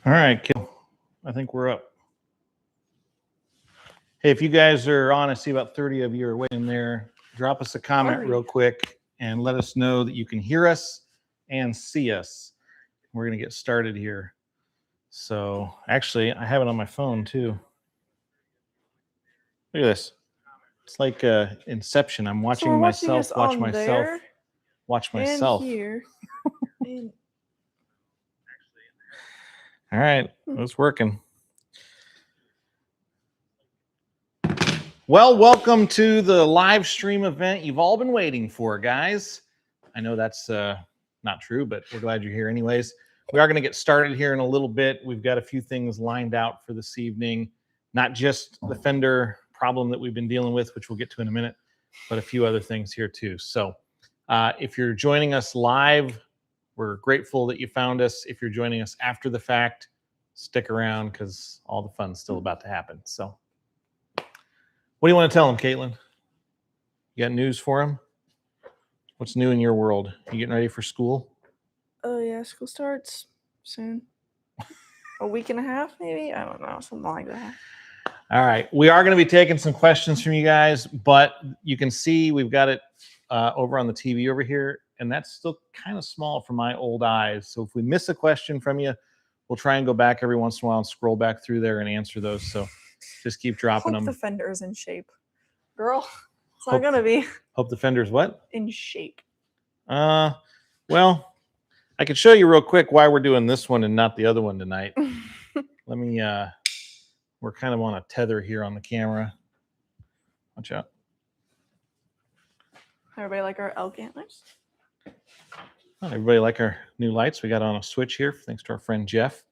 All right, I think we're up. Hey, if you guys are on, I see about 30 of you are waiting there. Drop us a comment real quick and let us know that you can hear us and see us. We're going to get started here. So actually, I have it on my phone too. Look at this. It's like Inception. I'm watching myself watch myself watch myself. Here. And all right, it's working. Well, welcome to the live stream event you've all been waiting for, guys. I know that's not true, but we're glad you're here anyways. We are going to get started here in a little bit. We've got a few things lined out for this evening, not just the Fender problem that we've been dealing with, which we'll get to in a minute, but a few other things here too. So if you're joining us live, we're grateful that you found us. If you're joining us after the fact, stick around because all the fun's still about to happen. So what do you want to tell them, Caitlin? You got news for them? What's new in your world? You getting ready for school? Oh, yeah, school starts soon. A week and a half, maybe? I don't know, something like that. All right. We are going to be taking some questions from you guys, but you can see we've got it over on the TV over here, and that's still kind of small for my old eyes. So if we miss a question from you, we'll try and go back every once in a while and scroll back through there and answer those. So just keep dropping them. Hope the Fender's in shape. Girl, it's not going to be. Hope the Fender's what? In shape. Well, I can show you real quick why we're doing this one and not the other one tonight. Let me, we're kind of on a tether here on the camera. Watch out. Everybody like our elk antlers? Everybody like our new lights we got on a switch here, thanks to our friend Jeff.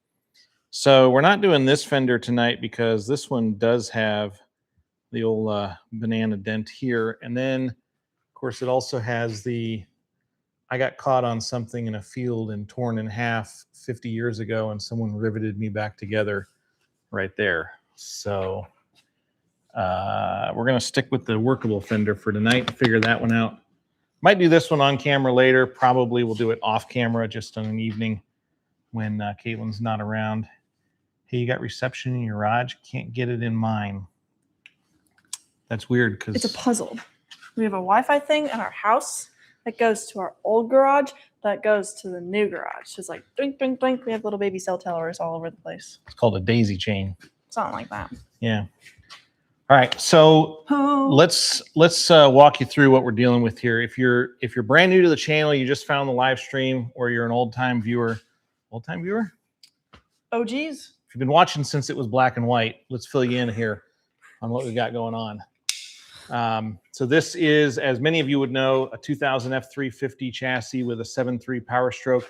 So we're not doing this Fender tonight because this one does have the old banana dent here. And then, of course, it also has the, I got caught on something in a field and torn in half 50 years ago, and someone riveted me back together right there. So we're going to stick with the workable Fender for tonight and figure that one out. Might do this one on camera later. Probably we'll do it off camera just on an evening when Caitlin's not around. Hey, you got reception in your garage? Can't get it in mine. That's weird because it's a puzzle. We have a Wi-Fi thing in our house that goes to our old garage that goes to the new garage. So it's like blink, blink, blink. We have little baby cell towers all over the place. It's called a daisy chain. Something like that. Yeah. All right. So let's walk you through what we're dealing with here. If you're brand new to the channel, you just found the live stream, or you're an old-time viewer. Old-time viewer? Oh, geez. If you've been watching since it was black and white, let's fill you in here on what we got going on. So this is, as many of you would know, a 2000 F350 chassis with a 7.3 Powerstroke.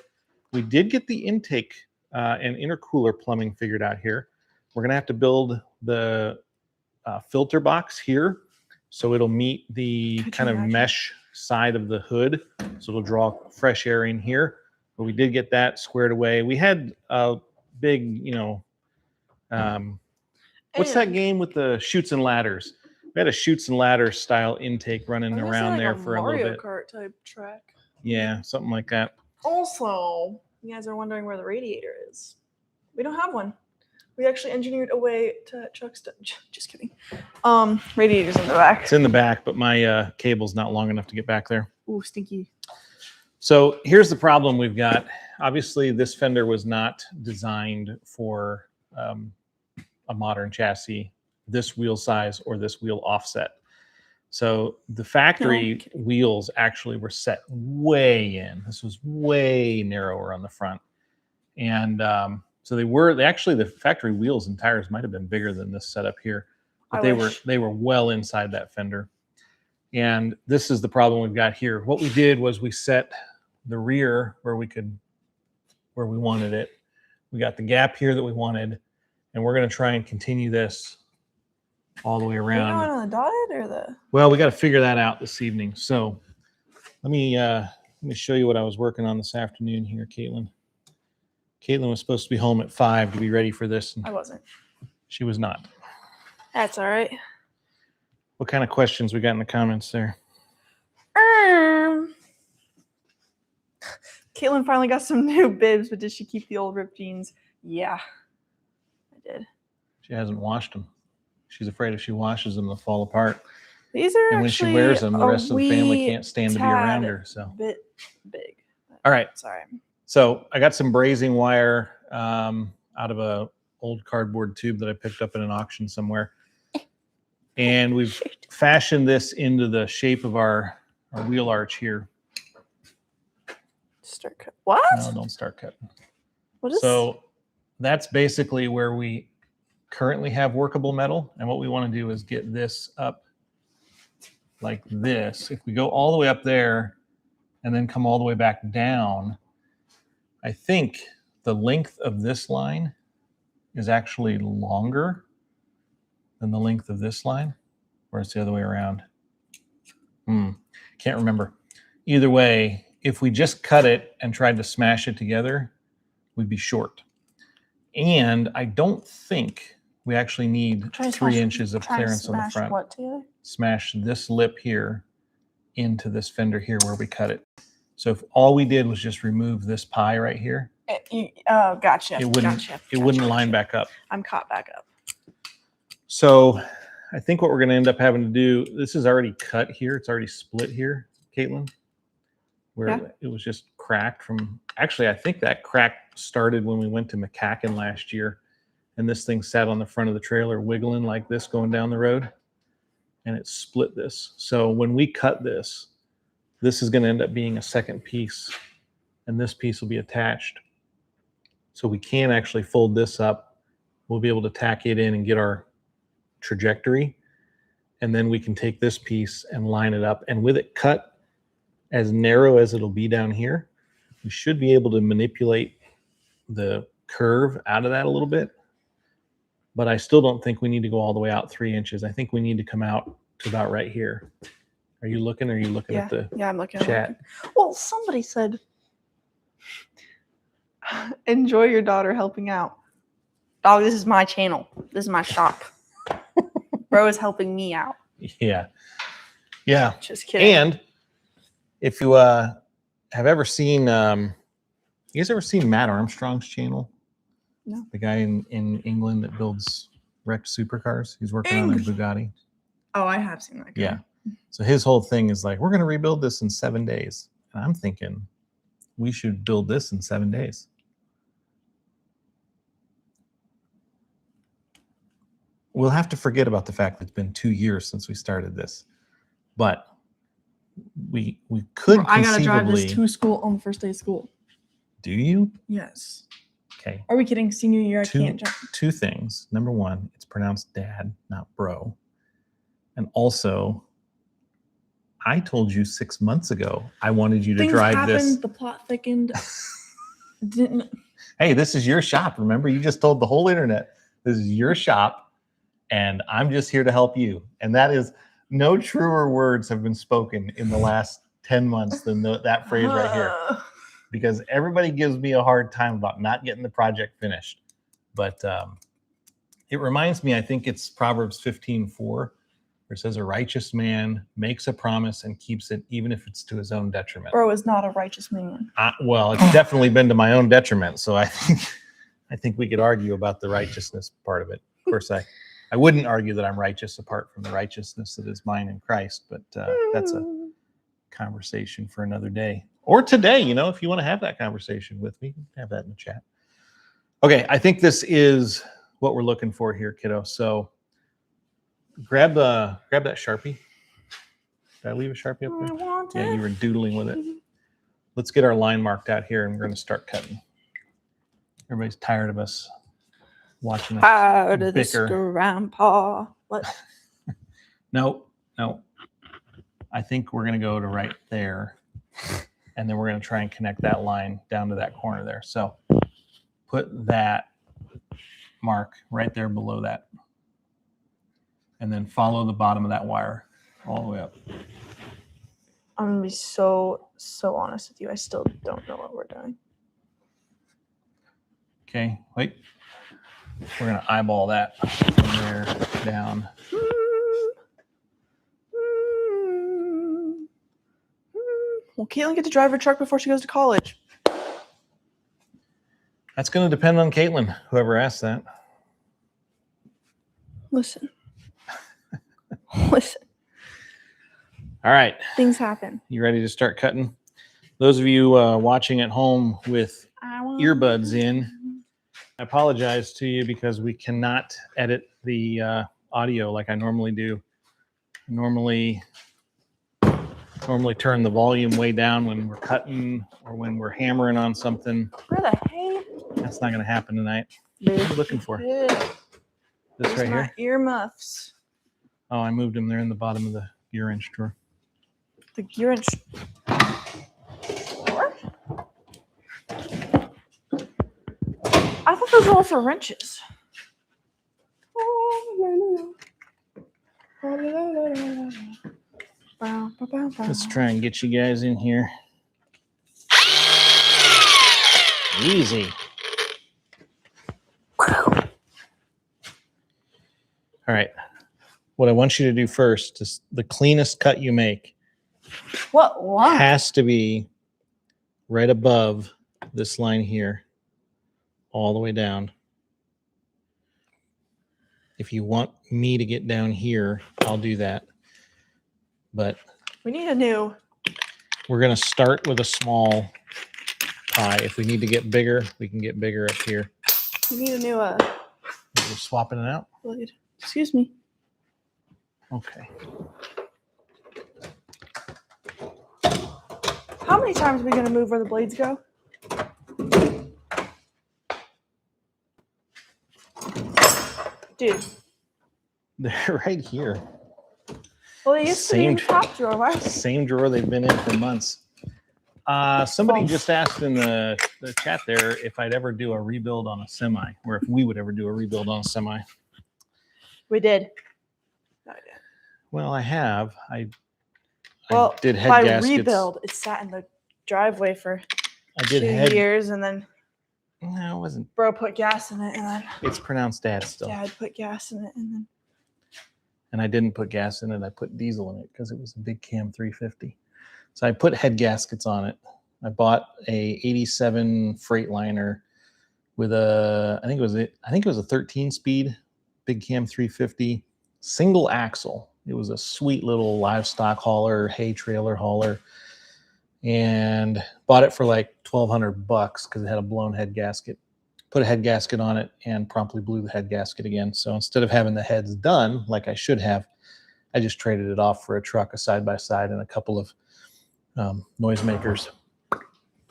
We did get the intake and intercooler plumbing figured out here. We're going to have to build the filter box here so it'll meet the kind of mesh side of the hood. So it'll draw fresh air in here. But we did get that squared away. We had a big, what's that game with the chutes and ladders? We had a chutes and ladders style intake running around there for a little bit. Mario Kart type track. Yeah, something like that. Also, you guys are wondering where the radiator is. We don't have one. We actually engineered a way to Chuck's. Just kidding. Radiator's in the back. It's in the back, but my cable's not long enough to get back there. Ooh, stinky. So here's the problem we've got. Obviously, this Fender was not designed for a modern chassis, this wheel size or this wheel offset. So the factory wheels actually were set way in. This was way narrower on the front. And so the factory wheels and tires might have been bigger than this setup here, but they were well inside that Fender. And this is the problem we've got here. What we did was we set the rear where we wanted it. We got the gap here that we wanted, and we're going to try and continue this all the way around. Are you going on the dotted or the? Well, we got to figure that out this evening. So let me show you what I was working on this afternoon here, Caitlin. Caitlin was supposed to be home at 5 to be ready for this. And I wasn't. She was not. That's all right. What kind of questions we got in the comments there? Caitlin finally got some new bibs, but did she keep the old ripped jeans? Yeah, I did. She hasn't washed them. She's afraid if she washes them, they'll fall apart. These are And when she wears them, the rest of the family can't stand to be around her. So bit big. All right. Sorry. So I got some brazing wire out of a old cardboard tube that I picked up at an auction somewhere. And we've fashioned this into the shape of our wheel arch here. Start cut. What? No, don't start cutting. What is? So that's basically where we currently have workable metal. And what we want to do is get this up like this. If we go all the way up there and then come all the way back down, I think the length of this line is actually longer than the length of this line, or it's the other way around. Can't remember. Either way, if we just cut it and tried to smash it together, we'd be short. And I don't think we actually need 3 inches of clearance on the front. What together? Smash this lip here into this fender here where we cut it. So if all we did was just remove this pie right here, oh, gotcha. it wouldn't line back up. I'm caught back up. So I think what we're going to end up having to do, this is already cut here. It's already split here, Caitlin, where it was just cracked from, actually, I think that crack started when we went to McCacken last year. And this thing sat on the front of the trailer wiggling like this going down the road. And it split this. So when we cut this, this is going to end up being a second piece. And this piece will be attached. So we can actually fold this up. We'll be able to tack it in and get our trajectory. And then we can take this piece and line it up. And with it cut as narrow as it'll be down here, we should be able to manipulate the curve out of that a little bit. But I still don't think we need to go all the way out 3 inches. I think we need to come out to about right here. Are you looking? Or are you looking at the I'm looking. chat? Well, somebody said, enjoy your daughter helping out. Dog, this is my channel. This is my shop. Bro is helping me out. Yeah. Yeah. Just kidding. And if you have ever seen, you guys ever seen Matt Armstrong's channel? No. The guy in England that builds wrecked supercars. He's working on a Bugatti. Oh, I have seen that guy. Yeah. So his whole thing is like, we're going to rebuild this in 7 days. And I'm thinking we should build this in 7 days. We'll have to forget about the fact that it's been 2 years since we started this. But we could I got to drive conceivably... this to school on the first day of school. Do you? Yes. Okay. Are we kidding? Senior year, I can't drive. Two things. Number one, it's pronounced dad, not bro. And also, I told you 6 months ago I wanted you to drive this. The plot thickened. Didn't. Hey, this is your shop. Remember, you just told the whole internet this is your shop, and I'm just here to help you. And that is, no truer words have been spoken in the last 10 months than that phrase right here. Because everybody gives me a hard time about not getting the project finished. But it reminds me, I think it's Proverbs 15:4, where it says, a righteous man makes a promise and keeps it, even if it's to his own detriment. Bro is not a righteous man. Well, it's definitely been to my own detriment. So I think we could argue about the righteousness part of it. Of course, I wouldn't argue that I'm righteous apart from the righteousness that is mine in Christ. But that's a conversation for another day. Or today, if you want to have that conversation with me, have that in the chat. Okay, I think this is what we're looking for here, kiddo. So grab that Sharpie. Did I leave a Sharpie up there? Yeah, you were doodling with it. Let's get our line marked out here, and we're going to start cutting. Everybody's tired of us watching us Tired of bicker. this grandpa. What? No. I think we're going to go to right there. And then we're going to try and connect that line down to that corner there. So put that mark right there below that. And then follow the bottom of that wire all the way up. I'm going to be so honest with you. I still don't know what we're doing. Okay, wait. We're going to eyeball that from there down. Well, Caitlin get to drive her truck before she goes to college. That's going to depend on Caitlin, whoever asked that. Listen. Listen. All right. Things happen. You ready to start cutting? Those of you watching at home with earbuds in, I apologize to you because we cannot edit the audio like I normally do. I normally turn the volume way down when we're cutting or when we're hammering on something. Where the hey? That's not going to happen tonight. What are you looking for? This right here? Earmuffs. Oh, I moved them. They're in the bottom of the gear wrench drawer. The gear wrench. I thought those were all for wrenches. Let's try and get you guys in here. Easy. All right. What I want you to do first is the cleanest cut you make has to be right above this line here, all the way down. If you want me to get down here, I'll do that. But we need a new. We're going to start with a small pie. If we need to get bigger, we can get bigger up here. We need a new. We're swapping it out. Blade. Excuse me. Okay. How many times are we going to move where the blades go? Dude. They're right here. Well, they used to be in the top drawer. Why? Same drawer they've been in for months. Somebody just asked in the chat there if I'd ever do a rebuild on a semi, or if we would ever do a rebuild on a semi. We did. No, I did. Well, I have. I did head gaskets. By rebuild, it sat in the driveway for 2 years, and then no, it wasn't. Bro put gas in it, and then it's pronounced Dad still. Dad put gas in it, and I didn't put gas in it. I put diesel in it because it was a big cam 350. So I put head gaskets on it. I bought a 87 Freightliner with I think it was a 13-speed big cam 350 single axle. It was a sweet little livestock hauler, hay trailer hauler, and bought it for like $1,200 because it had a blown head gasket. Put a head gasket on it and promptly blew the head gasket again. So instead of having the heads done like I should have, I just traded it off for a truck, a side-by-side, and a couple of noisemakers.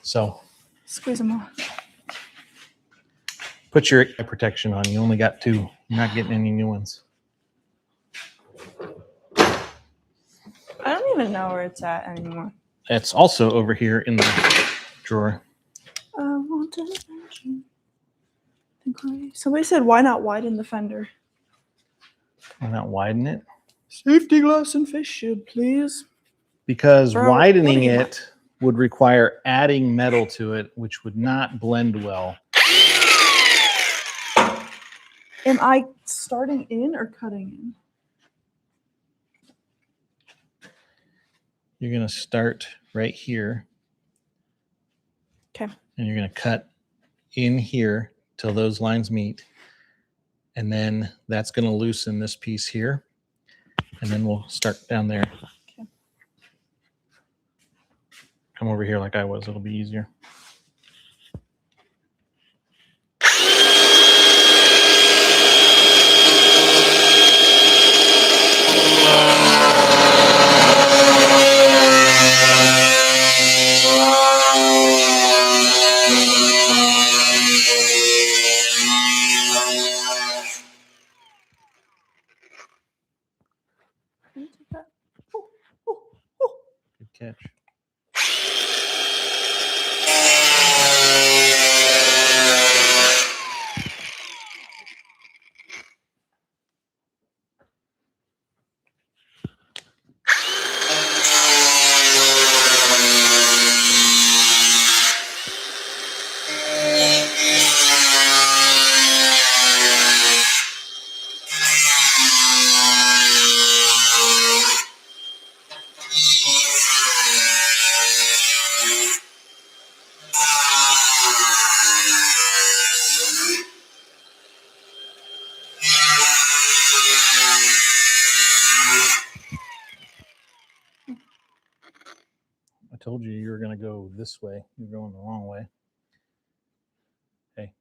So squeeze them off. Put your eye protection on. You only got 2. You're not getting any new ones. I don't even know where it's at anymore. It's also over here in the drawer. I want to mention. Somebody said, why not widen the fender? Why not widen it? Safety glass and face shield, please. Because widening it would require adding metal to it, which would not blend well. Am I starting in or cutting in? You're going to start right here. Okay. And you're going to cut in here till those lines meet. And then that's going to loosen this piece here. And then we'll start down there. Okay. Come over here like I was. It'll be easier. Good catch. go this way. You're going the wrong way. Hey.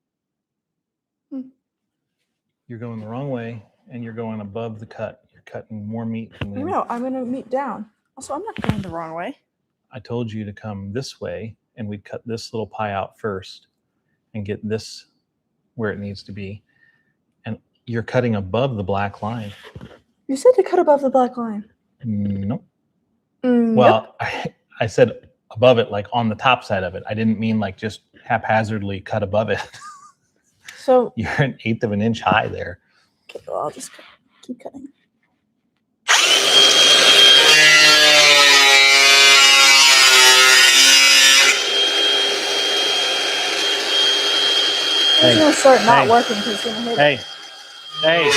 You're going the wrong way, and you're going above the cut. You're cutting more meat than we. No, I'm going to meat down. Also, I'm not going the wrong way. I told you to come this way, and we'd cut this little pie out first and get this where it needs to be. And you're cutting above the black line. You said to cut above the black line. Nope. Well, I said above it, like on the top side of it. I didn't mean like just haphazardly cut above it. So you're 1/8 of an inch high there. Okay, well, I'll just keep cutting. It's going to start not working because it's going to hit it. Hey.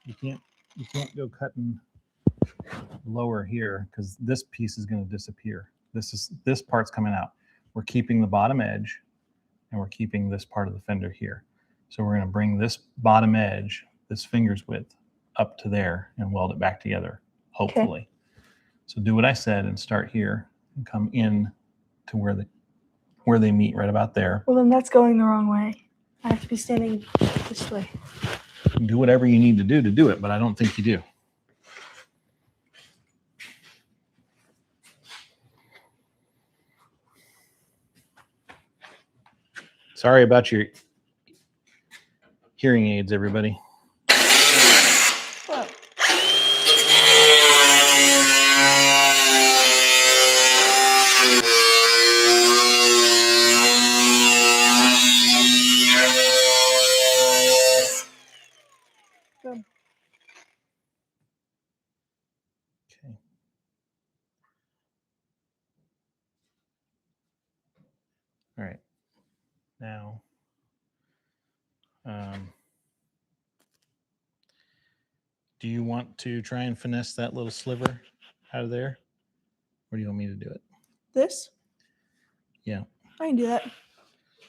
You can't go cutting lower here because this piece is going to disappear. This part's coming out. We're keeping the bottom edge, and we're keeping this part of the fender here. So we're going to bring this bottom edge, this finger's width, up to there and weld it back together, hopefully. Okay. So do what I said and start here and come in to where they meet, right about there. Well, then that's going the wrong way. I have to be standing this way. Do whatever you need to do it, but I don't think you do. Sorry about your hearing aids, everybody. What? Good. Okay. All right. Now, do you want to try and finesse that little sliver out of there? Or do you want me to do it? This? Yeah. I can do that.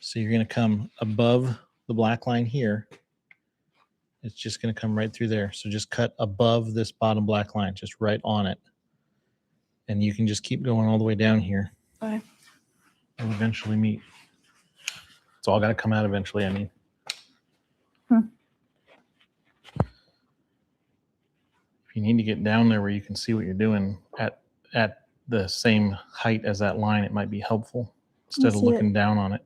So you're going to come above the black line here. It's just going to come right through there. So just cut above this bottom black line, just right on it. And you can just keep going all the way down here. Okay. It'll eventually meet. It's all got to come out eventually, I mean. If you need to get down there where you can see what you're doing at the same height as that line, it might be helpful instead of looking down on it.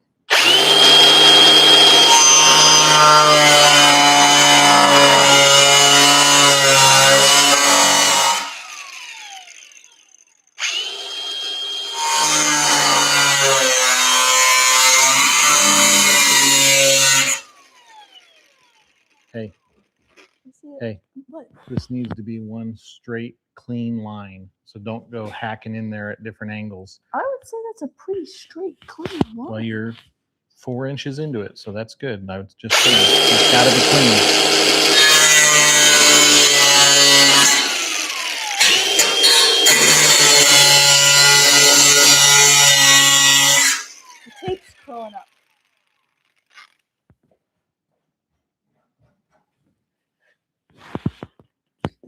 Hey, what? This needs to be one straight, clean line. So don't go hacking in there at different angles. I would say that's a pretty straight, clean line. Well, you're 4 inches into it, so that's good. I was just saying, it's got to be clean. The tape's curling up.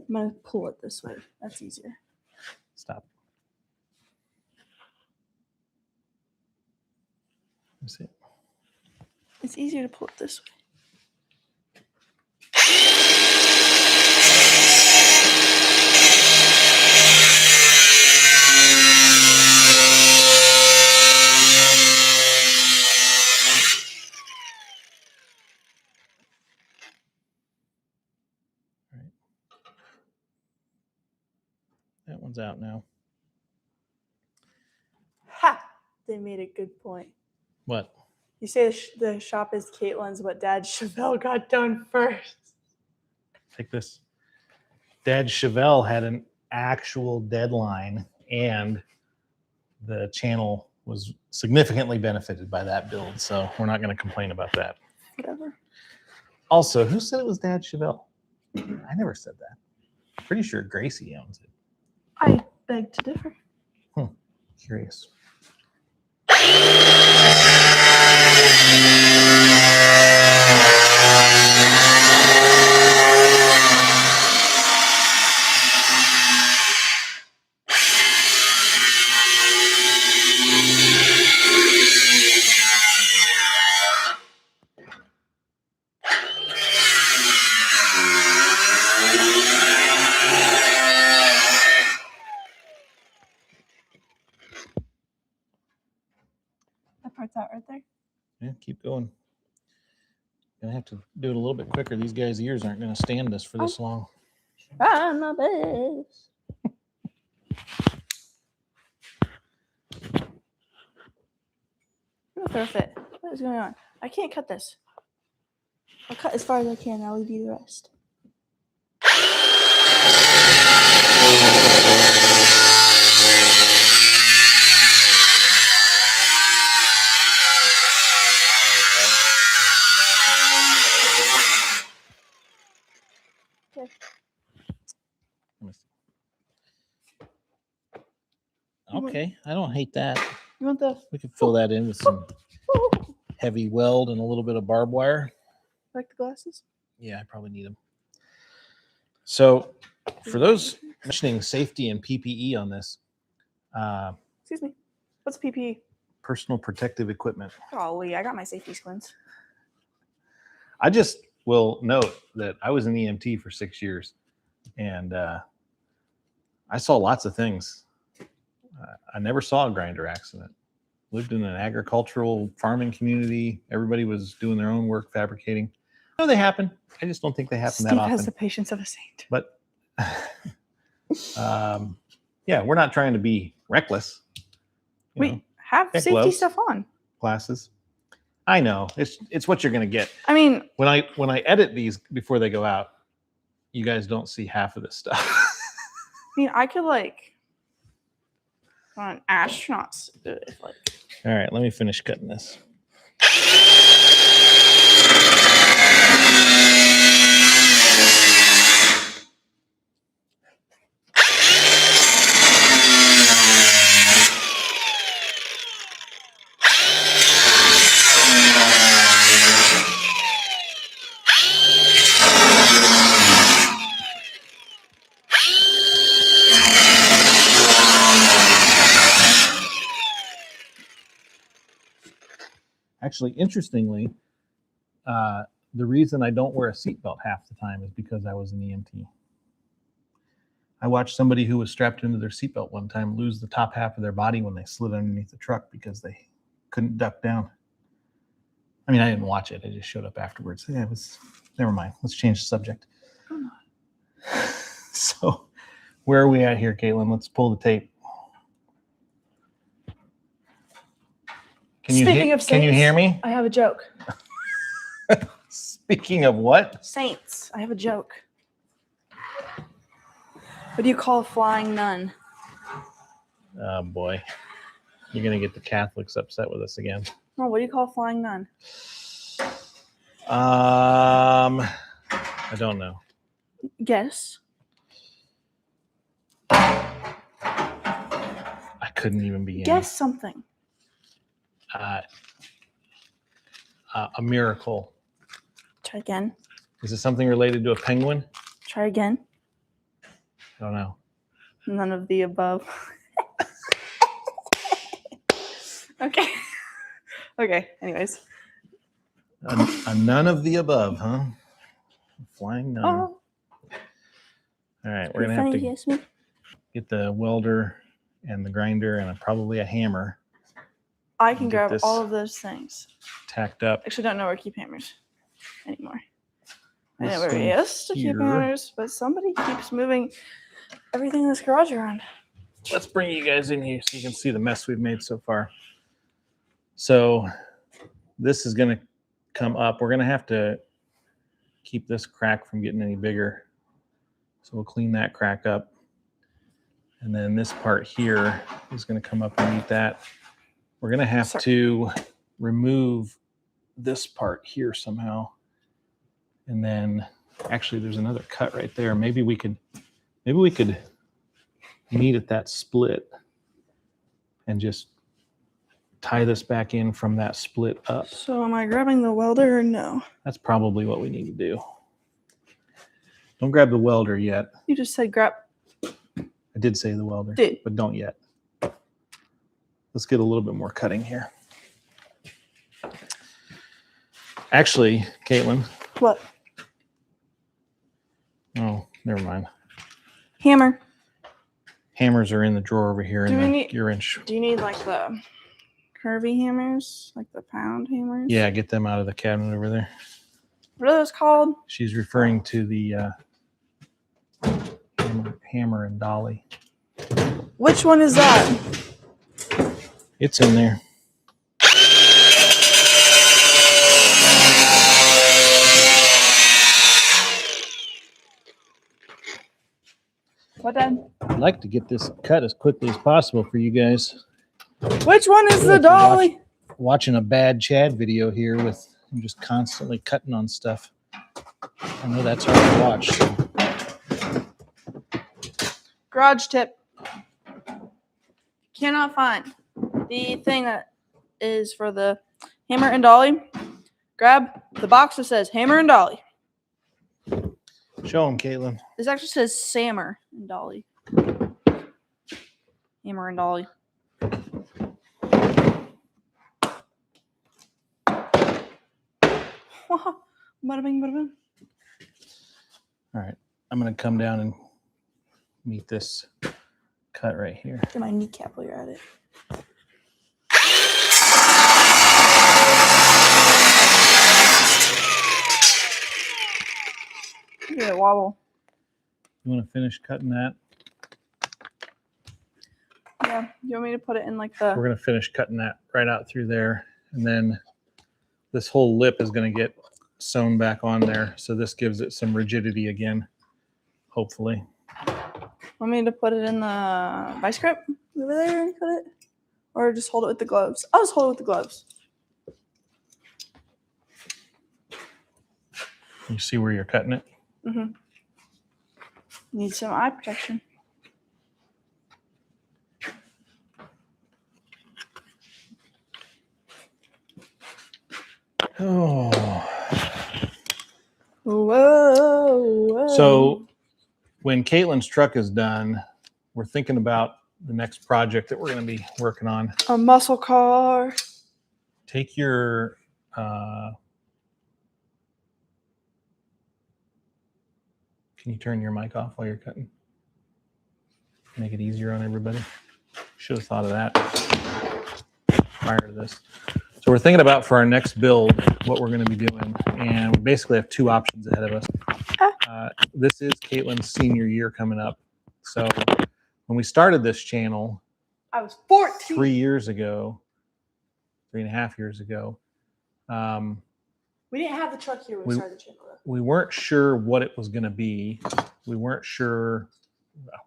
I'm going to pull it this way. That's easier. Stop. That's it. It's easier to pull it this way. All right. That one's out now. Ha! They made a good point. What? You say the shop is Caitlin's, but Dad Chevelle got done first. Take this. Dad Chevelle had an actual deadline, and the channel was significantly benefited by that build, so we're not going to complain about that. Whatever. Also, who said it was Dad Chevelle? I never said that. Pretty sure Gracie owns it. I beg to differ. Curious. What's that right there? Yeah, keep going. Gonna have to do it a little bit quicker. These guys' ears aren't gonna stand us for this long. Trying my best. I'm gonna throw a fit. What is going on? I can't cut this. I'll cut as far as I can. I'll leave you the rest. Okay. Let me see. Okay, I don't hate that. You want the We could fill that in with some heavy weld and a little bit of barbed wire. like the glasses? Yeah, I probably need them. So, for those mentioning safety and PPE on this, Excuse me. What's PPE? personal protective equipment. Golly, I got my safety squints. I just will note that I was an EMT for 6 years, and I saw lots of things. I never saw a grinder accident. Lived in an agricultural farming community. Everybody was doing their own work, fabricating. I know they happen. I just don't think they happen Steve that often. has the patience of a saint. But yeah, we're not trying to be reckless. We have Heck, safety gloves. stuff on. Glasses. I know it's what you're gonna get. I mean, When I edit these before they go out, you guys don't see half of this stuff. I could like on astronauts if like. All right, let me finish cutting this. Actually, interestingly, the reason I don't wear a seatbelt half the time is because I was an EMT. I watched somebody who was strapped into their seatbelt one time lose the top half of their body when they slid underneath the truck because they couldn't duck down. I mean, I didn't watch it. I just showed up afterwards. Yeah, it was, never mind. Let's change the subject. So where are we at here, Caitlin? Let's pull the tape. Can you hear me? I have a joke. Speaking of what? Saints, I have a joke. What do you call a flying nun? Oh boy, you're gonna get the Catholics upset with us again. No, what do you call a flying nun? I don't know. Guess. I couldn't even begin. Guess something. A miracle. Try again. Is it something related to a penguin? Try again. I don't know. None of the above. Okay. Okay. Anyways. A none of the above, huh? Flying nun. Oh. All right, we're gonna have to get the welder and the grinder and probably a hammer. I can grab all of those things. Tacked up. Actually, don't know where to keep hammers anymore. I know This where one it is to keep here. hammers, but somebody keeps moving everything in this garage around. Let's bring you guys in here so you can see the mess we've made so far. So this is going to come up. We're going to have to keep this crack from getting any bigger. So we'll clean that crack up. And then this part here is going to come up and meet that. We're going to have to remove this part here somehow. And then actually there's another cut right there. Maybe we could meet at that split and just tie this back in from that split up. So am I grabbing the welder or no? That's probably what we need to do. Don't grab the welder yet. You just said grab. I did say the welder, Did. but don't yet. Let's get a little bit more cutting here. Actually, Caitlin. What? Oh, never mind. Hammer. Hammers are in the drawer over here in the gear wrench. Do you need like the curvy hammers, like the pound hammers. Yeah, get them out of the cabinet over there. What are those called? She's referring to the hammer and dolly. Which one is that? It's in there. What then? I'd like to get this cut as quickly as possible for you guys. Which one is the dolly? Watching a bad Chad video here with him just constantly cutting on stuff. I know that's hard to watch. So. Garage tip. Cannot find the thing that is for the hammer and dolly. Grab the box that says hammer and dolly. Show him, Caitlin. This actually says Sammer and dolly. Hammer and dolly. Bada bing, bada bing. All right, I'm gonna come down and meet this cut right here. Get my kneecap while you're at it. Look at it wobble. You want to finish cutting that? Yeah. You want me to put it in like the... We're gonna finish cutting that right out through there, and then this whole lip is gonna get sewn back on there, so this gives it some rigidity again, hopefully. Want me to put it in the vice grip over there and cut it? Or just hold it with the gloves? I'll just hold it with the gloves. You see where you're cutting it? Mm-hmm. Need some eye protection. Oh. Whoa. So when Caitlin's truck is done, we're thinking about the next project that we're going to be working on. A muscle car. Take your can you turn your mic off while you're cutting? Make it easier on everybody. Should have thought of that prior to this. So we're thinking about for our next build what we're going to be doing, and we basically have two options ahead of us. This is Caitlin's senior year coming up. So when we started this channel, I was 14. 3 years ago, 3.5 years ago, We didn't have the truck here when we started the channel, though. we weren't sure what it was going to be. We weren't sure.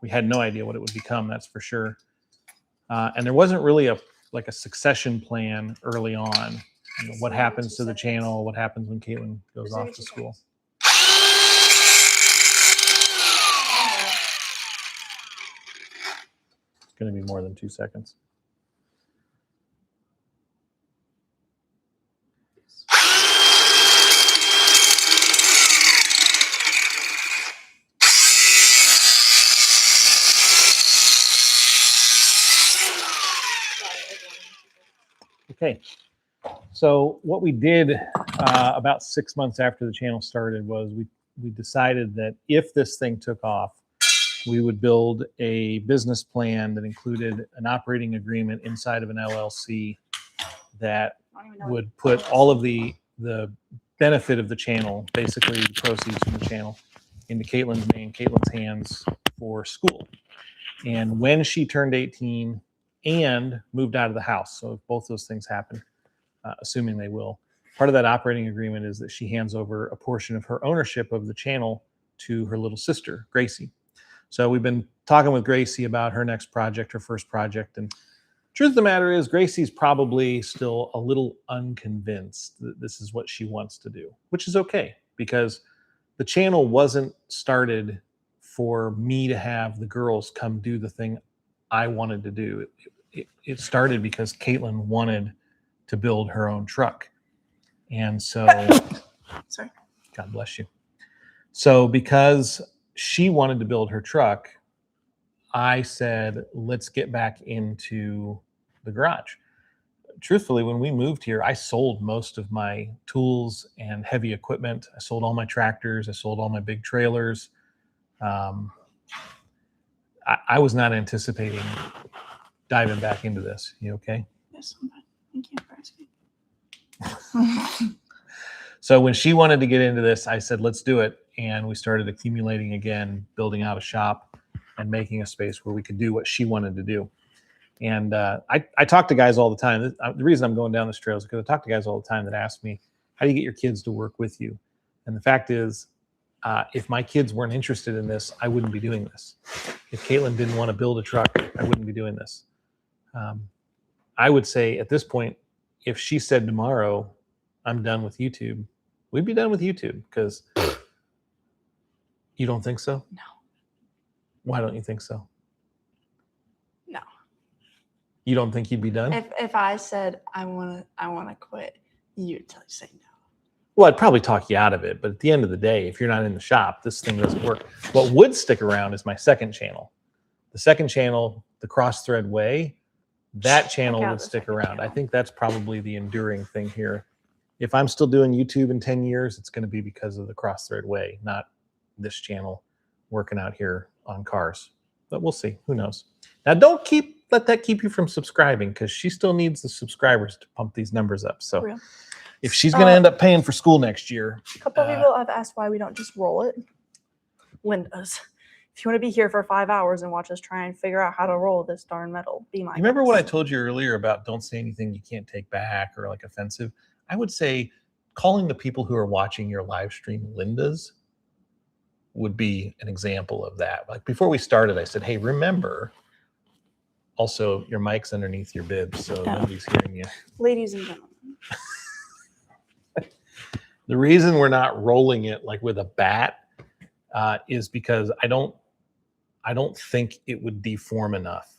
We had no idea what it would become, that's for sure. And there wasn't really a succession plan early on. You know, what happens to the channel? What happens when Caitlin goes off to school? It's going to be more than 2 seconds. Okay, so what we did about 6 months after the channel started was we decided that if this thing took off, we would build a business plan that included an operating agreement inside of an LLC that would put all of the benefit of the channel, basically the proceeds from the channel, into Caitlin's name, Caitlin's hands for school. And when she turned 18 and moved out of the house, so if both those things happen, assuming they will, part of that operating agreement is that she hands over a portion of her ownership of the channel to her little sister, Gracie. So we've been talking with Gracie about her next project, her first project, and truth of the matter is Gracie's probably still a little unconvinced that this is what she wants to do, which is okay, because the channel wasn't started for me to have the girls come do the thing I wanted to do. It started because Caitlin wanted to build her own truck. And so, sorry, God bless you. So because she wanted to build her truck, I said, let's get back into the garage. Truthfully, when we moved here, I sold most of my tools and heavy equipment. I sold all my tractors. I sold all my big trailers. I was not anticipating diving back into this. You okay? Yes, I'm fine. Thank you for asking. So when she wanted to get into this, I said, let's do it. And we started accumulating again, building out a shop and making a space where we could do what she wanted to do. And I talk to guys all the time. The reason I'm going down this trail is because I talk to guys all the time that ask me, how do you get your kids to work with you? And the fact is, if my kids weren't interested in this, I wouldn't be doing this. If Caitlin didn't want to build a truck, I wouldn't be doing this. I would say at this point, if she said tomorrow, I'm done with YouTube, we'd be done with YouTube, because you don't think so? No. Why don't you think so? No. You don't think you'd be done? If I said I wanna quit, you'd say no. Well, I'd probably talk you out of it, but at the end of the day, if you're not in the shop, this thing doesn't work. What would stick around is my second channel. The second channel, the Crossthread Way, that channel would stick around. I think that's probably the enduring thing here. If I'm still doing YouTube in 10 years, it's going to be because of the Crossthread Way, not this channel working out here on cars. But we'll see. Who knows? Now, don't let that keep you from subscribing, because she still needs the subscribers to pump these numbers up. So if she's going to end up paying for school next year. A couple of people have asked why we don't just roll it. Windows. If you want to be here for 5 hours and watch us try and figure out how to roll this darn metal, be my guest. Remember what I told you earlier about don't say anything you can't take back or like offensive? I would say calling the people who are watching your live stream Lindas would be an example of that. Like before we started, I said, hey, remember, also your mic's underneath your bibs, so nobody's hearing you. Ladies and gentlemen. The reason we're not rolling it like with a bat is because I don't think it would deform enough.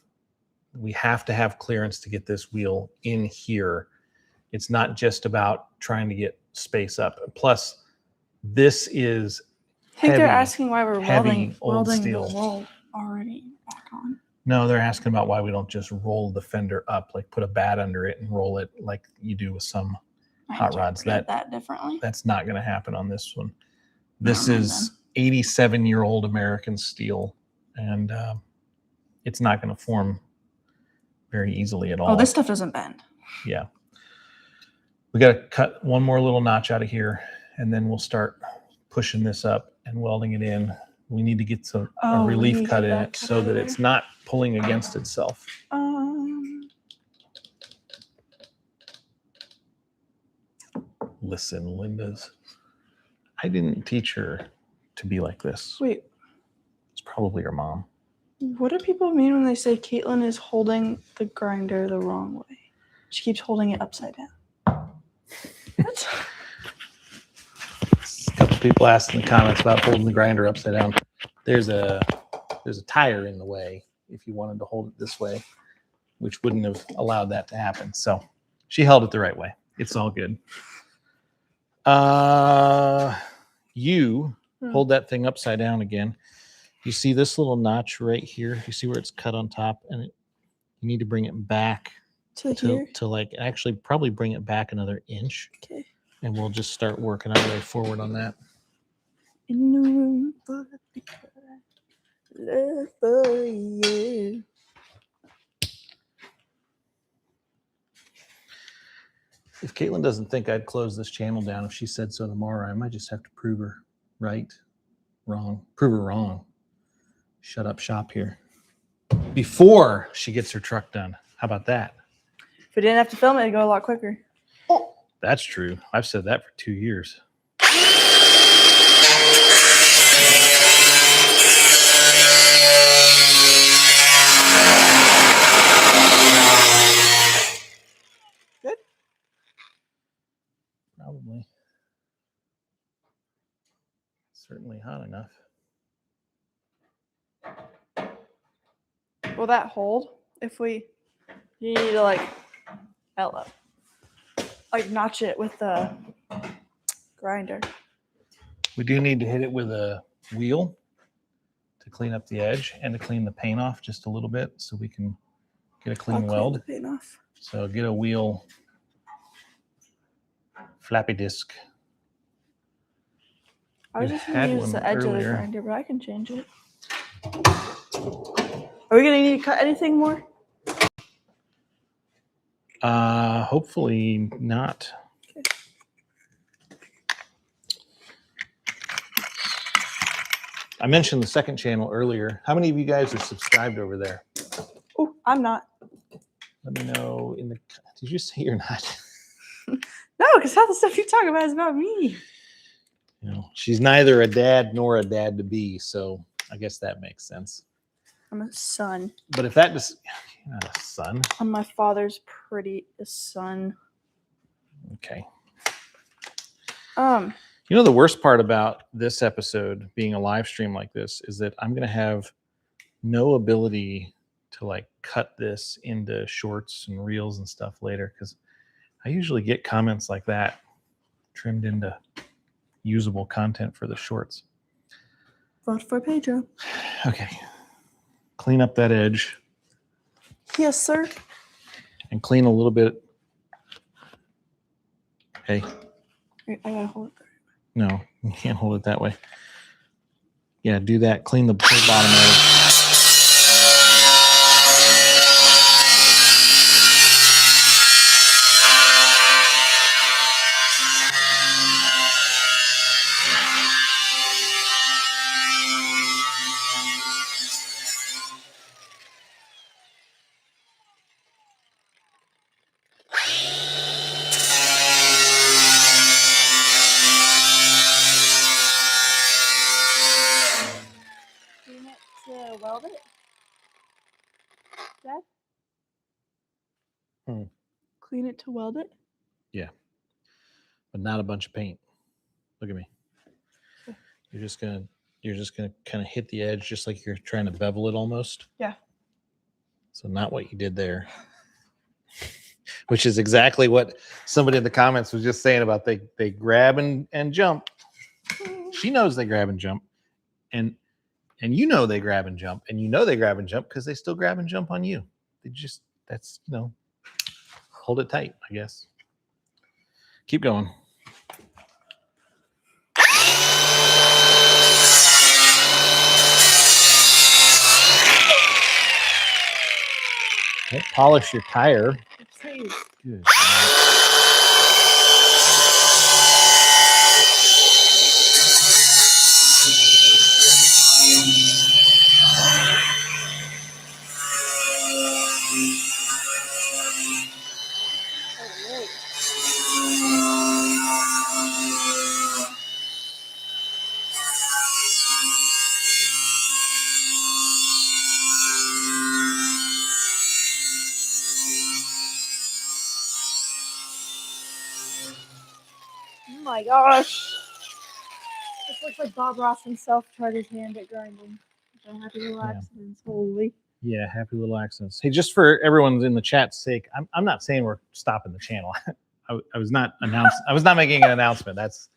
We have to have clearance to get this wheel in here. It's not just about trying to get space up. Plus, this is I think heavy, they're asking why we're welding welding steel. the wall already back on. No, they're asking about why we don't just roll the fender up, like put a bat under it and roll it like you do with some hot rods. That differently. That's not going to happen on this one. This is 87-year-old American steel, and it's not going to form very easily at all. Oh, this stuff doesn't bend. Yeah. We got to cut one more little notch out of here, and then we'll start pushing this up and welding it in. We need to get a relief cut in it so that it's not pulling against itself. Listen, Linda's. I didn't teach her to be like this. Wait. It's probably her mom. What do people mean when they say Caitlin is holding the grinder the wrong way? She keeps holding it upside down. What? A couple people asked in the comments about holding the grinder upside down. There's a tire in the way if you wanted to hold it this way, which wouldn't have allowed that to happen. So she held it the right way. It's all good. You hold that thing upside down again. You see this little notch right here? You see where it's cut on top, and you need to bring it back to like actually probably bring it back another inch. Okay. And we'll just start working our way forward on that. In the room for the people I love for you. If Caitlin doesn't think I'd close this channel down, if she said so tomorrow, I might just have to prove her right, wrong, prove her wrong. Shut up shop here. Before she gets her truck done. How about that? If we didn't have to film it, it'd go a lot quicker. Oh. That's true. I've said that for 2 years. Good. Probably. Certainly hot enough. Will that hold if you need to like notch it with the grinder? We do need to hit it with a wheel to clean up the edge and to clean the paint off just a little bit so we can get a clean weld. The paint off. So get a wheel floppy disk. I was just going to use the edge of the grinder, but I can change it. Are we going to need to cut anything more? Hopefully not. I mentioned the second channel earlier. How many of you guys are subscribed over there? Oh, I'm not. Let me know in the. Did you say you're not? No, because half the stuff you talk about is about me. You know, she's neither a dad nor a dad to be, so I guess that makes sense. I'm a son. But if that just, you're not a son. I'm my father's prettiest son. Okay. You You know, the worst part about this episode being a live stream like this is that I'm going to have no ability to like cut this into shorts and reels and stuff later, because I usually get comments like that trimmed into usable content for the shorts. vote for Pedro. Okay. Clean up that edge Yes, sir. and clean a little bit. Okay. Wait, I gotta hold it. No, you can't hold it that way. Yeah, do that. Clean the whole bottom edge. Clean it to weld it. Dad? Clean it to weld it? Yeah. But not a bunch of paint. Look at me. You're just gonna kind of hit the edge just like you're trying to bevel it almost. Yeah. So not what you did there. Which is exactly what somebody in the comments was just saying about they grab and jump. She knows they grab and jump. And you know they grab and jump. And you know they grab and jump because they still grab and jump on you. They just, that's, you know, hold it tight, I guess. Keep going. Okay, polish your tire. Please. Good. Oh my gosh. This looks like Bob Ross himself tried his hand at grinding. Happy little accidents. Holy. Yeah, happy little accidents. Hey, just for everyone's in the chat's sake, I'm not saying we're stopping the channel. I was not making an announcement. That's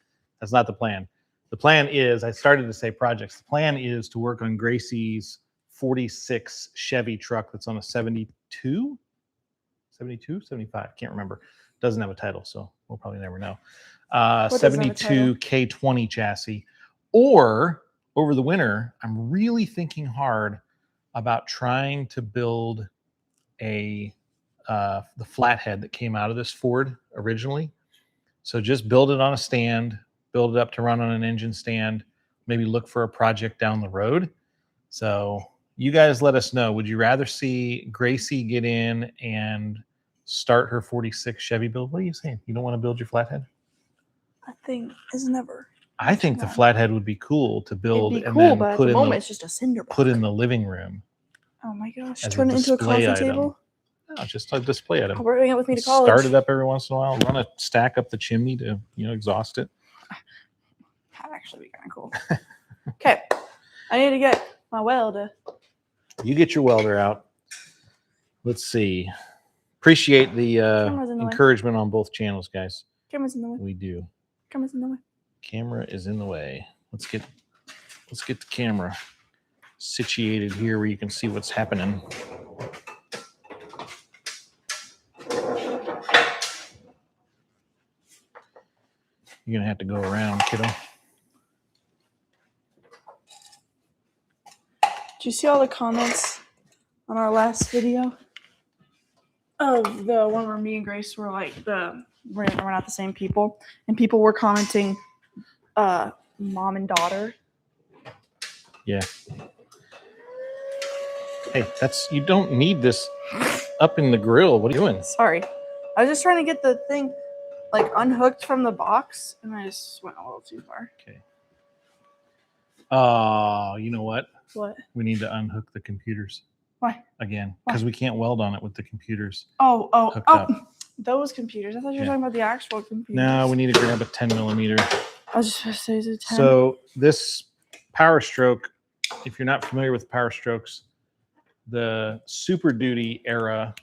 not the plan. The plan is, I started to say projects. The plan is to work on Gracie's 46 Chevy truck that's on a 72, 75, can't remember. Doesn't have a title, so we'll probably never know. 72 K20 chassis. Or over the winter, I'm really thinking hard about trying to build the flathead that came out of this Ford originally. So just build it on a stand, build it up to run on an engine stand, maybe look for a project down the road. So you guys let us know. Would you rather see Gracie get in and start her 46 Chevy build? What are you saying? You don't want to build your flathead? I think is never. I think the flathead would be cool to build It'd be and cool, then but put at the in moment it's just a cinder block. put in the living room. Oh my gosh! As Turn a it into a display coffee item. table. No, just a display item. I'll bring it with me to college. Start it up every once in a while. Run a stack up the chimney to exhaust it. That'd actually be kind of cool. Okay, I need to get my welder. You get your welder out. Let's see. Appreciate the encouragement on both channels, guys. Camera's in the way. We do. Camera's in the way. Camera is in the way. Let's get the camera situated here where you can see what's happening. You're gonna have to go around, kiddo. Did you see all the comments on our last video? of the one where me and Grace were like we're not the same people, and people were commenting, mom and daughter. Yeah. Hey, you don't need this up in the grill. What are you doing? Sorry, I was just trying to get the thing like unhooked from the box, and I just went a little too far. Okay. Oh, you know what? What? We need to unhook the computers. Why? Again, because we can't weld on it with the computers. Oh, up. Those computers. I thought you were talking about the actual computers. No, we need to grab a 10 millimeter. I was just supposed to say, is it 10? So this Powerstroke, if you're not familiar with Powerstrokes, the Super Duty era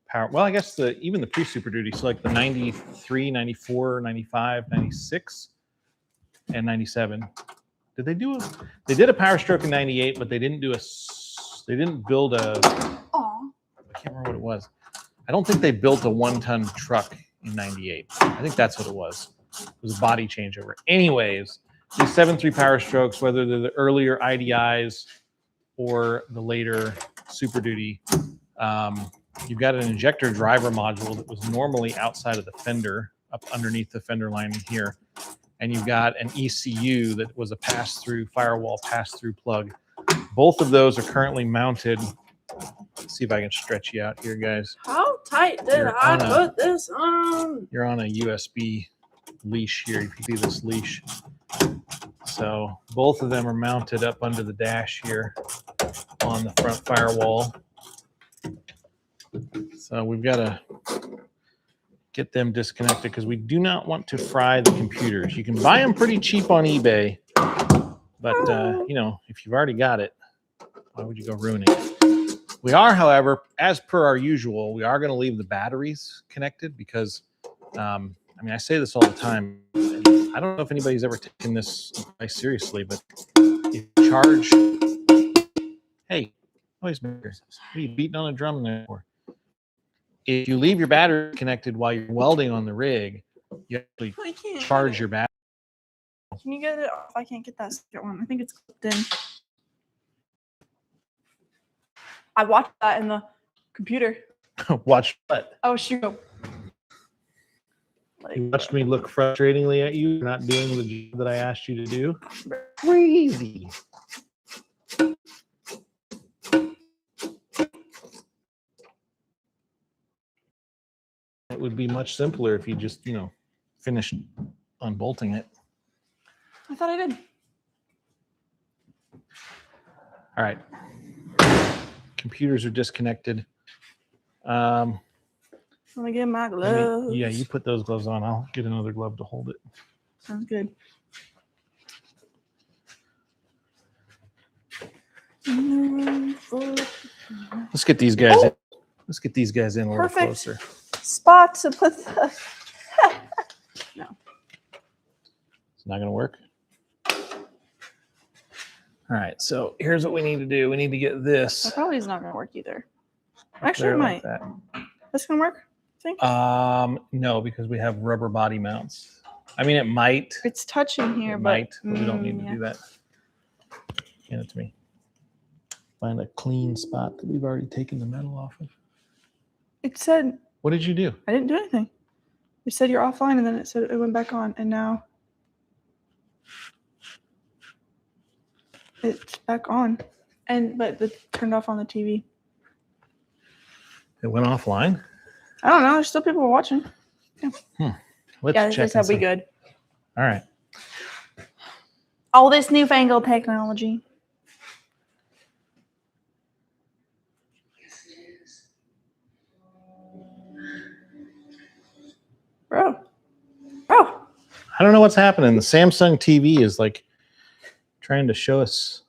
power, well, I guess even the pre-Super Duty, so like the 93, 94, 95, 96, and 97. Did they do they did a Powerstroke in 98, but they didn't build a, Aw. I can't remember what it was. I don't think they built a 1-ton truck in 98. I think that's what it was. It was a body changeover. Anyways, these 7.3 Powerstrokes, whether they're the earlier IDIs or the later Super Duty, you've got an injector driver module that was normally outside of the fender, up underneath the fender lining here. And you've got an ECU that was a pass-through, firewall pass-through plug. Both of those are currently mounted. Let's see if I can stretch you out here, guys. How tight did I put this on? You're on a USB leash here. If you see this leash. So both of them are mounted up under the dash here on the front firewall. So we've got to get them disconnected because we do not want to fry the computers. You can buy them pretty cheap on eBay, but if you've already got it, why would you go ruining it? We are, however, as per our usual, we are going to leave the batteries connected because, I say this all the time. I don't know if anybody's ever taken this advice seriously, but if you charge, hey, noise makers, what are you beating on a drum there for? If you leave your battery connected while you're welding on the rig, you actually charge your battery. Can you get it off? I can't get that second one. I think it's clipped in. I watched that in the computer. Watch what? Oh, shoot. You watched me look frustratingly at you for not doing the job that I asked you to do. Crazy. It would be much simpler if you just, finished unbolting it. I thought I did. All right. Computers are disconnected. Let me get my gloves. Yeah, you put those gloves on. I'll get another glove to hold it. Sounds good. Let's get these guys in. Let's get these guys in a little closer. Spot to put the... No. It's not going to work. All right, so here's what we need to do. We need to get this. That probably is not going to work either. Actually, it might. Like That's going to work, I think? No, because we have rubber body mounts. It might. It's touching here, but we don't need to do that. Hand it to me. Find a clean spot that we've already taken the metal off of. It said... What did you do? I didn't do anything. It said you're offline, and then it said it went back on, and now it's back on. But it turned off on the TV. It went offline? I don't know. There's still people watching. Yeah. Let's check. That'll be good. All right. All this newfangled technology. Bro. I don't know what's happening. The Samsung TV is like trying to show us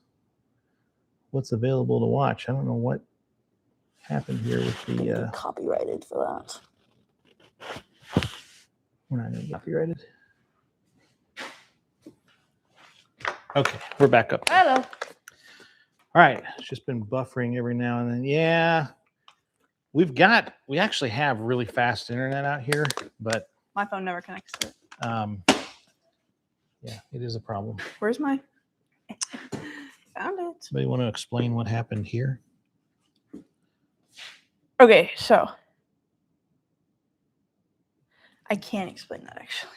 what's available to watch. I don't know what happened here with the copyrighted for that. We're not going to get copyrighted. Okay, we're back up. Hello. All right, it's just been buffering every now and then. Yeah, we actually have really fast internet out here, but my phone never connects to it. Yeah, it is a problem. Where's my? Found it. Somebody want to explain what happened here? Okay, so I can't explain that actually.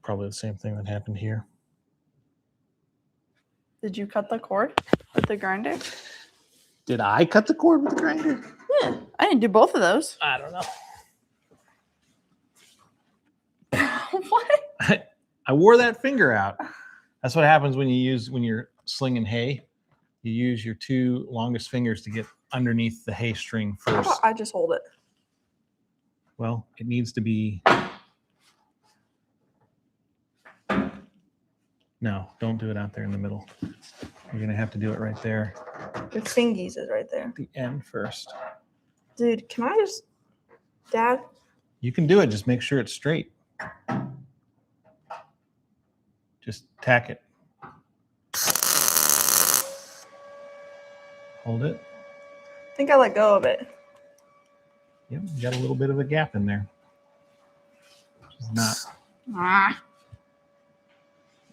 Probably the same thing that happened here. Did you cut the cord with the grinder? Did I cut the cord with the grinder? Yeah, I didn't do both of those. I don't know. What? I wore that finger out. That's what happens when you're slinging hay. You use your 2 longest fingers to get underneath the hay string How first. about I just hold it? Well, it needs to be. No, don't do it out there in the middle. You're going to have to do it right there. Your fingies is right there. The end first. Dude, can I just... Dad? You can do it. Just make sure it's straight. Just tack it. Hold it. I think I let go of it. Yep, you got a little bit of a gap in there. Which is not. Ah.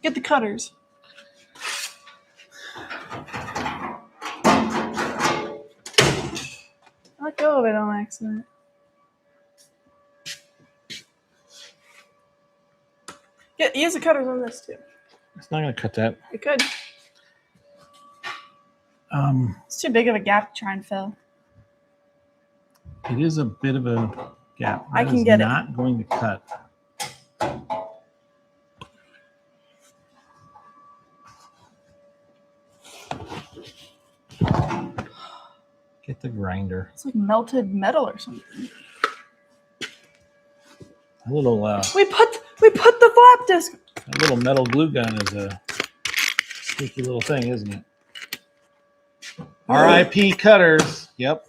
Get the cutters. I let go of it on accident. Use the cutters on this too. It's not going to cut that. It could. It's too big of a gap to try and fill. It is a bit of a gap. I That can is get it. not going to cut. Get the grinder. It's like melted metal or something. A little We put the flap disc. a little metal glue gun is a sneaky little thing, isn't it? R.I.P. cutters. Yep.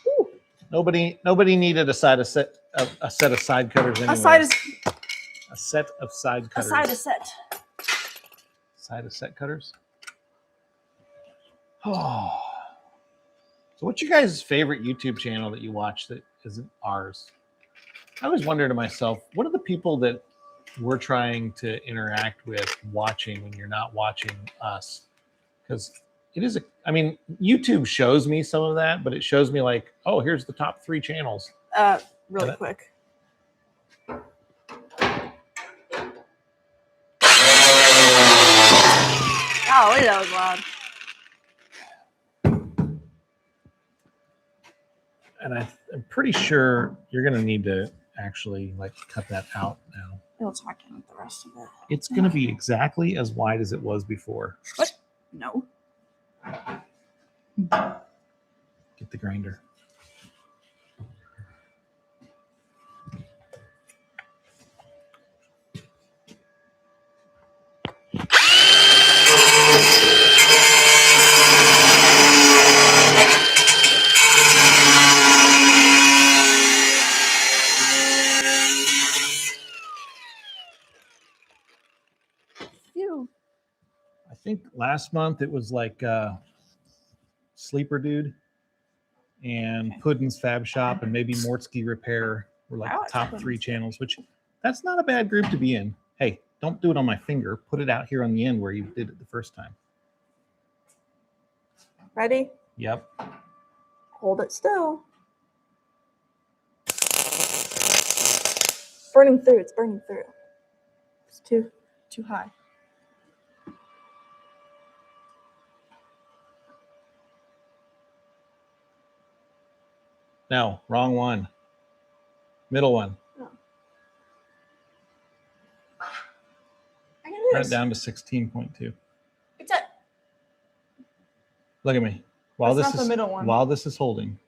Ooh. Nobody needed a set of side cutters anyway. A side of side cutters. set. Side of set cutters. Oh. So what's your guys' favorite YouTube channel that you watch that isn't ours? I always wonder to myself, what are the people that we're trying to interact with watching when you're not watching us? Because it is YouTube shows me some of that, but it shows me like, oh, here's the top 3 channels. Really quick. Oh, that was loud. And I'm pretty sure you're going to need to actually like cut that out now. It'll talk in with the rest of it. It's going to be exactly as wide as it was before. What? No. Get the grinder. Phew. I think last month it was like Sleeper Dude and Puddin's Fab Shop and maybe Mortsky Repair were like the top 3 channels, which that's not a bad group to be in. Hey, don't do it on my finger. Put it out here on the end where you did it the first time. Ready? Yep. Hold it still. Burning through. It's burning through. It's too high. No, wrong one. Middle one. Oh. I can do Turn this. it down to 16.2. It's it. Look at me. While That's this not is the middle one. while this is holding.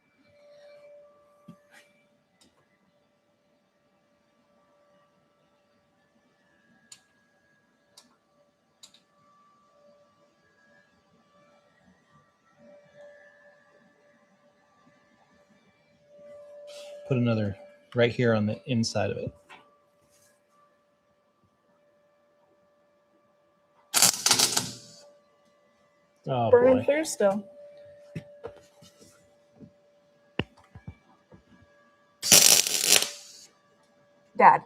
Put another right here on the inside of it. Oh Burning boy. through still. Dad.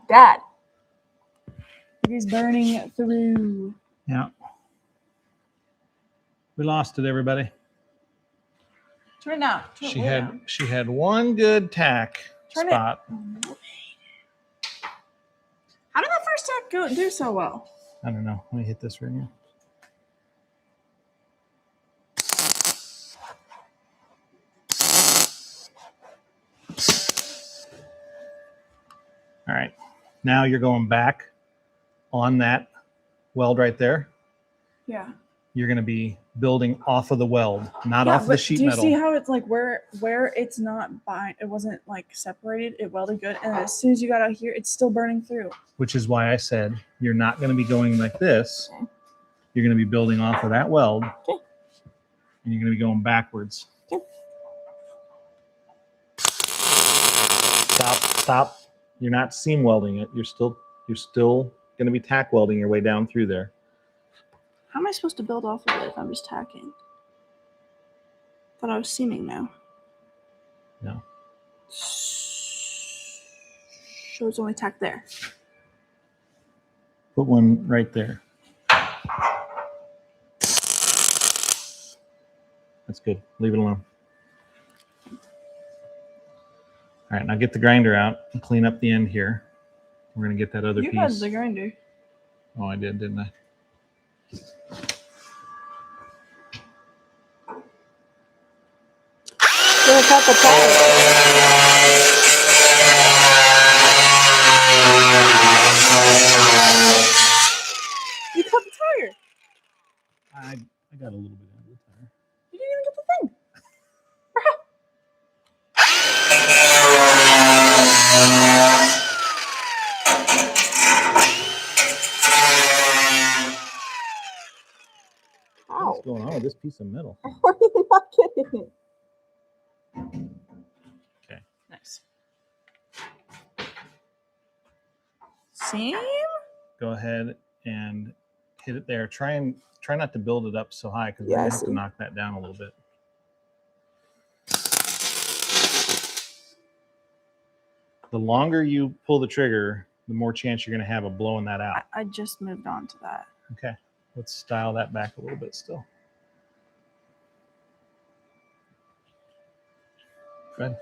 It is burning through. Yeah. We lost it, everybody. Turn it down. Turn it way down. She had one good tack. Turn spot. it. How did that first tack do so well? I don't know. Let me hit this right here. All right. Now you're going back on that weld right there. Yeah. You're going to be building off of the weld, not off of the sheet metal. Do you see how it's like where it's not it wasn't like separated, it welded good, and as soon as you got out here, it's still burning through. Which is why I said you're not going to be going like this. Okay. You're going to be building off of that weld. Okay. And you're going to be going backwards. Okay. Stop. You're not seam welding it. You're still going to be tack welding your way down through there. How am I supposed to build off of it if I'm just tacking? Thought I was seaming now. No. So it's only tacked there. Put one right there. That's good. Leave it alone. All right, now get the grinder out and clean up the end here. We're going to get that other piece. You had the grinder. Oh, I did, didn't I? Gonna cut the tire. You cut the tire. I got a little bit out of the tire. You didn't even get the thing. What's going on with this piece of metal? Are you not kidding? Okay. Nice. Seam? Go ahead and hit it there. Try not to build it up so high because we're going to have to knock that down a little bit. The longer you pull the trigger, the more chance you're going to have of blowing that out. I just moved on to that. Okay. Let's style that back a little bit still. Good.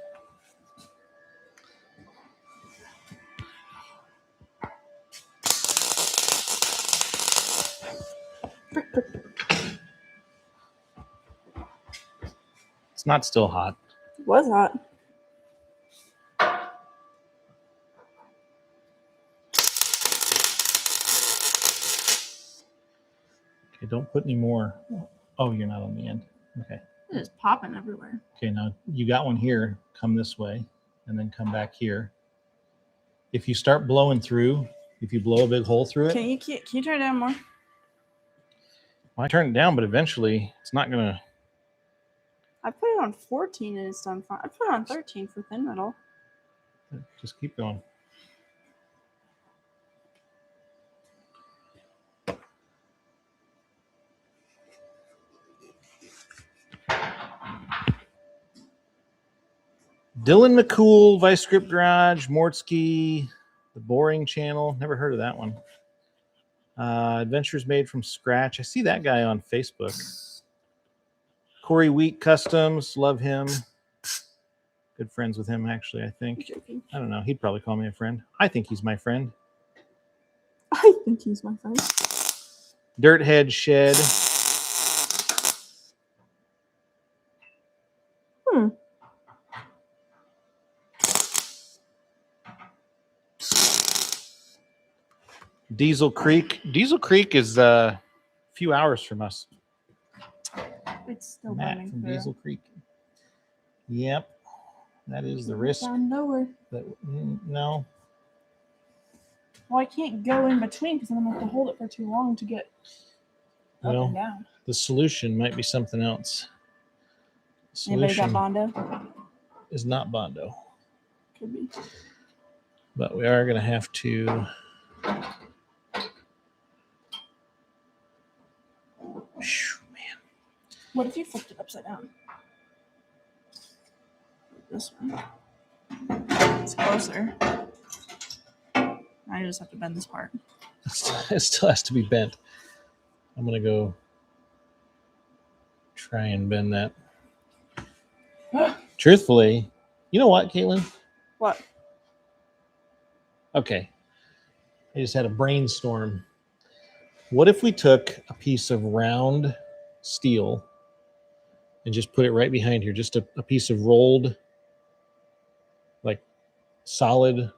It's not still hot. It was hot. Okay, don't put any more. Oh, you're not on the end. Okay. It's popping everywhere. Okay, now you got one here. Come this way and then come back here. If you start blowing through, if you blow a big hole through it. Can you turn it down more? Well, I turn it down, but eventually it's not going to. I put it on 14 and it's done fine. I put it on 13 for thin metal. Just keep going. Dylan McCool, Vice Grip Garage, Mortsky, The Boring Channel. Never heard of that one. Adventures Made from Scratch. I see that guy on Facebook. Corey Wheat Customs. Love him. Good friends with him, actually, I think. I don't know. He'd probably call me a friend. I think he's my friend. I think he's my friend. Dirthead Shed. Diesel Creek. Diesel Creek is a few hours from us. It's still Matt burning from through. Diesel Creek. Yep. That is the risk. Down nowhere. No. Well, I can't go in between because I'm going to have to hold it for too long to get up and down. The solution might be something else. Anybody got Bondo? Is not Bondo. Could be. But we are going to have to. Man. What if you flipped it upside down? This one. It's closer. I just have to bend this part. It still has to be bent. I'm going to go try and bend that. Truthfully, you know what, Caitlin? What? Okay. I just had a brainstorm. What if we took a piece of round steel and just put it right behind here? Just a piece of rolled, like solid.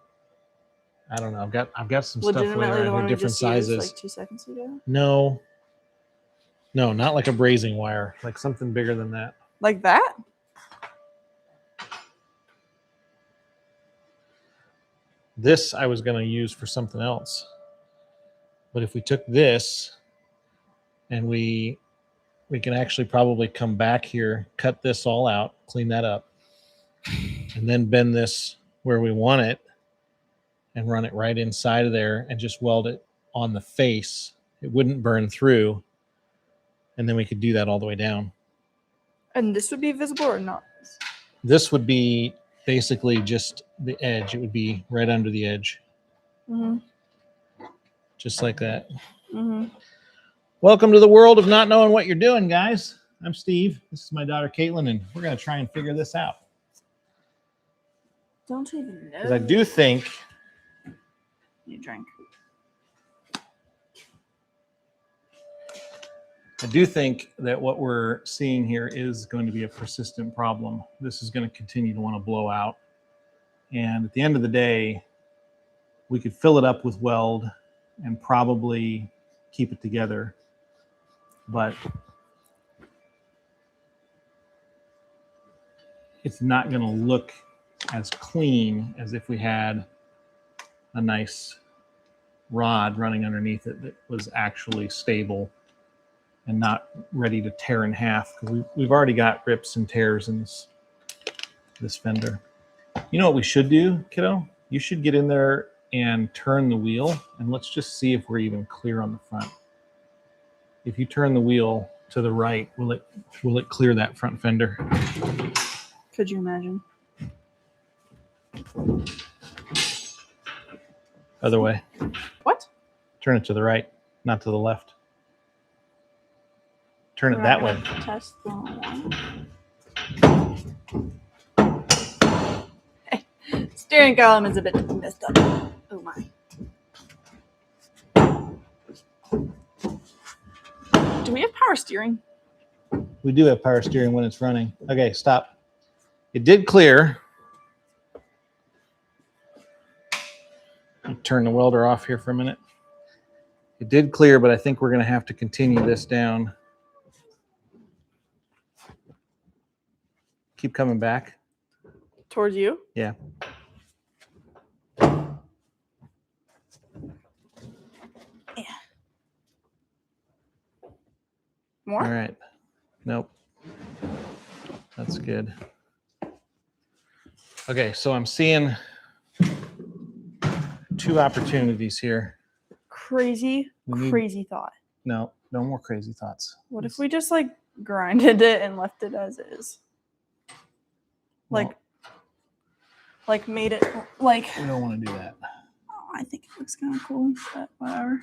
I don't know. I've got some stuff laying Legitimately, the around one here, we different just used sizes. like 2 seconds ago. No, not like a brazing wire. Like something bigger than that. Like that? This I was going to use for something else. But if we took this and we can actually probably come back here, cut this all out, clean that up, and then bend this where we want it and run it right inside of there and just weld it on the face. It wouldn't burn through. And then we could do that all the way down. And this would be visible or not? This would be basically just the edge. It would be right under the edge. Mm-hmm. Just like that. Mm-hmm. Welcome to the world of not knowing what you're doing, guys. I'm Steve. This is my daughter, Caitlin, and we're going to try and figure this out. Don't even know. Because I do think... You drink. I do think that what we're seeing here is going to be a persistent problem. This is going to continue to want to blow out. And at the end of the day, we could fill it up with weld and probably keep it together. But it's not going to look as clean as if we had a nice rod running underneath it that was actually stable and not ready to tear in half, because we've already got rips and tears in this fender. You know what we should do, kiddo? You should get in there and turn the wheel, and let's just see if we're even clear on the front. If you turn the wheel to the right, will it clear that front fender? Could you imagine? Other way. What? Turn it to the right, not to the left. Turn it that way. Test the one. Hey, steering column is a bit messed up. Oh my. Do we have power steering? We do have power steering when it's running. Okay, stop. It did clear. Turn the welder off here for a minute. It did clear, but I think we're going to have to continue this down. Keep coming back. Towards you? Yeah. Yeah. More? All right. Nope. That's good. Okay, so I'm seeing 2 opportunities here. Crazy thought. No more crazy thoughts. What if we just like grinded it and left it as is? Like made it like. We don't want to do that. Oh, I think it looks kind of cool, but whatever.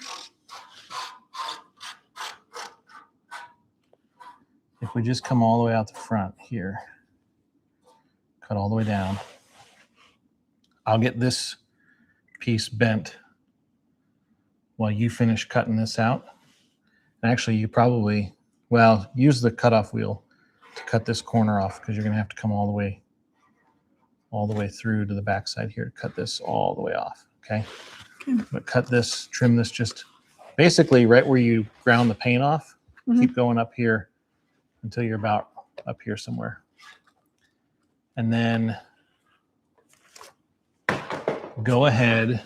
If we just come all the way out the front here, cut all the way down, I'll get this piece bent while you finish cutting this out. And actually, you probably, use the cutoff wheel to cut this corner off, because you're going to have to come all the way through to the backside here to cut this all the way off. Okay. But cut this, trim this just basically right where you ground the paint off. Mm-hmm. Keep going up here until you're about up here somewhere. And then go ahead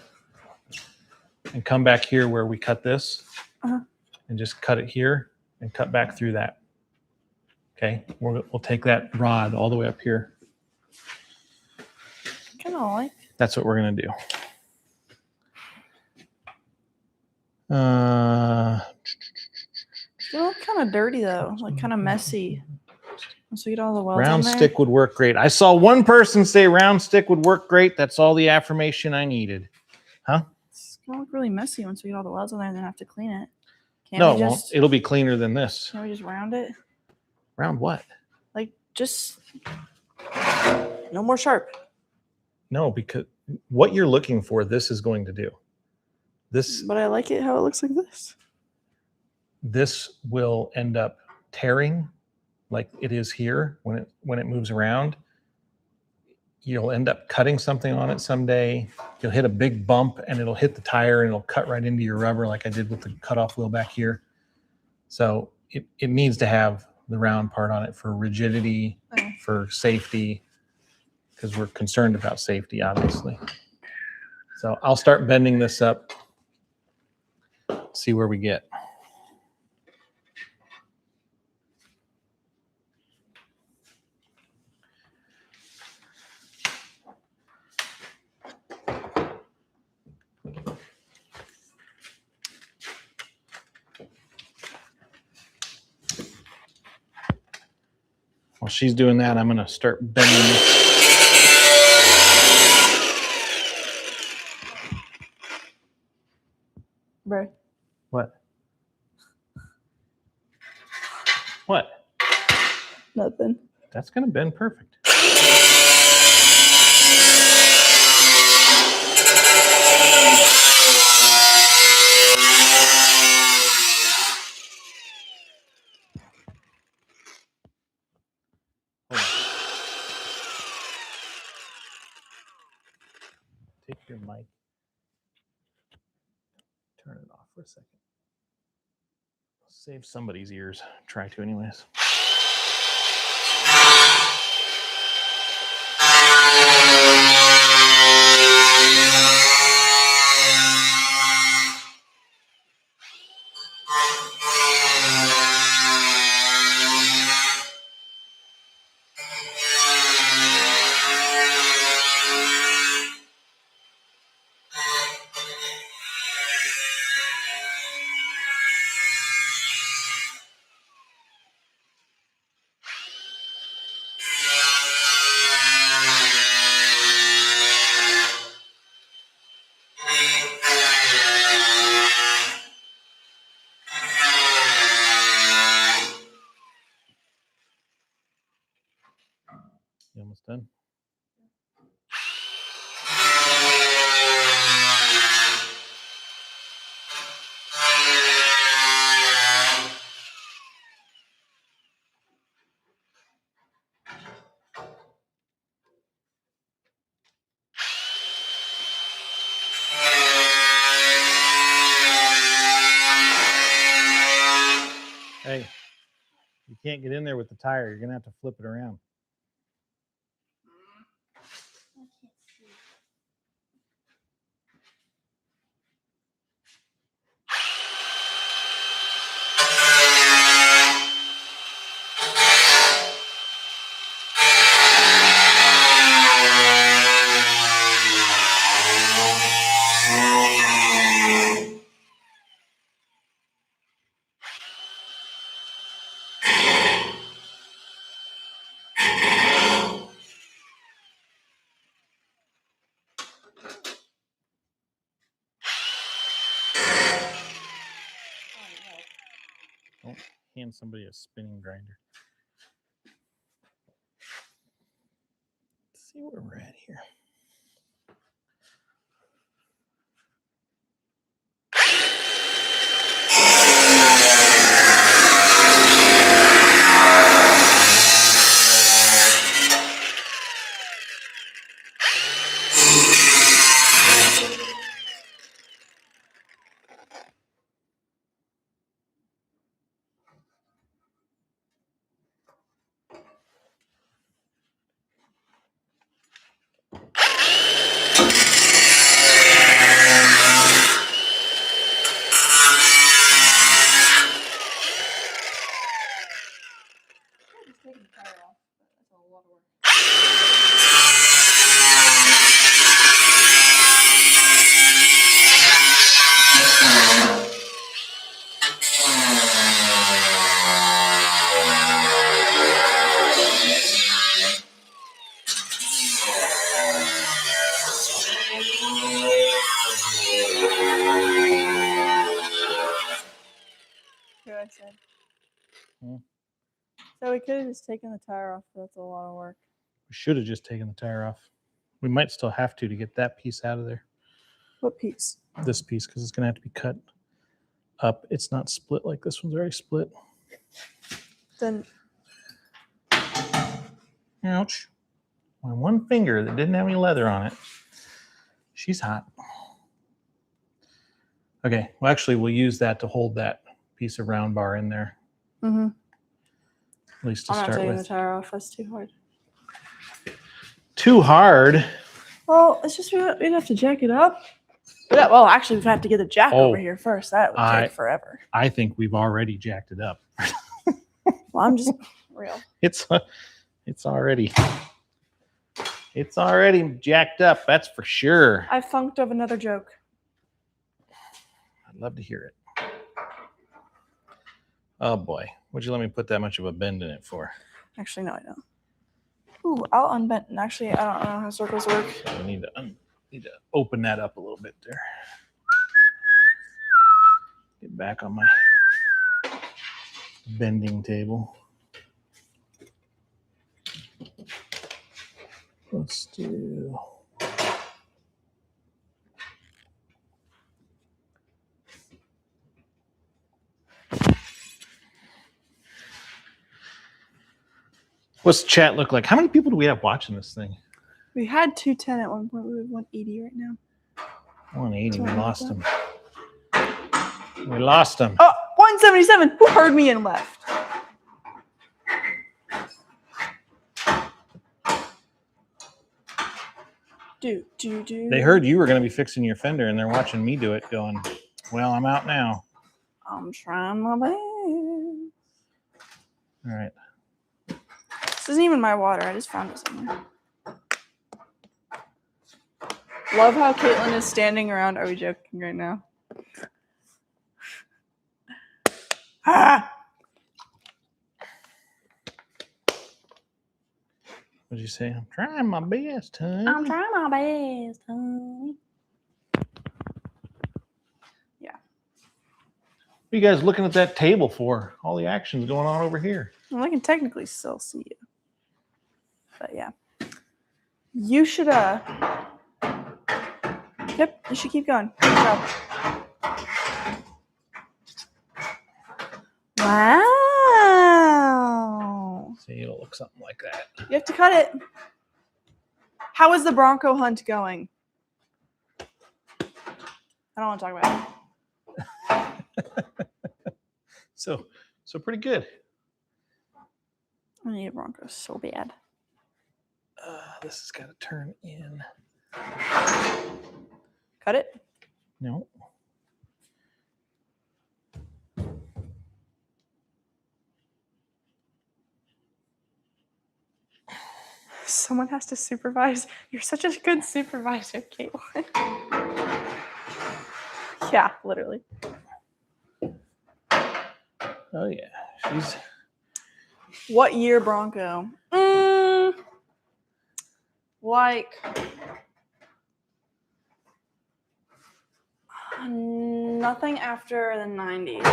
and come back here where we cut this, and just cut it here and cut back through that. Okay, we'll take that rod all the way up here. Kind of like. That's what we're gonna do. Still kind of dirty though, like kind of messy. Once we get all the welds round on there. stick would work great. I saw one person say round stick would work great. That's all the affirmation I needed. Huh? It's gonna look really messy once we get all the welds on there and then have to clean it. No, it won't. It'll be cleaner than this. Can we just round it? Round what? Like just no more sharp. No, because what you're looking for, this is going to do. But I like it how it looks like this. This will end up tearing like it is here when it moves around. You'll end up cutting something on it someday. You'll hit a big bump and it'll hit the tire and it'll cut right into your rubber like I did with the cutoff wheel back here. So it needs to have the round part on it for rigidity, for safety, because we're concerned about safety, obviously. So I'll start bending this up, see where we get. While she's doing that, I'm going to start bending this. Right. What? What? Nothing. That's going to bend perfect. Hold on. Take your mic. Turn it off for a second. Save somebody's ears. Try to anyways. You almost done? Hey, you can't get in there with the tire. You're going to have to flip it around. Don't hand somebody a spinning grinder. Let's see where we're at here. What I said. Hmm. So we could have just taken the tire off, but that's a lot of work. We should have just taken the tire off. We might still have to get that piece out of there. What piece? This piece, because it's going to have to be cut up. It's not split like this one's already split. Then. Ouch. My one finger that didn't have any leather on it. She's hot. Okay, well, actually, we'll use that to hold that piece of round bar in there. Mm-hmm. At least to I'm not start taking the with. tire off. That's too hard. Too hard? Well, it's just we'd have to jack it up. Well, actually, we'd have to get the jack over here first. That would take forever. I think we've already jacked it up. Well, I'm just real. It's already jacked up. That's for sure. I funked of another joke. I'd love to hear it. Oh boy, would you let me put that much of a bend in it for? Actually, no, I don't. Ooh, I'll unbend. And actually, I don't know how circles work. So we need to open that up a little bit there. Get back on my bending table. Let's do. What's the chat look like? How many people do we have watching this thing? We had 210 at one point. We have 180 right now. 180. We lost them. We lost them. Oh, 177. Who heard me and left? Do. They heard you were going to be fixing your fender, and they're watching me do it, going, "Well, I'm out now." I'm trying my best. All right. This isn't even my water. I just found it somewhere. Love how Caitlin is standing around. Are we joking right now? Ah! What'd you say? I'm trying my best, honey. I'm trying my best, honey. Yeah. What are you guys looking at that table for? All the action's going on over here. Well, I can technically still see you. But yeah. You should, Yep, you should keep going. Good job. Wow. See, it'll look something like that. You have to cut it. How is the Bronco hunt going? I don't want to talk about it. So pretty good. I need a Bronco so bad. This has got to turn in. Cut it? No. Someone has to supervise. You're such a good supervisor, Caitlin. Yeah, literally. Oh yeah, she's. What year Bronco? Like nothing after the 90s.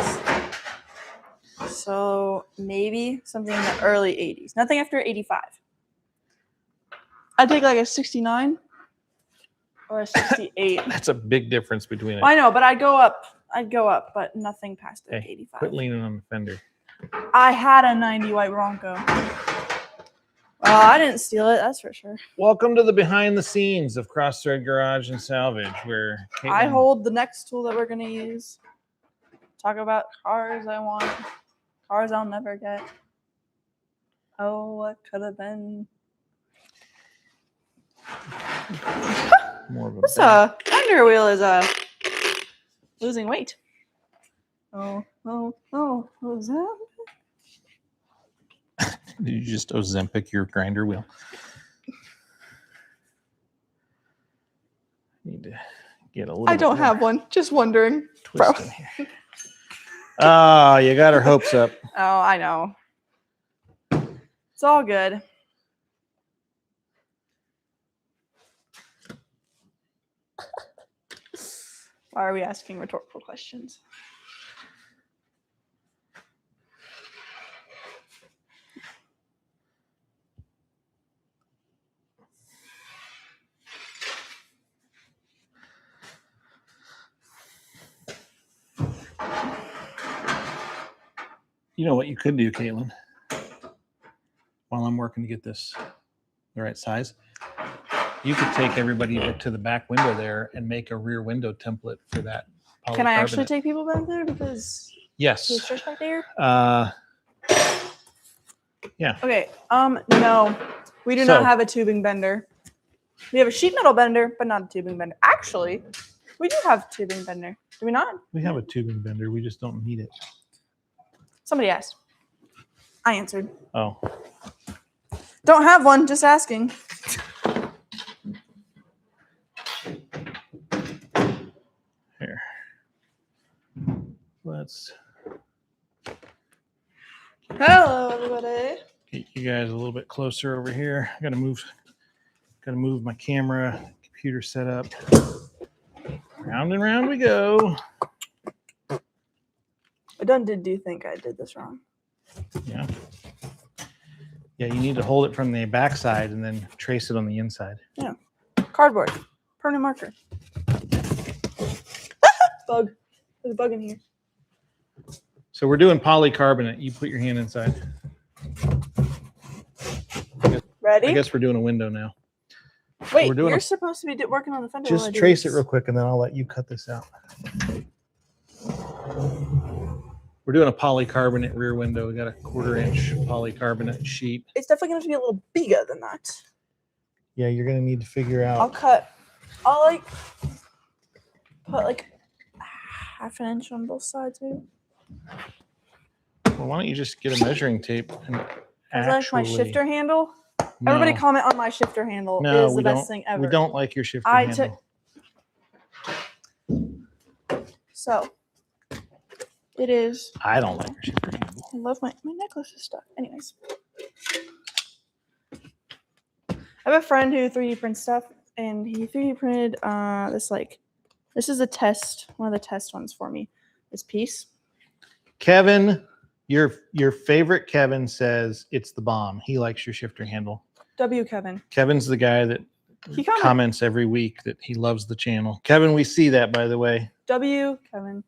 So maybe something in the early 80s. Nothing after 85. I'd take like a 69 or a 68. That's a big difference between it. I know, but I'd go up, but nothing past the 85. Quit leaning on the fender. I had a 90 white Bronco. Well, I didn't steal it, that's for sure. Welcome to the behind the scenes of Crossthread Garage and Salvage, where Caitlin... I hold the next tool that we're going to use. Talk about cars I want. Cars I'll never get. Oh, what could have been. More of a This fender wheel is losing weight. Oh, is that? Did you just Ozempic your grinder wheel? Need to get a little. I don't have one. Just wondering. Twist in here. Ah, you got her hopes up. Oh, I know. It's all good. Why are we asking rhetorical questions? You know what you could do, Caitlin, while I'm working to get this the right size? You could take everybody to the back window there and make a rear window template for that polycarbonate. Can I actually take people back there? Because Yes. there's church back there? Yeah. Okay. No. We do not have a tubing bender. We have a sheet metal bender, but not a tubing bender. Actually, we do have a tubing bender. Do we not? We have a tubing bender. We just don't need it. Somebody asked. I answered. Oh. Don't have one, just asking. Here. Let's Hello, everybody. get you guys a little bit closer over here. I gotta move my camera, computer set up. Round and round we go. I do think I did this wrong. Yeah. Yeah, you need to hold it from the back side and then trace it on the inside. Yeah. Cardboard. Permanent marker. Bug. There's a bug in here. So we're doing polycarbonate. You put your hand inside. Ready? I guess we're doing a window now. Wait, we're doing you're supposed to be working on the fender. Just trace it real quick and then I'll let you cut this out. We're doing a polycarbonate rear window. We got a 1/4 inch polycarbonate sheet. It's definitely going to be a little bigger than that. Yeah, you're going to need to figure out. I'll like put like 1/2 inch on both sides, maybe. Well, why don't you just get a measuring tape and Like my shifter handle? No. Everybody comment on my shifter handle. No, it is the best thing ever. We don't like your shifter handle. So, it is. I don't like your shifter handle. I love my necklace is stuck. Anyways. I have a friend who 3D prints stuff, and he 3D printed this is a test, one of the test ones for me. This piece. Kevin, your favorite Kevin says it's the bomb. He likes your shifter handle. W. Kevin. Kevin's the guy that he comments every week that he loves the channel. Kevin, we see that, by the way. W. Kevin.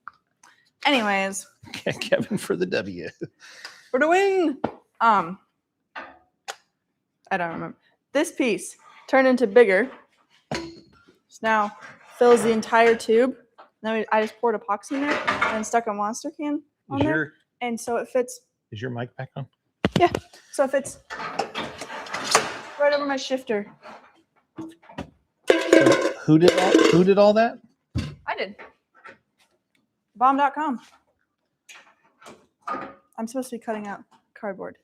Anyways. Kevin for the W. For the win. I don't remember. This piece turned into bigger. So now fills the entire tube. Then I just poured epoxy in there and stuck a monster can on there. And so it fits. Is your mic back on? Yeah. So it fits right over my shifter. So who did all that? I did. Bomb.com. I'm supposed to be cutting out cardboard.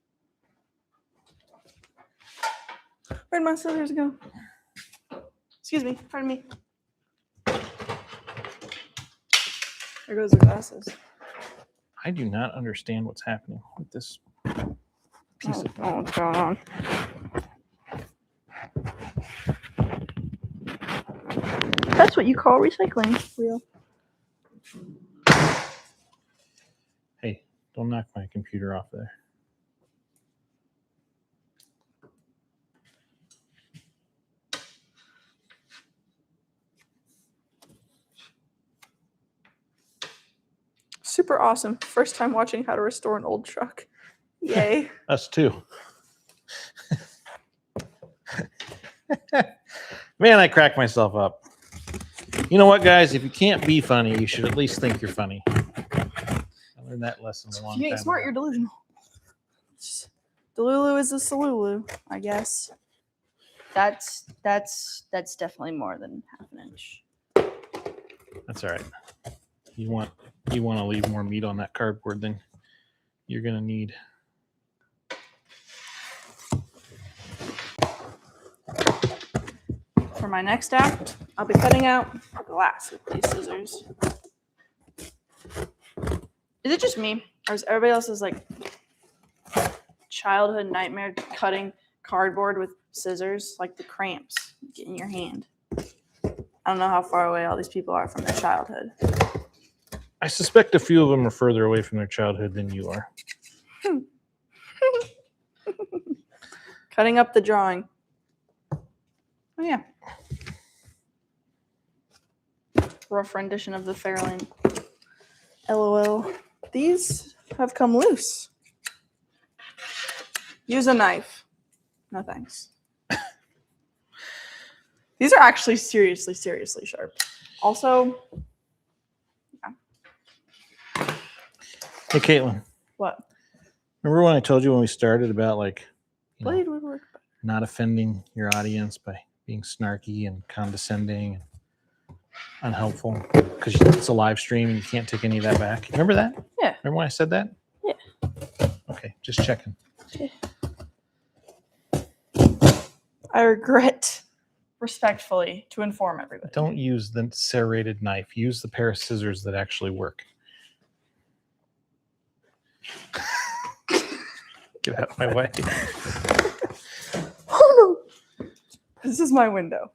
Where'd my scissors go? Excuse me. Pardon me. There goes the glasses. I do not understand what's happening with this piece of. Oh, what's going on? That's what you call recycling. Real. Hey, don't knock my computer off there. Super awesome. First time watching how to restore an old truck. Yay. Us too. Man, I crack myself up. You know what, guys? If you can't be funny, you should at least think you're funny. I learned that lesson a long time ago. If you ain't smart, you're delusional. Delulu is a Salulu, I guess. That's definitely more than 1/2 inch. That's all right. You want to leave more meat on that cardboard than you're gonna need. For my next act, I'll be cutting out glass with these scissors. Is it just me, or is everybody else's like childhood nightmare cutting cardboard with scissors, like the cramps get in your hand? I don't know how far away all these people are from their childhood. I suspect a few of them are further away from their childhood than you are. Cutting up the drawing. Oh yeah. Rough rendition of the Fairlane. LOL. These have come loose. Use a knife. No thanks. These are actually seriously sharp. Also, Hey, Caitlin. what? Remember when I told you when we started about like, Blade would work. not offending your audience by being snarky and condescending and unhelpful because it's a live stream and you can't take any of that back. Remember that? Yeah. Remember when I said that? Yeah. Okay, just checking. I regret respectfully to inform everybody. Don't use the serrated knife. Use the pair of scissors that actually work. Get out of my way. Oh no! This is my window.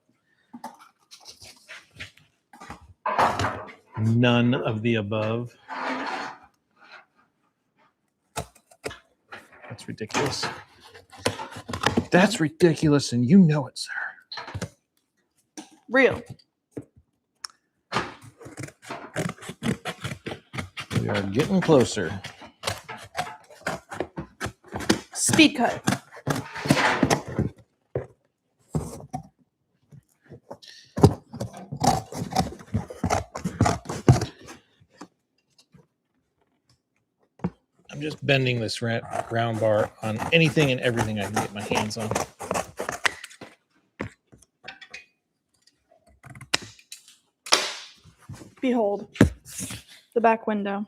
None of the above. That's ridiculous. That's ridiculous, and you know it, sir. Real. We are getting closer. Speed cut. I'm just bending this round bar on anything and everything I can get my hands on. Behold, the back window.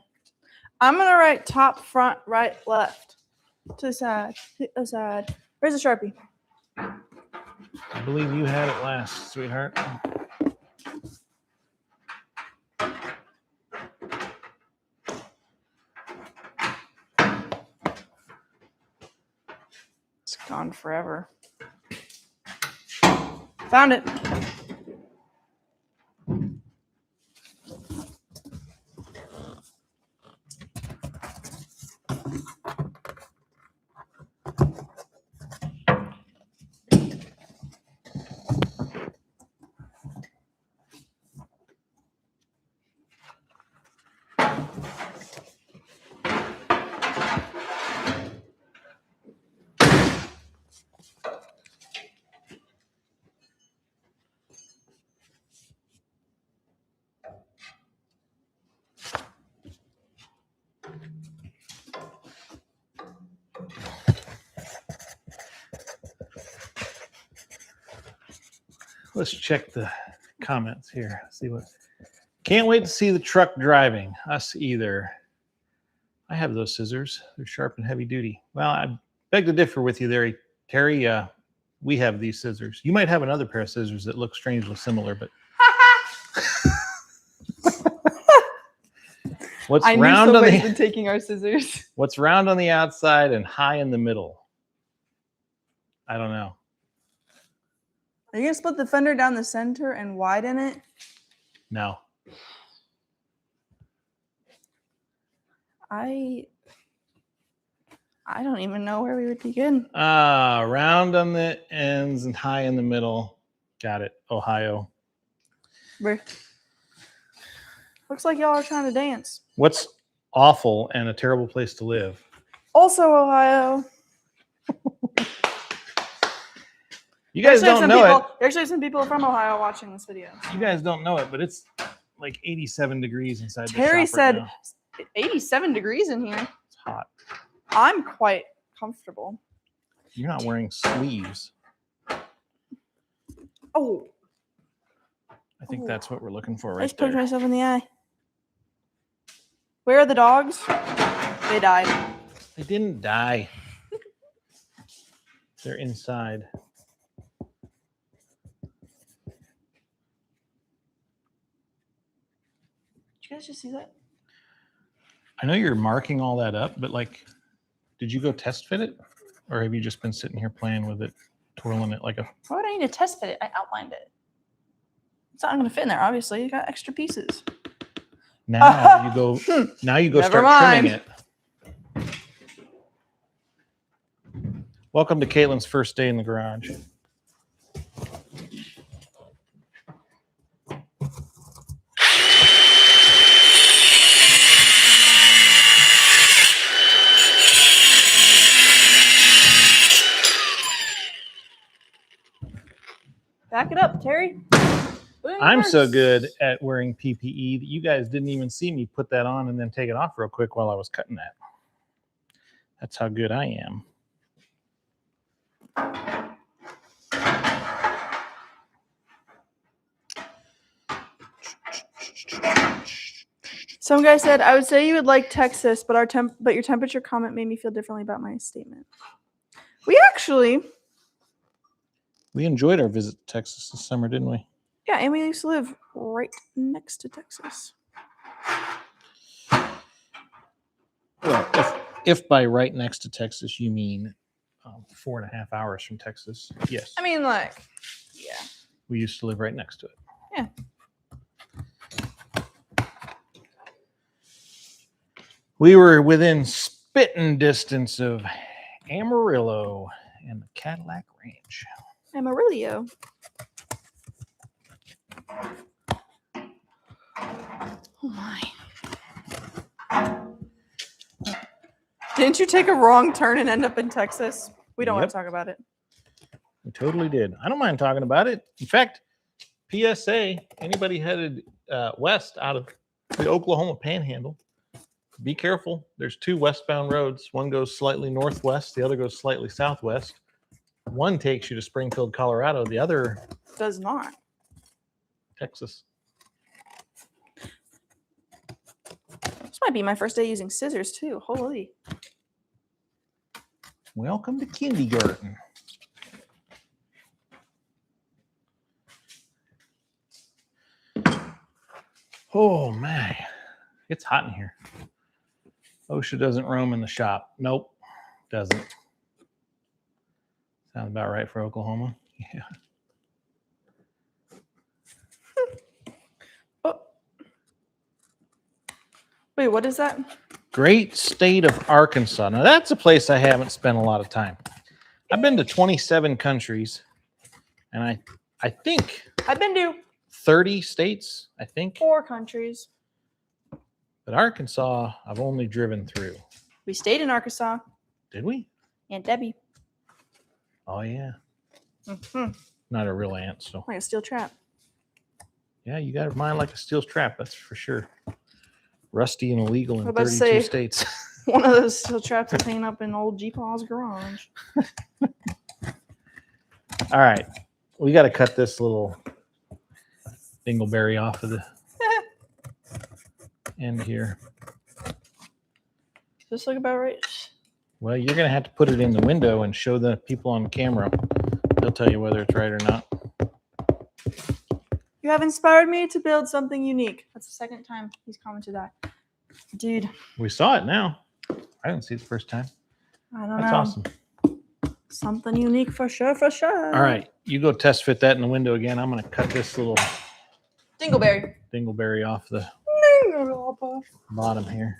I'm going to write top, front, right, left. To the side, to the side. Where's the Sharpie? I believe you had it last, sweetheart. It's gone forever. Found it. Let's check the comments here. See what. Can't wait to see the truck driving. Us either. I have those scissors. They're sharp and heavy duty. Well, I beg to differ with you there, Terry. We have these scissors. You might have another pair of scissors that look strangely similar, but what's I round knew on somebody's the been taking our scissors. what's round on the outside and high in the middle? I don't know. Are you going to split the fender down the center and widen it? No. I don't even know where we would begin. Round on the ends and high in the middle. Got it. Ohio. Where? Looks like y'all are trying to dance. What's awful and a terrible place to live? Also Ohio. You guys don't know it. There's actually some people from Ohio watching this video. You guys don't know it, but it's like 87 degrees inside Terry the shop right said now. 87 degrees in here. It's hot. I'm quite comfortable. You're not wearing sleeves. Oh, I think that's what we're looking for I right just poked there. myself in the eye. Where are the dogs? They died. They didn't die. They're inside. Did you guys just see that? I know you're marking all that up, but like, did you go test fit it? Or have you just been sitting here playing with it, twirling it like a... Why would I need to test fit it? I outlined it. It's not going to fit in there, obviously. You got extra pieces. Now you go Never start mind. trimming it. Welcome to Caitlin's first day in the garage. Back it up, Terry. I'm so good at wearing PPE that you guys didn't even see me put that on and then take it off real quick while I was cutting that. That's how good I am. Some guy said, I would say you would like Texas, but your temperature comment made me feel differently about my statement. We enjoyed our visit to Texas this summer, didn't we? Yeah, and we used to live right next to Texas. Well, if by right next to Texas you mean 4.5 hours from Texas, yes. I mean, like, yeah. We used to live right next to it. Yeah. We were within spitting distance of Amarillo and the Cadillac Ranch. Amarillo. Oh my. Didn't you take a wrong turn and end up in Texas? We don't want to talk about it. We totally did. I don't mind talking about it. In fact, PSA, anybody headed west out of the Oklahoma Panhandle, be careful. There's 2 westbound roads. One goes slightly northwest. The other goes slightly southwest. One takes you to Springfield, Colorado. The other does not. Texas. This might be my first day using scissors too. Holy. Welcome to kindergarten. Oh my, it's hot in here. OSHA doesn't roam in the shop. Nope, doesn't. Sounds about right for Oklahoma. Yeah. Oh. Wait, what is that? Great state of Arkansas. Now that's a place I haven't spent a lot of time. I've been to 27 countries, and I think I've been to 30 states, I think. 4 countries. But Arkansas, I've only driven through. We stayed in Arkansas. Did we? Aunt Debbie. Oh, yeah. Mm-hmm. Not a real ant, so. Like a steel trap. Yeah, you got mine like a steel trap, that's for sure. Rusty and illegal in I'm about to 32 say, states. One of those steel traps is hanging up in old G-Paw's garage. All right. We got to cut this little dingleberry off of the end here. Does this look about right? Well, you're going to have to put it in the window and show the people on camera. They'll tell you whether it's right or not. You have inspired me to build something unique. That's the second time he's commented that. Dude. We saw it now. I didn't see it the first time. I don't know. That's awesome. Something unique for sure, for sure. All right. You go test fit that in the window again. I'm going to cut this little dingleberry off the bottom here.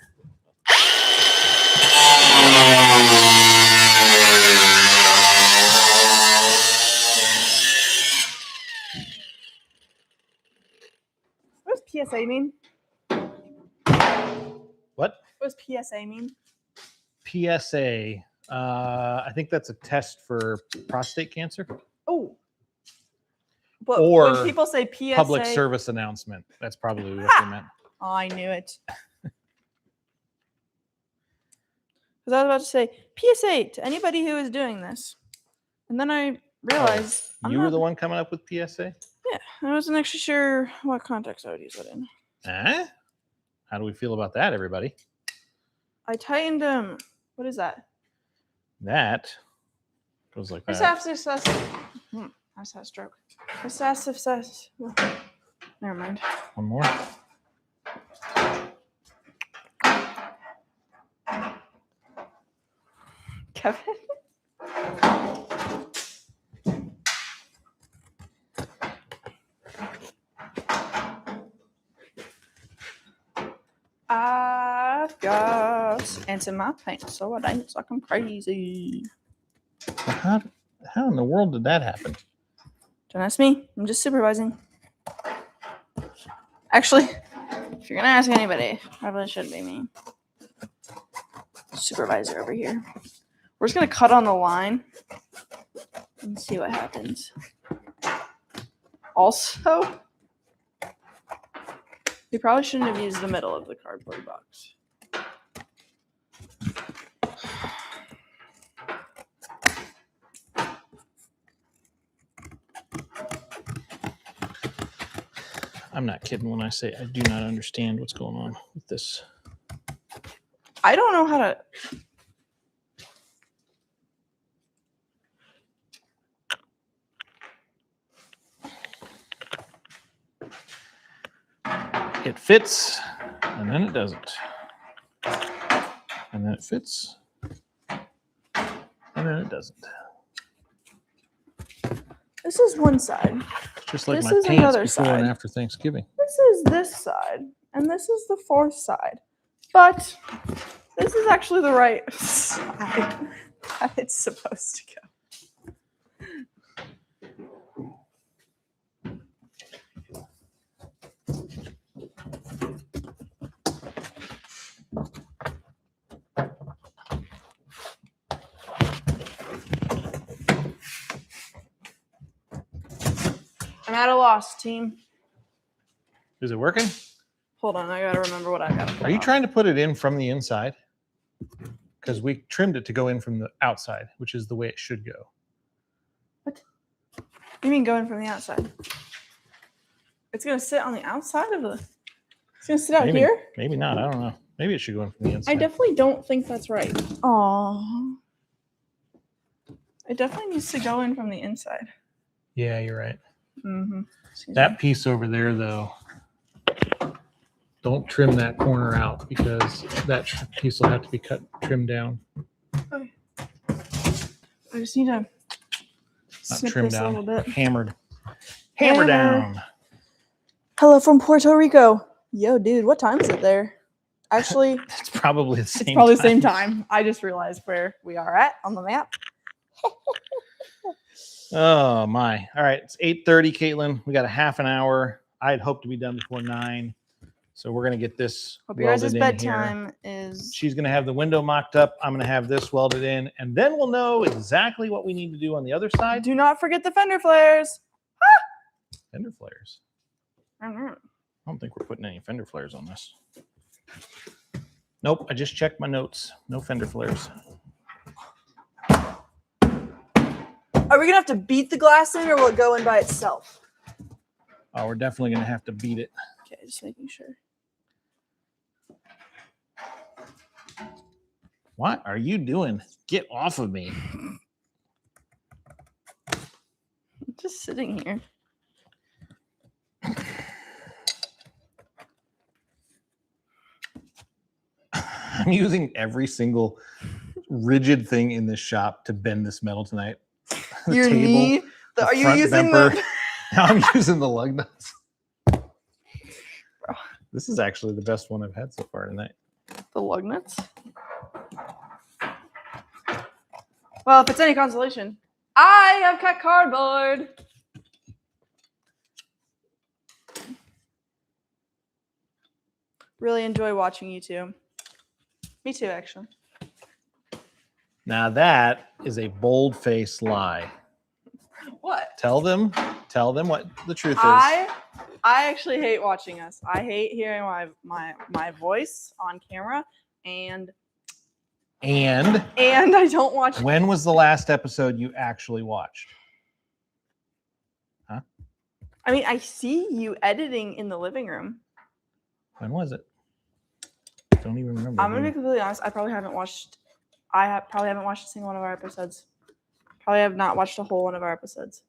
What does PSA mean? What? What does PSA mean? PSA. I think that's a test for prostate cancer. Oh. But or when people say PSA, public service announcement. That's probably what they meant. Oh, I knew it. Because I was about to say PSA to anybody who is doing this. And then I realized you were the one coming up with PSA? Yeah, I wasn't actually sure what context I would use it in. How do we feel about that, everybody? I tightened what is that? That goes like that. I just had a stroke. Never mind. One more. Kevin. I've got ants in my pants, so I dance like I'm crazy. How in the world did that happen? Don't ask me. I'm just supervising. Actually, if you're gonna ask anybody, probably shouldn't be me. Supervisor over here. We're just gonna cut on the line and see what happens. Also, you probably shouldn't have used the middle of the cardboard box. I'm not kidding when I say I do not understand what's going on with this. I don't know how to. It fits, and then it doesn't. And then it fits, and then it doesn't. This is one side. Just like This my is pants another before side. and after Thanksgiving. This is this side, and this is the fourth side. But this is actually the right side that it's supposed to go. I'm at a loss, team. Is it working? Hold on, I gotta remember what I gotta. Are you trying to put it in from the inside? Because we trimmed it to go in from the outside, which is the way it should go. What? You mean going from the outside? It's gonna sit on the outside of the. It's gonna sit out Maybe, here. maybe not. I don't know. Maybe it should go in from the inside. I definitely don't think that's right. Aww. It definitely needs to go in from the inside. Yeah, you're right. Mm-hmm. That piece over there, though, don't trim that corner out because that piece will have to be trimmed down. Okay. I just need to Not snip trimmed this a little down, bit. hammer Hammer. down. Hello from Puerto Rico. Yo, dude, what time is it there? Actually, It's probably the same. it's probably the same time. I just realized where we are at on the map. Oh my! All right, it's 8:30, Caitlin. We got a half an hour. I'd hoped to be done before 9, so we're gonna get this Hope your guys' welded in here. bedtime is. She's gonna have the window mocked up. I'm gonna have this welded in, and then we'll know exactly what we need to do on the other side. Do not forget the fender flares. Fender flares. I don't know. I don't think we're putting any fender flares on this. Nope, I just checked my notes. No fender flares. Are we gonna have to beat the glass in, or will it go in by itself? Oh, we're definitely gonna have to beat it. Okay, just making sure. What are you doing? Get off of me. I'm just sitting here. I'm using every single rigid thing in this shop to bend this metal tonight. The Your table, knee? the Are you front using bumper. the? Now I'm using the lug nuts. This is actually the best one I've had so far tonight. The lug nuts? Well, if it's any consolation, I have cut cardboard. Really enjoy watching you two. Me too, actually. Now that is a bold-faced lie. What? Tell them what the truth is. I actually hate watching us. I hate hearing my voice on camera, and I don't watch. When was the last episode you actually watched? Huh? I mean, I see you editing in the living room. When was it? Don't even remember. I'm gonna be completely honest. I probably haven't watched a single one of our episodes. Probably have not watched a whole one of our episodes.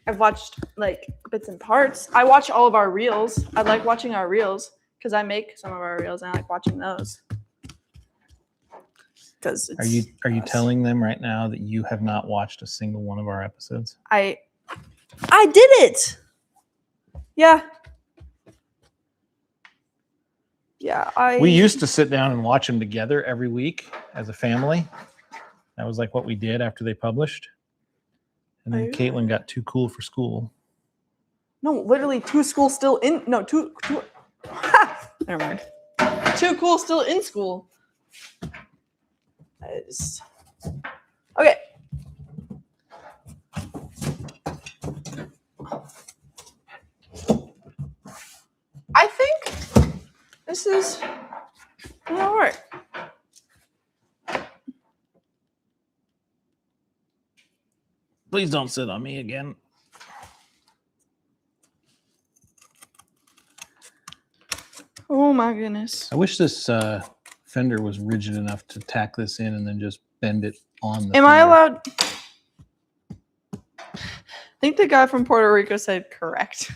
I've watched like bits and parts. I watch all of our reels. I like watching our reels because I make some of our reels and I like watching those. Because Are you telling them right now that you have not watched a single one of our episodes? I did it. Yeah. Yeah, We used to sit down and watch them together every week as a family. That was like what we did after they published. And then Caitlin got too cool for school. No, literally two schools still in. No, two. Never mind. Too cool still in school. Okay. This is gonna work. Please don't sit on me again. Oh my goodness. I wish this fender was rigid enough to tack this in and then just bend it on the Am I fender. allowed? I think the guy from Puerto Rico said correct.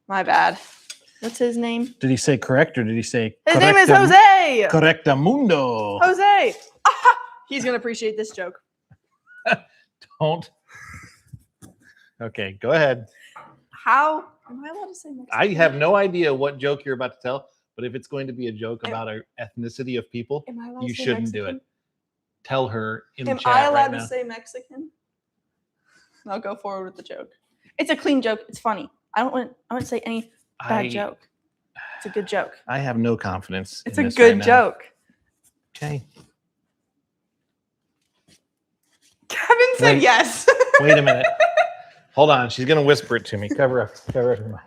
My bad. What's his name? Did he say correct or did he say His name is Jose. Correctamundo. Jose. He's going to appreciate this joke. Don't. Okay, go ahead. How? Am I allowed to say Mexican? I have no idea what joke you're about to tell, but if it's going to be a joke about an ethnicity of people, Am I allowed you to say shouldn't do Mexican? it. Tell her in the Am chat I allowed right to now. say Mexican? I'll go forward with the joke. It's a clean joke. It's funny. I wouldn't say any bad joke. It's a good joke. I have no confidence. It's in a this good right now. joke. Okay. Kevin said Wait. yes. Wait a minute. Hold on. She's going to whisper it to me. Cover up your mic.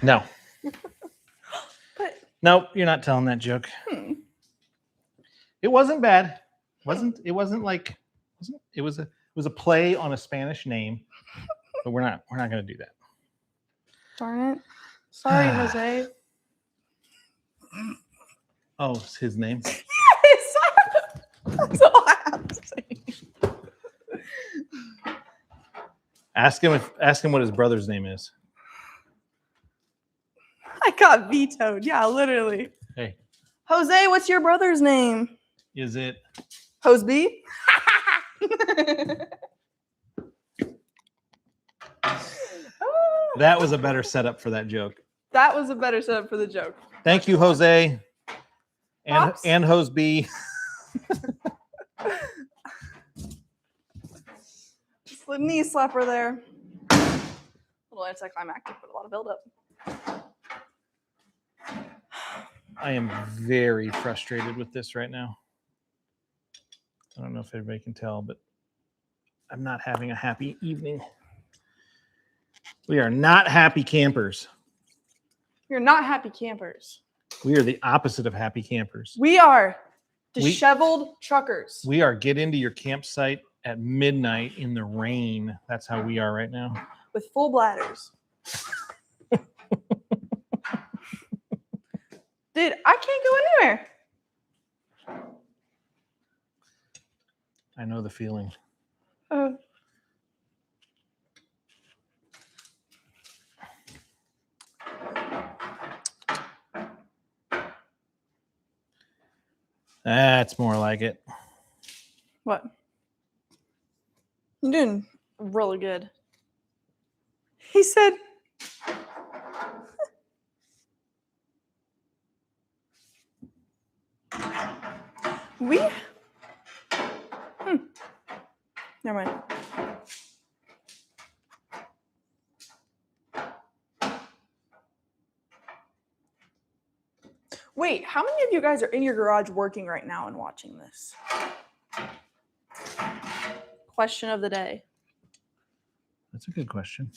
No. But Nope, you're not telling that joke. It wasn't bad. It wasn't like it was a play on a Spanish name. But we're not going to do that. darn it. Sorry, Jose. Oh, it's his name. Yes. That's all I have to say. Ask him what his brother's name is. I got vetoed. Yeah, literally. Hey, Jose, what's your brother's name? is it Hoseby? that was a better setup for that joke. That was a better setup for the joke. Thank you, Jose. Props. And Hoseby. Just the knee slapper there. A little anticlimactic, but a lot of buildup. I am very frustrated with this right now. I don't know if everybody can tell, but I'm not having a happy evening. We are not happy campers. You're not happy campers. We are the opposite of happy campers. We are disheveled truckers. We are get into your campsite at midnight in the rain. That's how we are right now. With full bladders. Dude, I can't go anywhere. I know the feeling. That's more like it. What? You're doing really good. He said, Never mind. Wait, how many of you guys are in your garage working right now and watching this? Question of the day. That's a good question.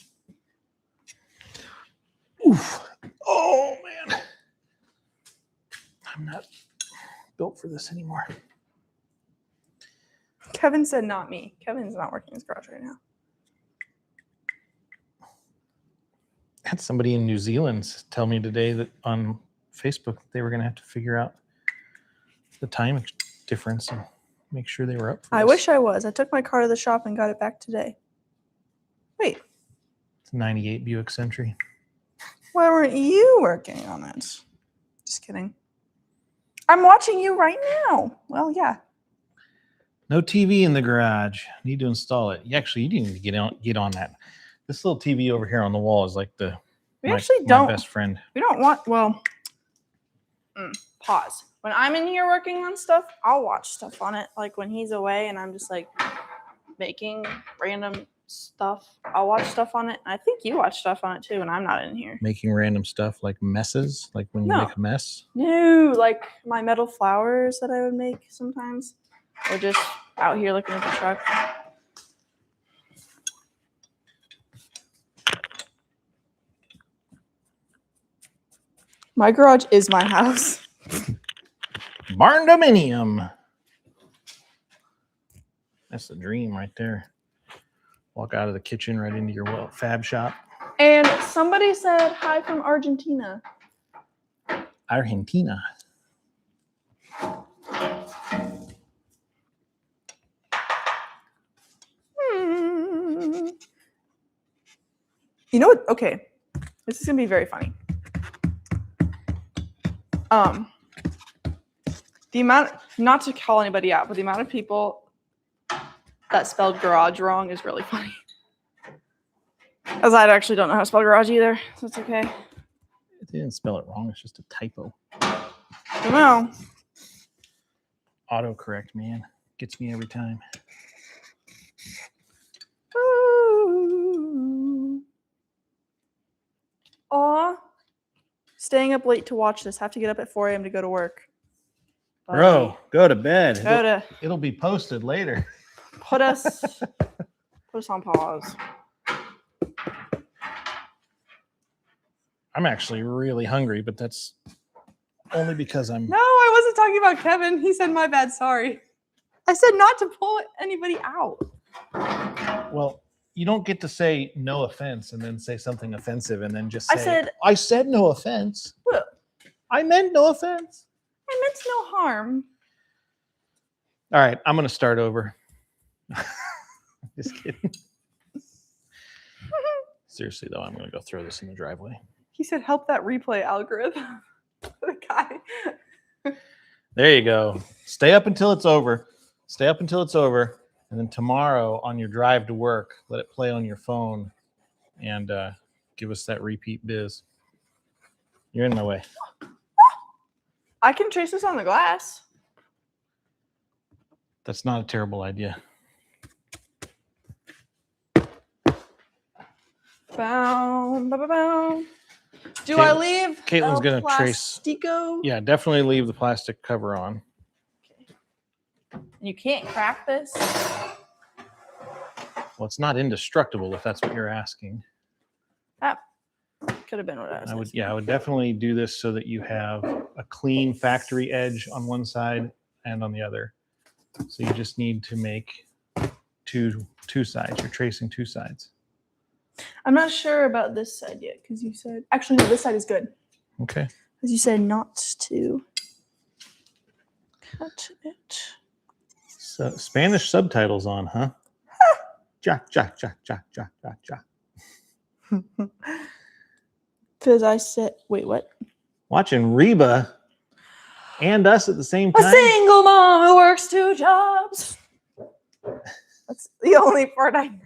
Oof. Oh, man. I'm not built for this anymore. Kevin said not me. Kevin's not working in his garage right now. I had somebody in New Zealand tell me today that on Facebook they were going to have to figure out the time difference and make sure they were up for I this. wish I was. I took my car to the shop and got it back today. Wait, It's a 98 Buick Century. why weren't you working on it? Just kidding. I'm watching you right now. Well, yeah. No TV in the garage. Need to install it. You need to get on that. This little TV over here on the wall is like We my actually don't. best friend. We don't want. Well, pause. When I'm in here working on stuff, I'll watch stuff on it. Like when he's away, and I'm just like making random stuff. I'll watch stuff on it. I think you watch stuff on it too, and I'm not in here. Making random stuff like messes, like when you No. make a mess. No, like my metal flowers that I would make sometimes. Or just out here looking at the truck. My garage is my house. Barn dominium. That's the dream right there. Walk out of the kitchen right into your fab shop. And somebody said hi from Argentina. Argentina. You know what? Okay. This is going to be very funny. The amount, not to call anybody out, but the amount of people that spelled garage wrong is really funny. As I actually don't know how to spell garage either, so it's okay. They didn't spell it wrong. It's just a typo. I don't know. Autocorrect, man. Gets me every time. Ooh. Aw. Staying up late to watch this. Have to get up at 4 a.m. to go to work. Bro, go to bed. It'll be posted later. put us on pause. I'm actually really hungry, but that's only because I'm... No, I wasn't talking about Kevin. He said, my bad, sorry. I said not to pull anybody out. Well, you don't get to say no offense and then say something offensive and then just say, I said no offense. Well, I meant no offense. I meant no harm. All right, I'm going to start over. Just kidding. Seriously, though, I'm going to go throw this in the driveway. He said, help that replay algorithm. The guy. There you go. Stay up until it's over. Stay up until it's over. And then tomorrow on your drive to work, let it play on your phone and give us that repeat biz. You're in my way. I can trace this on the glass. That's not a terrible idea. Bow, bow, bow, bow. Do Caitlin- I leave Caitlin's gonna trace. Plastico? Yeah, definitely leave the plastic cover on. And you can't crack this? Well, it's not indestructible if that's what you're asking. That could have been what I was asking. I would definitely do this so that you have a clean factory edge on one side and on the other. So you just need to make two sides. You're tracing two sides. I'm not sure about this side yet because you said, actually, no, this side is good. Okay. Because you said not to cut it. So Spanish subtitles on, huh? Ja, ja, ja, ja, ja, ja, ja. Because I said, wait, what? Watching Reba and us at the same A time. single mom who works 2 jobs. That's the only part I know.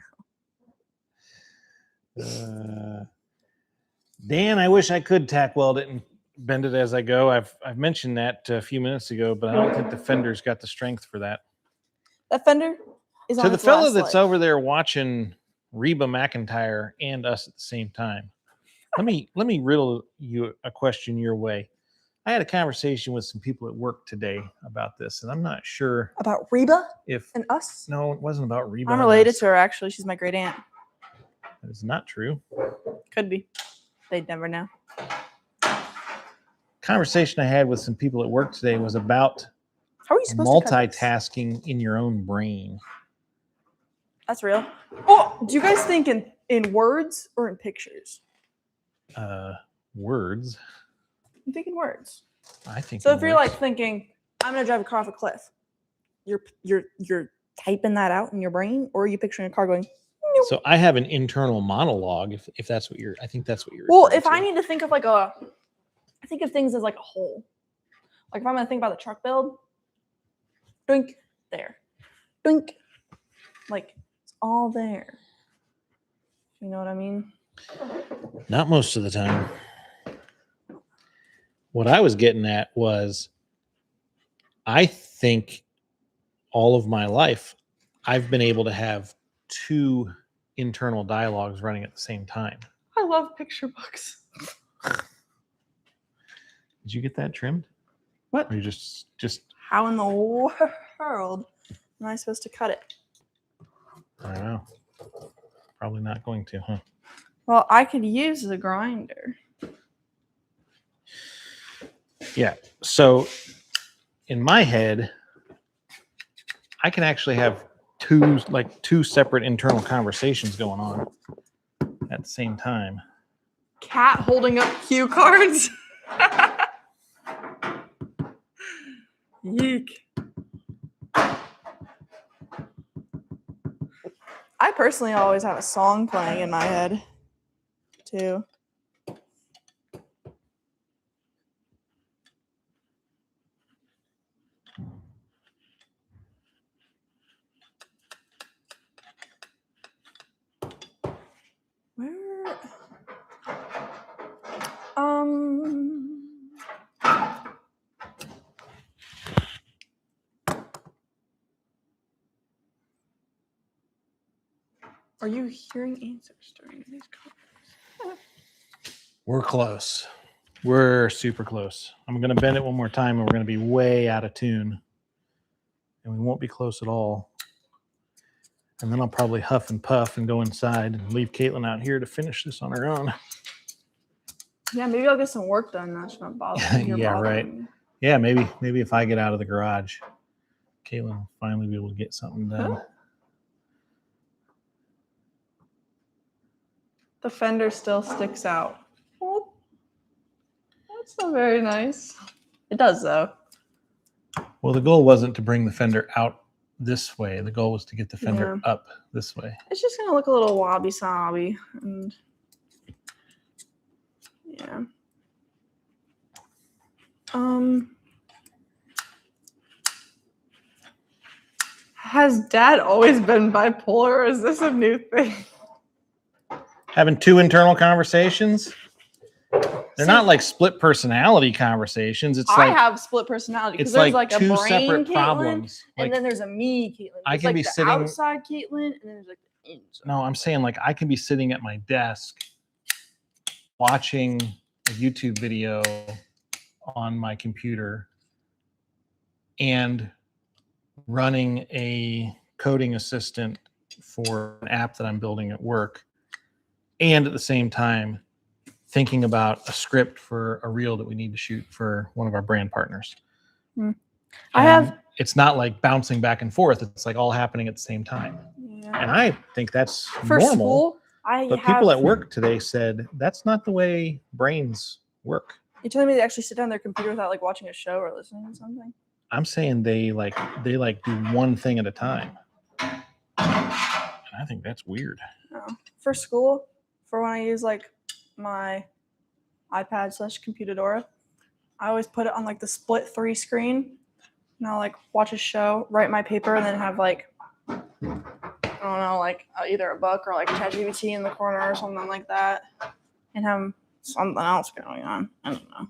Dan, I wish I could tack weld it and bend it as I go. I've mentioned that a few minutes ago, but I don't think the Fender's got the strength for that. That Fender is on To the its fellow last that's leg. over there watching Reba McEntire and us at the same time, let me riddle you a question your way. I had a conversation with some people at work today about this, and I'm not sure About Reba if and us? no, it wasn't about Reba. I'm and related us. to her, actually. She's my great aunt. That is not true. Could be. They'd never know. Conversation I had with some people at work today was about How are you supposed to cut this? multitasking in your own brain. That's real. Oh, do you guys think in words or in pictures? Words. I'm thinking words. I think. So in if you're words. like thinking, I'm gonna drive a car off a cliff, you're typing that out in your brain, or are you picturing a car going? Nope. So I have an internal monologue. If that's what you're, I think that's what you're. Well, referring if I to. need to think of I think of things as like a whole. Like if I'm gonna think about the truck build, doink there, doink, like it's all there. You know what I mean? Not most of the time. What I was getting at was, I think all of my life I've been able to have 2 internal dialogues running at the same time. I love picture books. Did you get that trimmed? What? Or you just How in the world am I supposed to cut it? I don't know. Probably not going to, huh? Well, I could use the grinder. Yeah. So in my head, I can actually have 2 separate internal conversations going on at the same time. Cat holding up cue cards. Yeek. I personally always have a song playing in my head, too. Where? Are you hearing answers during these comments? We're close. We're super close. I'm going to bend it one more time and we're going to be way out of tune. And we won't be close at all. And then I'll probably huff and puff and go inside and leave Caitlin out here to finish this on her own. Yeah, maybe I'll get some work done. That's not bothering you. Yeah, right. Yeah, maybe if I get out of the garage, Caitlin will finally be able to get something done. The fender still sticks out. Oh, that's not very nice. It does, though. Well, the goal wasn't to bring the fender out this way. The goal was to get the fender up this way. It's just going to look a little wabi-sabi. And yeah. Has Dad always been bipolar, or is this a new thing? Having 2 internal conversations? They're not like split personality conversations. It's I like have split personality because it's there's like like a 2 brain separate Caitlin, problems. and then there's a me Caitlin. I There's can like be the sitting outside Caitlin, and then there's like the inside. No, I'm saying like I can be sitting at my desk watching a YouTube video on my computer and running a coding assistant for an app that I'm building at work, and at the same time thinking about a script for a reel that we need to shoot for one of our brand partners. It's not like bouncing back and forth. It's like all happening at the same time. Yeah. And I think that's for normal. School, but people at work today said that's not the way brains work. You're telling me they actually sit down their computer without like watching a show or listening to something? I'm saying they do one thing at a time. And I think that's weird. No. For school, for when I use like my iPad/Computadora, I always put it on like the split 3 screen, and I'll like watch a show, write my paper, and then have like, I don't know, like either a book or like ChatGPT in the corner or something like that, and have something else going on. I don't know.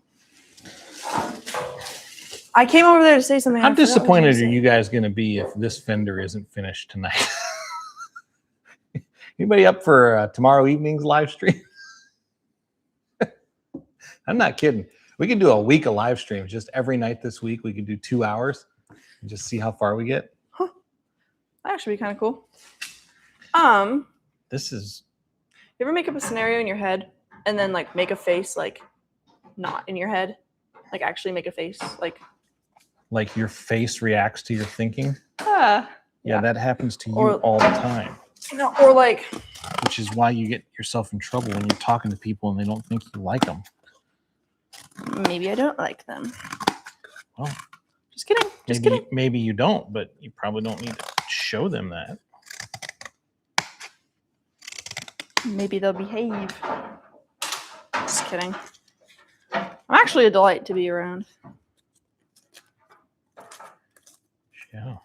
I came over there to say something. How disappointed are you guys going to be if this fender isn't finished tonight? Anybody up for tomorrow evening's live stream? I'm not kidding. We can do a week of live streams. Just every night this week, we can do 2 hours and just see how far we get. Huh. That actually be kind of cool. This is. You ever make up a scenario in your head and then like make a face like not in your head? Like actually make a face like your face reacts to your thinking? Yeah, that happens to you all the time. No, or like. Which is why you get yourself in trouble when you're talking to people and they don't think you like them. Maybe I don't like them. Well, just kidding. Maybe you don't, but you probably don't need to show them that. Maybe they'll behave. Just kidding. I'm actually a delight to be around. Yeah.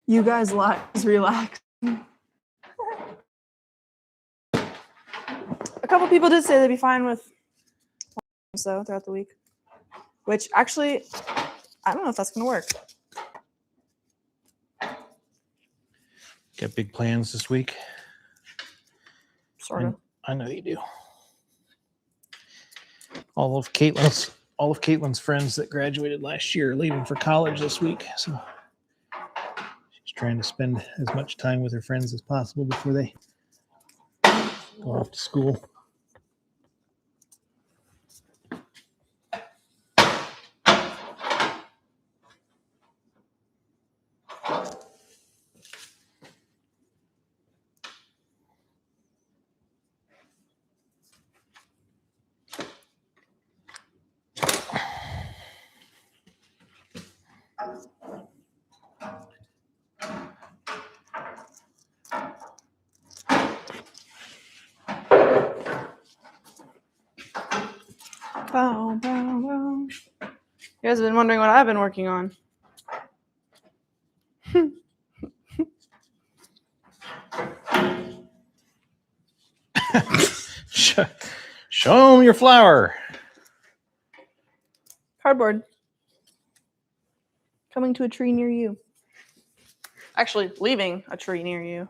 You guys relax. A couple people did say they'd be fine with so throughout the week. Which actually, I don't know if that's gonna work. Got big plans this week. Sort of. I know you do. All of Caitlin's friends that graduated last year are leaving for college this week, so she's trying to spend as much time with her friends as possible before they go off to school. Bow, bow, bow. You guys have been wondering what I've been working on. Show them your flower. Cardboard. Coming to a tree near you. Actually, leaving a tree near you.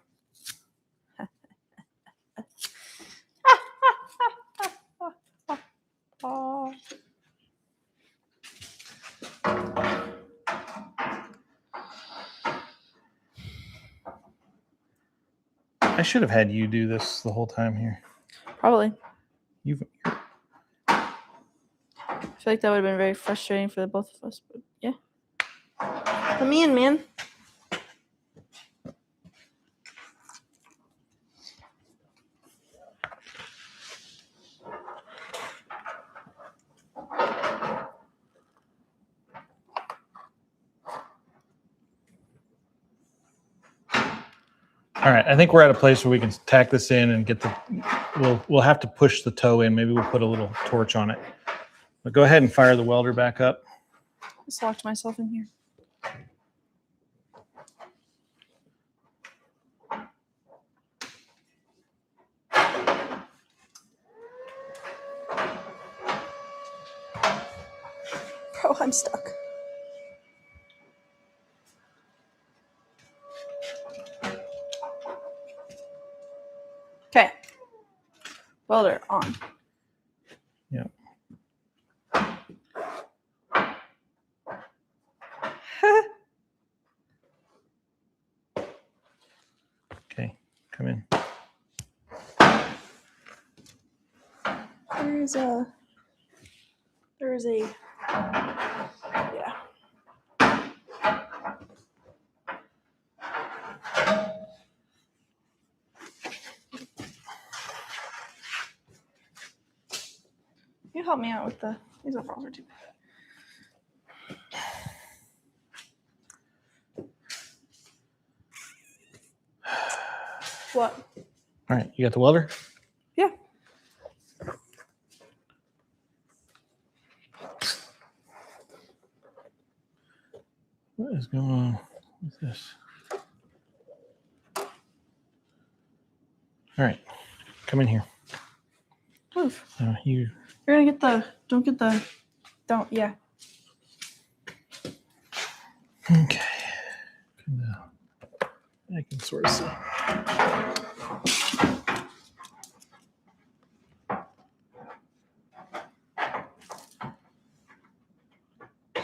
I should have had you do this the whole time here. Probably. I feel like that would have been very frustrating for the both of us, but yeah. Let me in, man. All right, I think we're at a place where we can tack this in and get the. We'll have to push the toe in. Maybe we'll put a little torch on it. But go ahead and fire the welder back up. Just locked myself in here. Bro, I'm stuck. Okay. Welder on. Yep. Okay, come in. There's a yeah. You help me out with these overalls are too bad. What? All right, you got the welder? Yeah. What is going on with this? All right, come in here. Move. You're gonna get yeah. Okay. I can sort of see.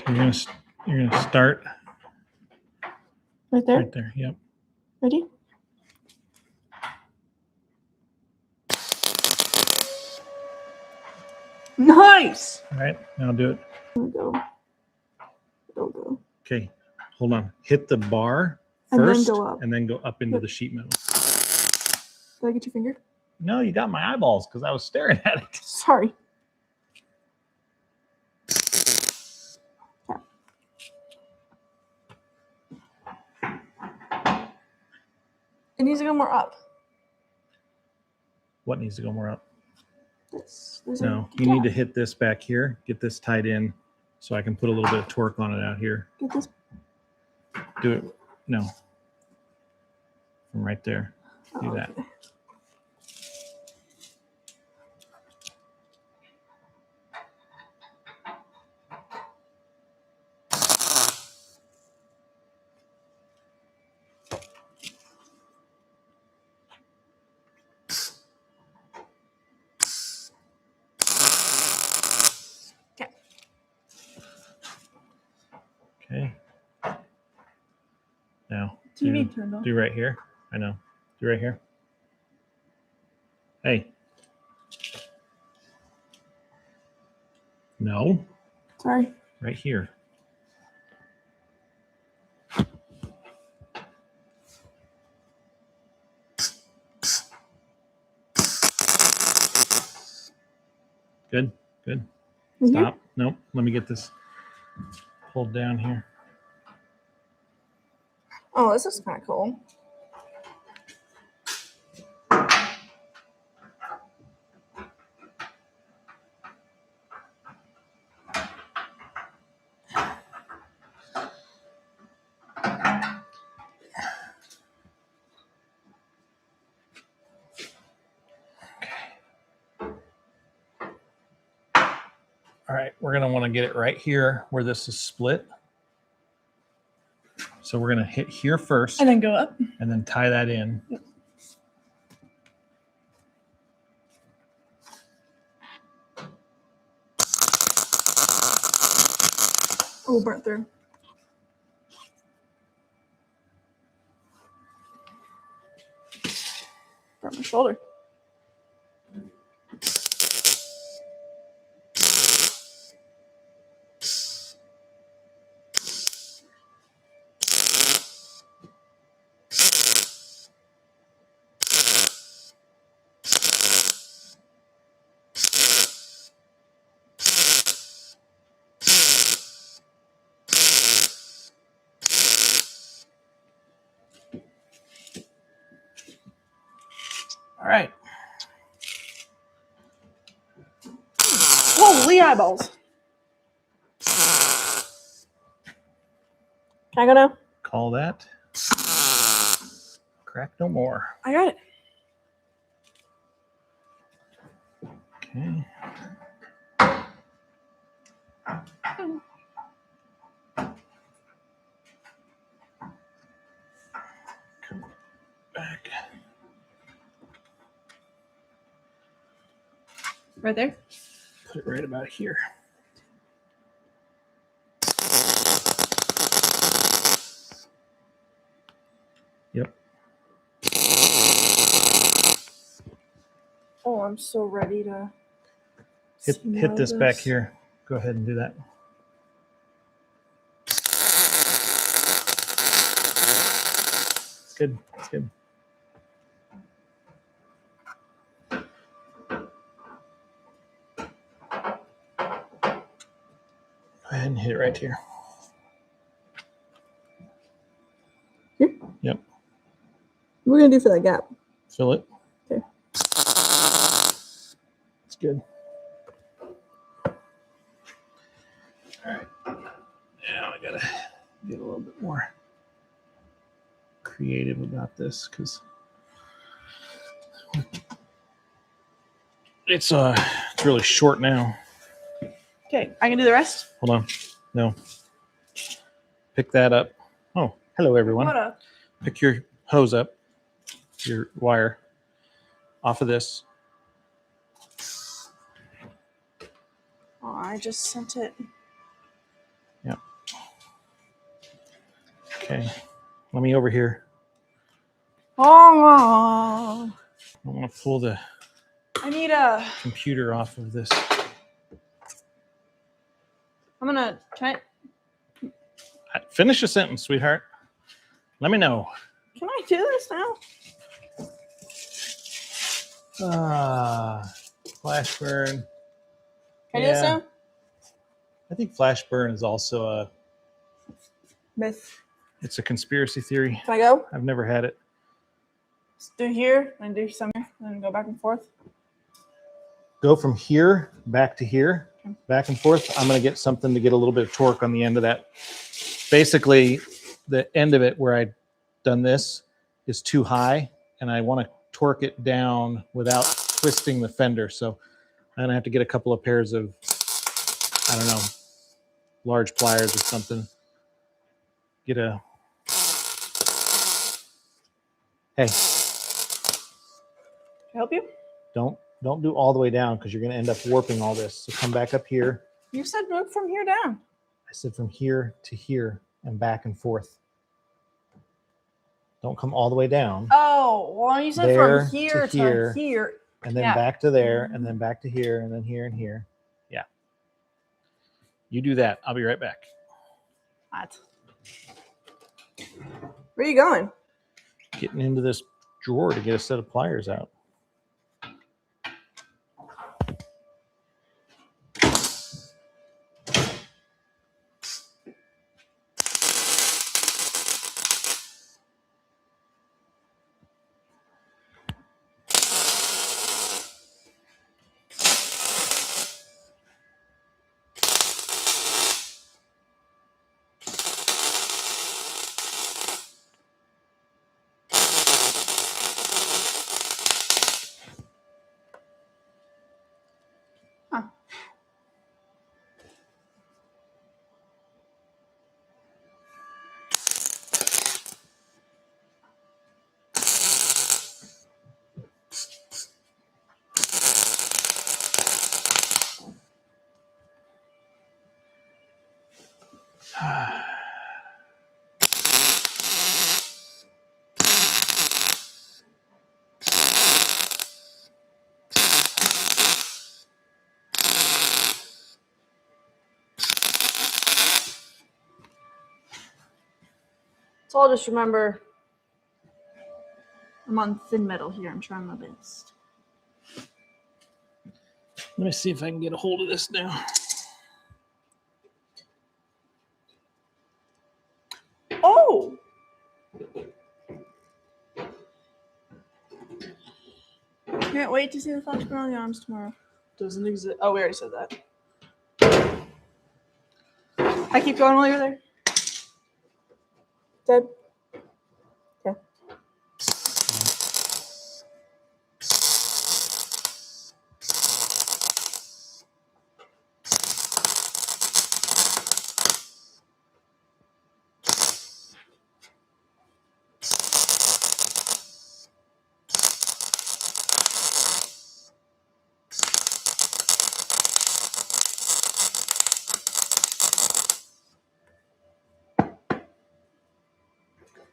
So you're gonna start Right there? right there. Yep. Ready? Nice! All right, now do it. It'll go. Okay, hold on. Hit the bar And then first, go up. and then go up into Yep. the sheet metal. Did I get your finger? No, you got my eyeballs because I was staring at it. Sorry. Yeah. It needs to go more up. What needs to go more up? There's No, you need to hit this back here. Get this tied in so I can put a little bit of torque on it out here. Get this. Do it. No. from right there. Do that. Okay. Okay. Now TV turned on. do right here. I know. Do right here. Hey. No. Sorry. Right here. Good. Good. Mhm. Stop. Nope. Let me get this pulled down here. Oh, this is kind of cool. All right, we're gonna want to get it right here where this is split. So we're gonna hit here first And then go up. and then tie that in. Oh, burnt through. Burnt my shoulder. All right. Holy eyeballs. Can I go now? Call that crack no more. I got it. Okay. Come back. Right there. Put it right about here. Yep. Oh, I'm so ready to Hit smell this back here. Go ahead and do that. It's good. It's good. Go ahead and hit it right here. Here? Yep. What are we gonna do for that gap? Fill it. Okay. It's good. All right. Now I gotta get a little bit more creative about this because it's really short now. Okay, I can do the rest. Hold on. No. Pick that up. Oh, hello everyone. What up? Pick your hose up, your wire off of this. Oh, I just sent it. Yep. Okay. Let me over here. Oh, I want to pull the I need a. computer off of this. I'm gonna try. Finish a sentence, sweetheart. Let me know. Can I do this now? Flash burn. Can I do this now? I think flash burn is also a Myth. it's a conspiracy theory. Can I go? I've never had it. Just do here and do some here and then go back and forth. Go from here back to here, back and forth. I'm going to get something to get a little bit of torque on the end of that. Basically, the end of it where I done this is too high, and I want to torque it down without twisting the fender. So I'm going to have to get a couple of pairs of, I don't know, large pliers or something. Get a, hey, Can I help you? don't do all the way down because you're going to end up warping all this. So come back up here. You said move from here down. I said from here to here and back and forth. Don't come all the way down. Oh, well, you said There from here to to here. And then Yeah. back to there, and then back to here, and then here and here. Yeah. You do that. I'll be right back. What? Where are you going? Getting into this drawer to get a set of pliers out. So I'll just remember I'm on thin metal here. I'm trying my best. Let me see if I can get a hold of this now. Oh! Can't wait to see the Fox on the arms tomorrow. Doesn't exist. Oh, we already said that. I keep going while you're there. Dead. Okay.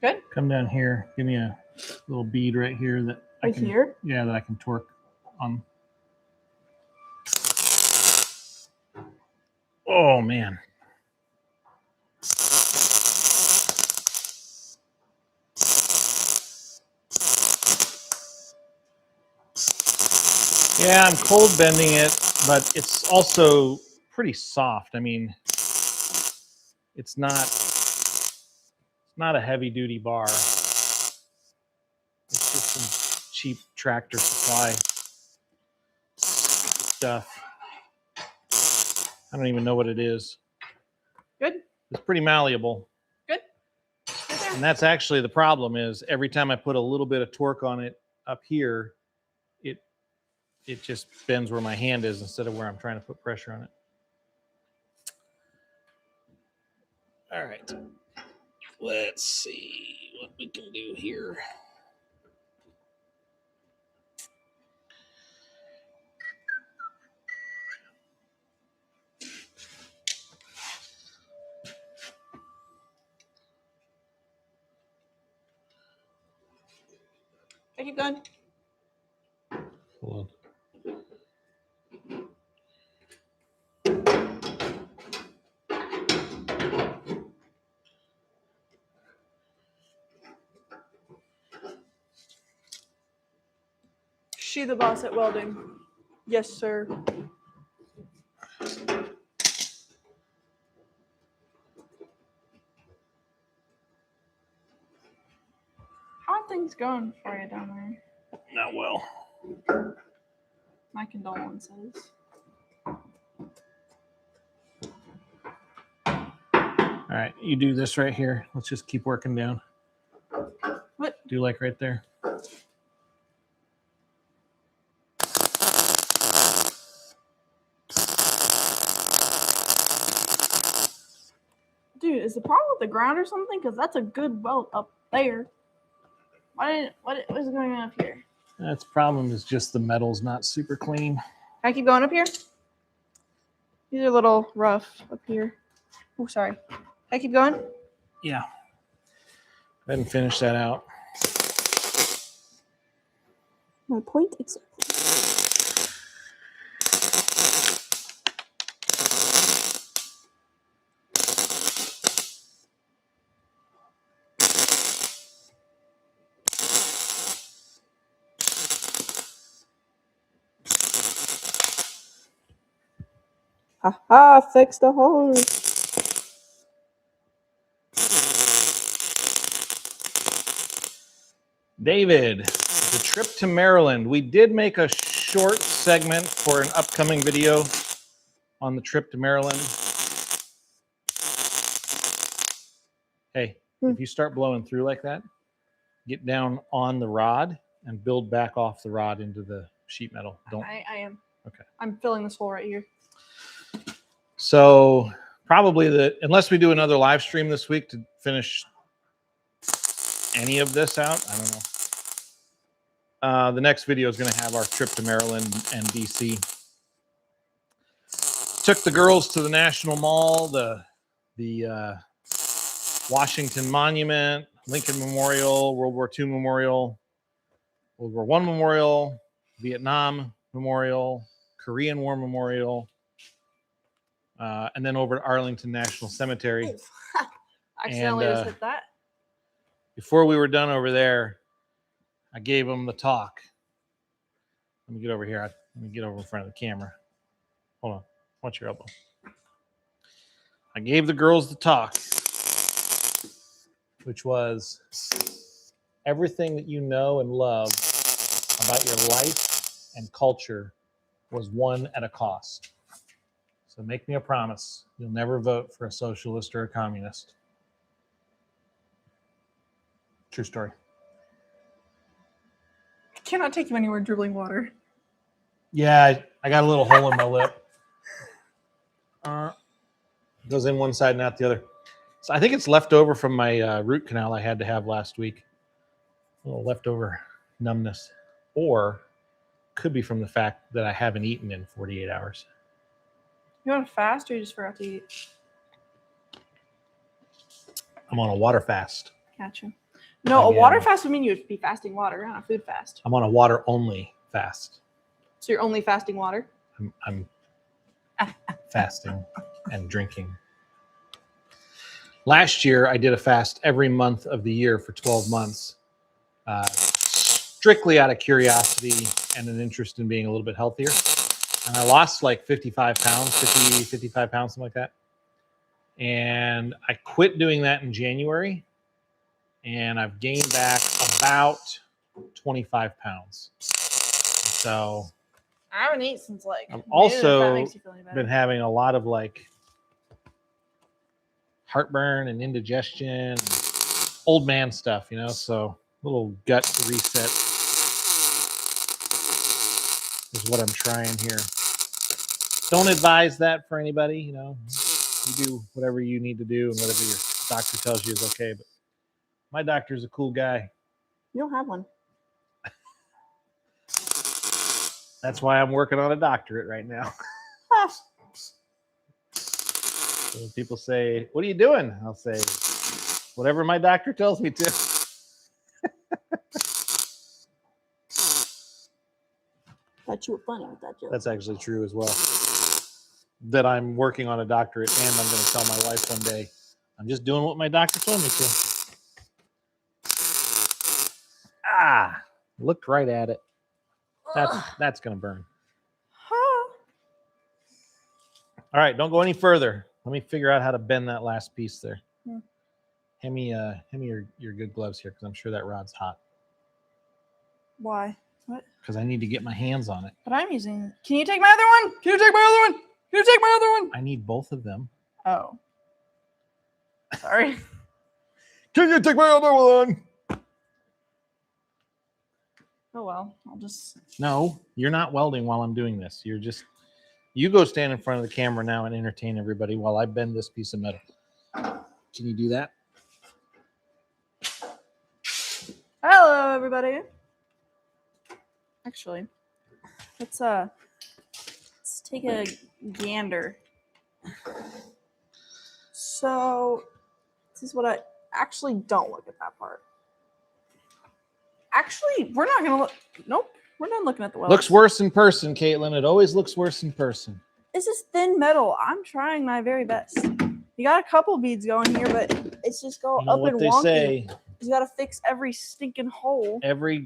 Good. Come down here. Give me a little bead right here that I Right can, here? yeah, that I can torque on. Oh man. Yeah, I'm cold bending it, but it's also pretty soft. I mean, it's not a heavy duty bar. It's just some cheap Tractor Supply stuff. I don't even know what it is. Good. It's pretty malleable. Good. Right there. And that's actually the problem is every time I put a little bit of torque on it up here, it just bends where my hand is instead of where I'm trying to put pressure on it. All right. Let's see what we can do here. I keep going. Hold on. She the boss at welding. Yes, sir. How are things going for you down there? Not well. My condolences. All right, you do this right here. Let's just keep working down. What? Do like right there. Dude, is the problem with the ground or something? Because that's a good welt up there. What is going on up here? That's problem is just the metal's not super clean. Can I keep going up here? These are a little rough up here. Oh, sorry. Can I keep going? Yeah. Go ahead and finish that out. My point exactly. Haha, fix the hose. David, the trip to Maryland. We did make a short segment for an upcoming video on the trip to Maryland. Hey, if you start blowing through like that, get down on the rod and build back off the rod into the sheet metal. Don't. I am. Okay. I'm filling this hole right here. So probably unless we do another live stream this week to finish any of this out, I don't know. The next video is going to have our trip to Maryland and DC. Took the girls to the National Mall, the Washington Monument, Lincoln Memorial, World War II Memorial, World War I Memorial, Vietnam Memorial, Korean War Memorial, and then over to Arlington National Cemetery. Accidentally just hit that. Before we were done over there, I gave them the talk. Let me get over here. Let me get over in front of the camera. Hold on. Watch your elbow. I gave the girls the talk, which was everything that you know and love about your life and culture was won at a cost. So make me a promise. You'll never vote for a socialist or a communist. True story. I cannot take you anywhere dribbling water. Yeah, I got a little hole in my lip. Goes in one side and out the other. So I think it's left over from my root canal I had to have last week. A little leftover numbness. Or could be from the fact that I haven't eaten in 48 hours. You want to fast or you just forgot to eat? I'm on a water fast. Gotcha. No, a water fast would mean you'd be fasting water, not a food fast. I'm on a water only fast. So you're only fasting water? I'm fasting and drinking. Last year, I did a fast every month of the year for 12 months, strictly out of curiosity and an interest in being a little bit healthier. And I lost like 55 pounds, 55 pounds, something like that. And I quit doing that in January. And I've gained back about 25 pounds. So I haven't eaten since like. I've also that makes you feel any better. been having a lot of like heartburn and indigestion, and old man stuff, you know. So a little gut reset is what I'm trying here. Don't advise that for anybody, you know. You do whatever you need to do and whatever your doctor tells you is okay. But my doctor's a cool guy. You don't have one. That's why I'm working on a doctorate right now. So when people say, "What are you doing?" I'll say, "Whatever my doctor tells me to." Thought you were funny with that joke. That's actually true as well. That I'm working on a doctorate, and I'm going to tell my wife one day, I'm just doing what my doctor told me to. Looked right at it. That's going to burn. All right, don't go any further. Let me figure out how to bend that last piece there. Hand me your good gloves here, because I'm sure that rod's hot. Why? What? Because I need to get my hands on it. But I'm using. Can you take my other one? Can you take my other one? Can you take my other one? I need both of them. Oh. Sorry. Can you take my other one? Oh well, I'll just. No, you're not welding while I'm doing this. You go stand in front of the camera now and entertain everybody while I bend this piece of metal. Can you do that? Hello, everybody. Actually, let's take a gander. So, this is what I actually don't look at that part. Actually, we're not gonna look. Nope, we're not looking at the welds. Looks worse in person, Caitlin. It always looks worse in person. This is thin metal. I'm trying my very best. You got a couple beads going here, but it's just go You know up what and they wonky. say. You got to fix every stinking hole. Every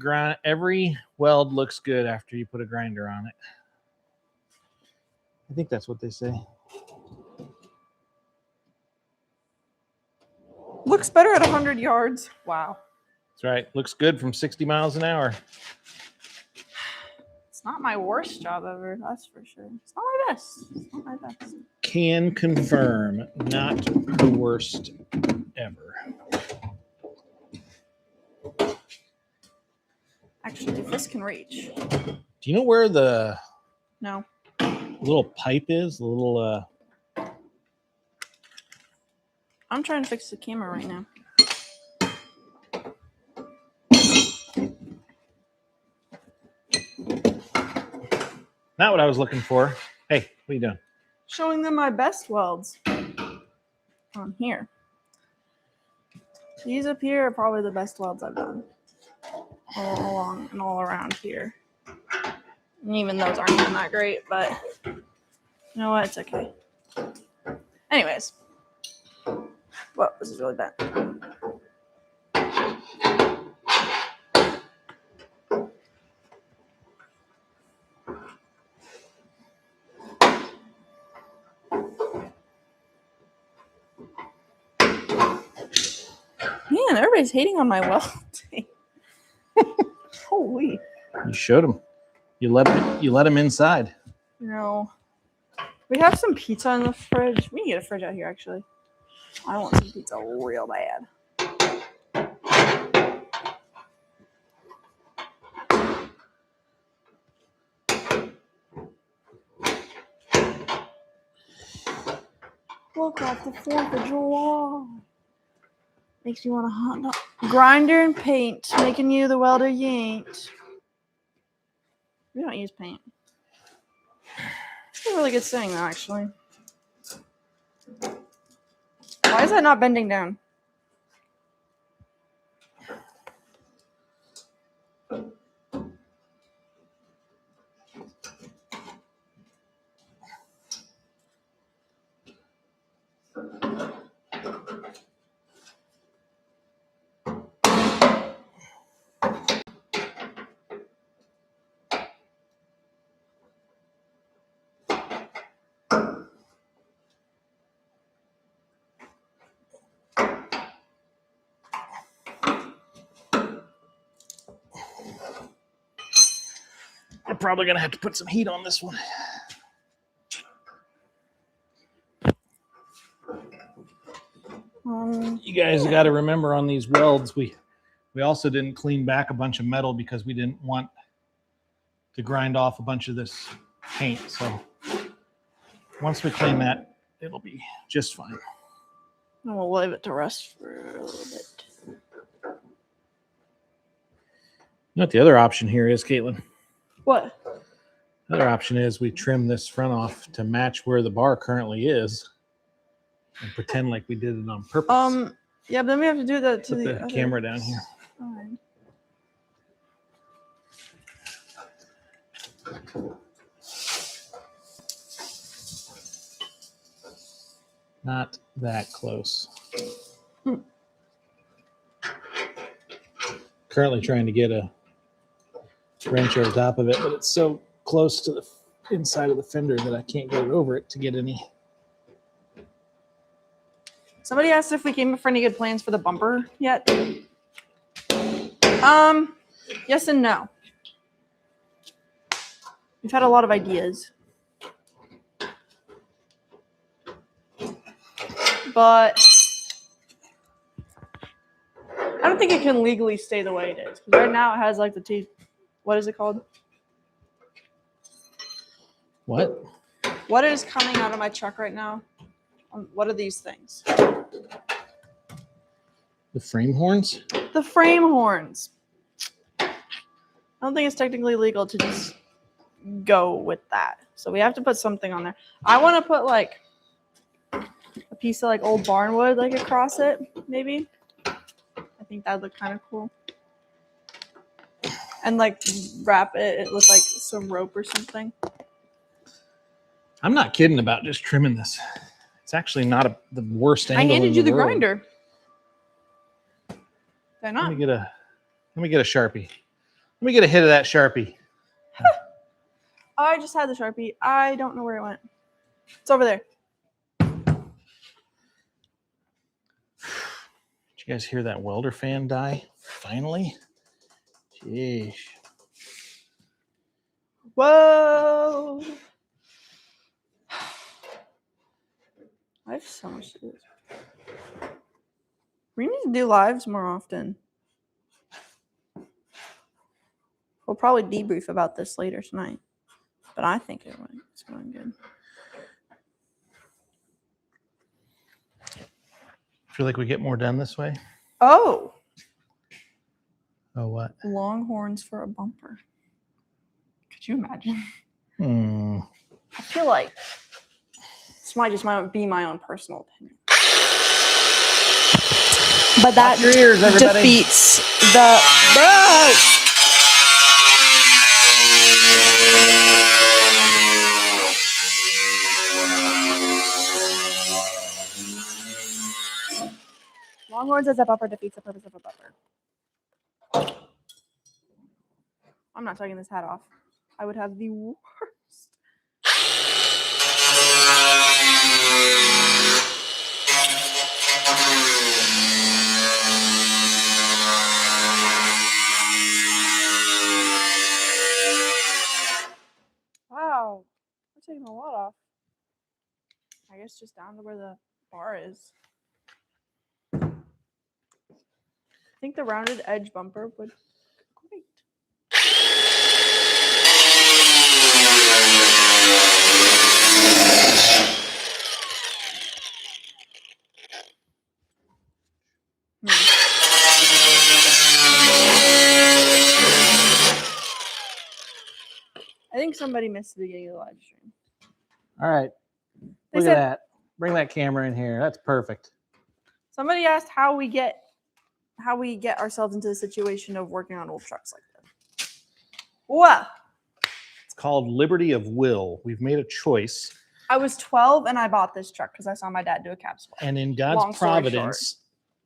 weld looks good after you put a grinder on it. I think that's what they say. Looks better at 100 yards. Wow. That's right. Looks good from 60 miles an hour. It's not my worst job ever, that's for sure. It's not my best. It's not my best. Can confirm, not the worst ever. Actually, if this can reach. Do you know where the No. little pipe is? The little I'm trying to fix the camera right now. not what I was looking for. Hey, what are you doing? Showing them my best welds on here. These up here are probably the best welds I've done. All along and all around here. And even those aren't even that great, but you know what? It's okay. Anyways. Whoa, this is really bad. Man, everybody's hating on my welding. Holy. You showed him. You let him inside. No. We have some pizza in the fridge. We can get a fridge out here, actually. I want some pizza real bad. Look like the 4th of July. Makes me want to hot dog. Grinder and paint, making you the welder you ain't. We don't use paint. It's a really good saying, though, actually. Why is that not bending down? We're probably going to have to put some heat on this one. You guys got to remember on these welds, we also didn't clean back a bunch of metal because we didn't want to grind off a bunch of this paint. So once we clean that, it'll be just fine. And we'll leave it to rest for a little bit. You know what the other option here is, Caitlin? What? The other option is we trim this front off to match where the bar currently is and pretend like we did it on purpose. Yeah, but then we have to do that to Put the other camera down here. side. Not that close. Currently trying to get a wrench over top of it, but it's so close to the inside of the fender that I can't get it over it to get any. Somebody asked if we came up for any good plans for the bumper yet. Yes and no. We've had a lot of ideas. But I don't think it can legally stay the way it is. Right now it has like the What is it called? What? What is coming out of my truck right now? What are these things? The frame horns? The frame horns. I don't think it's technically legal to just go with that. So we have to put something on there. I want to put like a piece of like old barnwood like across it, maybe. I think that'd look kind of cool. And like wrap it with like some rope or something. I'm not kidding about just trimming this. It's actually not the worst angle. I handed you the world. grinder. They're not. Let me get a Sharpie. Let me get a hit of that Sharpie. I just had the Sharpie. I don't know where it went. It's over there. Did you guys hear that welder fan die? Finally? Jeez. Whoa. I have so much to do. We need to do lives more often. We'll probably debrief about this later tonight. But I think it's going good. Feel like we get more done this way? Oh. Oh, what? Longhorns for a bumper. Could you imagine? I feel like this might be my own personal opinion. But that your ears, everybody. defeats the... Bro! Longhorns as a bumper defeats the purpose of a bumper. I'm not taking this hat off. I would have the worst. Wow. I'm taking a lot off. I guess just down to where the bar is. I think the rounded edge bumper would be great. I think somebody missed the beginning of the live stream. All right. Look at that. Bring that camera in here. That's perfect. Somebody asked how we get ourselves into the situation of working on old trucks like this. What? It's called Liberty of Will. We've made a choice. I was 12 and I bought this truck because I saw my dad do a cab swap. And in God's providence,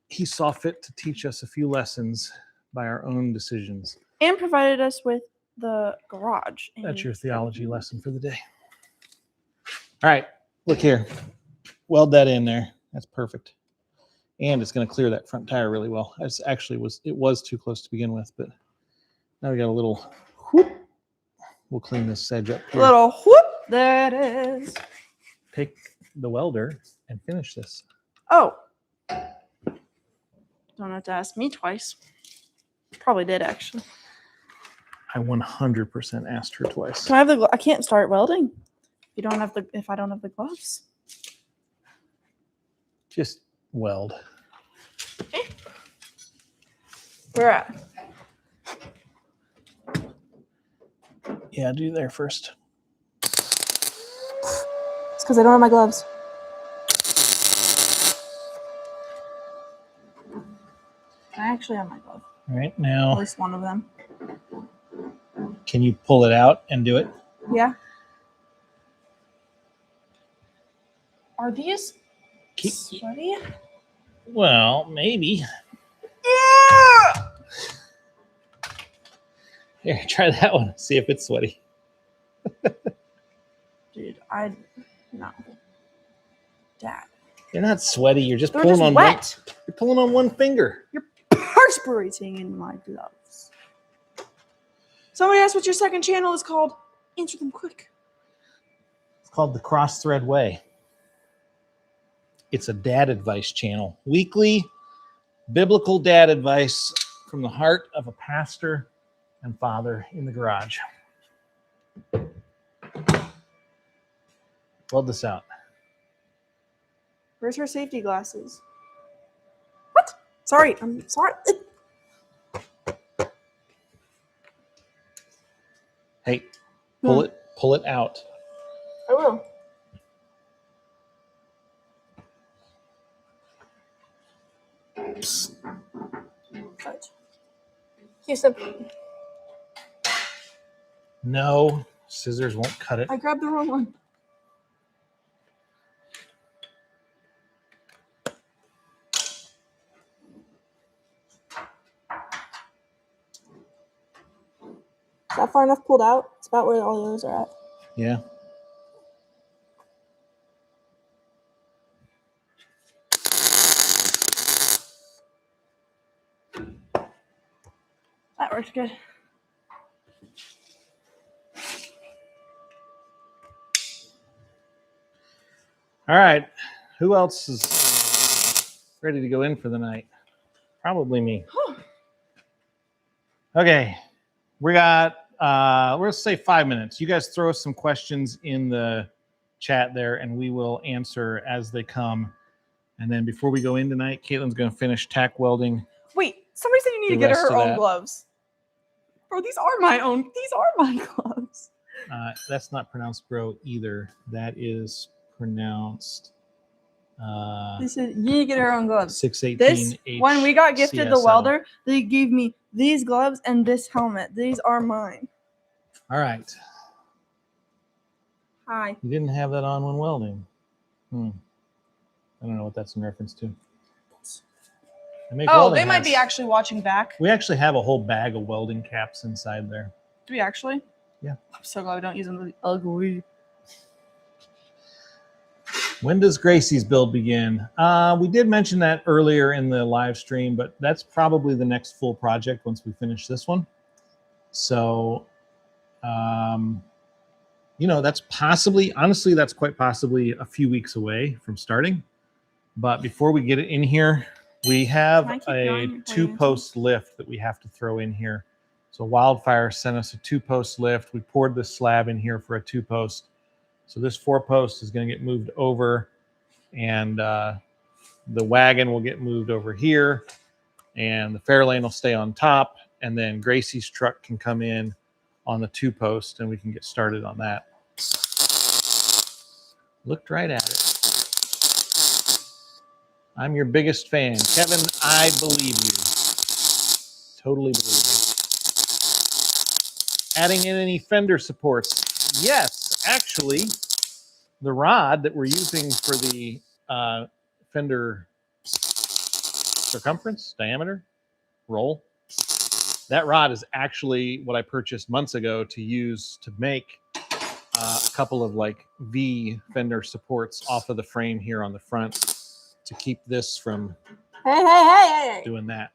he saw fit to teach us a few lessons by our own decisions. And provided us with the garage. That's your theology lesson for the day. All right, look here. Weld that in there. That's perfect. And it's going to clear that front tire really well. It was too close to begin with, but now we got a little whoop. We'll clean this sedge up here. Little whoop. There it is. Take the welder and finish this. Oh. Don't have to ask me twice. Probably did, actually. I 100% asked her twice. Can I have I can't start welding if I don't have the gloves. Just weld. Okay. Where at? Yeah, do there first. It's because I don't have my gloves. I actually have my glove. All right, At now least one of them. can you pull it out and do it? Yeah. Are these sweaty? Well, maybe. Yeah! Here, try that one. See if it's sweaty. Dude, no. Dad. You're not sweaty. You're just They're pulling just on wet. You're pulling on one finger. You're perspiring in my gloves. Somebody asked what your second channel is called. Answer them quick. It's called the Crossthread Way. It's a dad advice channel. Weekly biblical dad advice from the heart of a pastor and father in the garage. Weld this out. Where's her safety glasses? What? Sorry, I'm sorry. Hey, pull it out. I will. Cut. Houston, No, scissors won't cut it. I grabbed the wrong one. Is that far enough pulled out? It's about where all the others are at. Yeah. That works good. All right. Who else is ready to go in for the night? Probably me. Okay. We got, we're going to say 5 minutes. You guys throw us some questions in the chat there, and we will answer as they come. And then before we go in tonight, Caitlin's going to finish tack welding. Wait, somebody said you need to The get her rest of own that. gloves. Bro, these are my own. These are my gloves. That's not pronounced bro either. That is pronounced They said you need to get her own gloves. 618 This, when we got gifted the HCSL. welder, they gave me these gloves and this helmet. These are mine. All right. Hi. You didn't have that on when welding. I don't know what that's in reference to. They make Oh, welding they might be hats. actually watching back. We actually have a whole bag of welding caps inside there. Do we actually? Yeah. I'm so glad we don't use them really ugly. When does Gracie's build begin? We did mention that earlier in the live stream, but that's probably the next full project once we finish this one. So, you know, that's possibly, honestly, that's quite possibly a few weeks away from starting. But before we get it in here, we have Can I keep a going? 2-post lift that we have to throw in here. So Wildfire sent us a 2-post lift. We poured the slab in here for a 2-post. So this 4-post is going to get moved over, and the wagon will get moved over here, and the Fairlane will stay on top, and then Gracie's truck can come in on the 2-post, and we can get started on that. Looked right at it. I'm your biggest fan. Kevin, I believe you. Totally believe you. Adding in any fender supports. Yes, actually, the rod that we're using for the fender circumference, diameter, roll, that rod is actually what I purchased months ago to use to make a couple of like V fender supports off of the frame here on the front to keep this from doing that.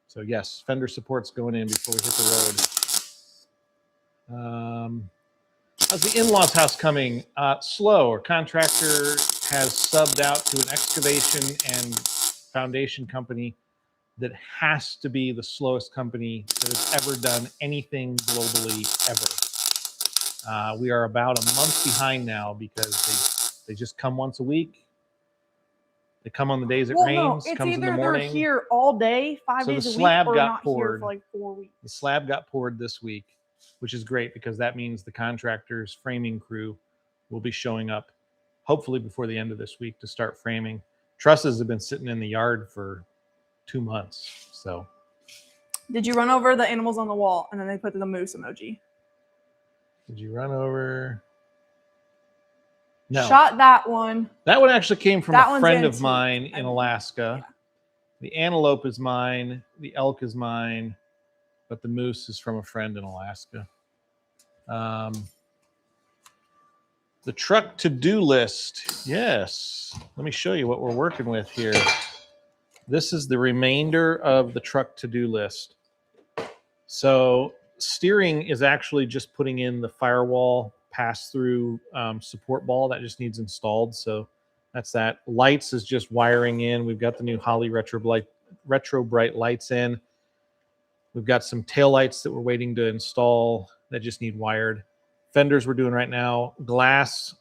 So yes, fender supports going in before we hit the road. How's the in-laws house coming? Slow. Our contractor has subbed out to an excavation and foundation company that has to be the slowest company that has ever done anything globally ever. We are about a month behind now because they just come once a week. They come on the days it rains, it's comes in the either morning. They're here all day, 5 So the days a week, slab or got not poured. here for like 4 weeks. The slab got poured this week, which is great because that means the contractor's framing crew will be showing up hopefully before the end of this week to start framing. Trusses have been sitting in the yard for 2 months. So Did you run over the animals on the wall and then they put the moose emoji? did you run over? No. Shot that one. That one actually came from That a one's friend of antique. mine in Alaska. Yeah. The antelope is mine. The elk is mine. But the moose is from a friend in Alaska. The truck to-do list. Yes. Let me show you what we're working with here. This is the remainder of the truck to-do list. So steering is actually just putting in the firewall pass-through support ball that just needs installed. So that's that. Lights is just wiring in. We've got the new Holley Retro Bright lights in. We've got some taillights that we're waiting to install that just need wired. Fenders we're doing right now. Glass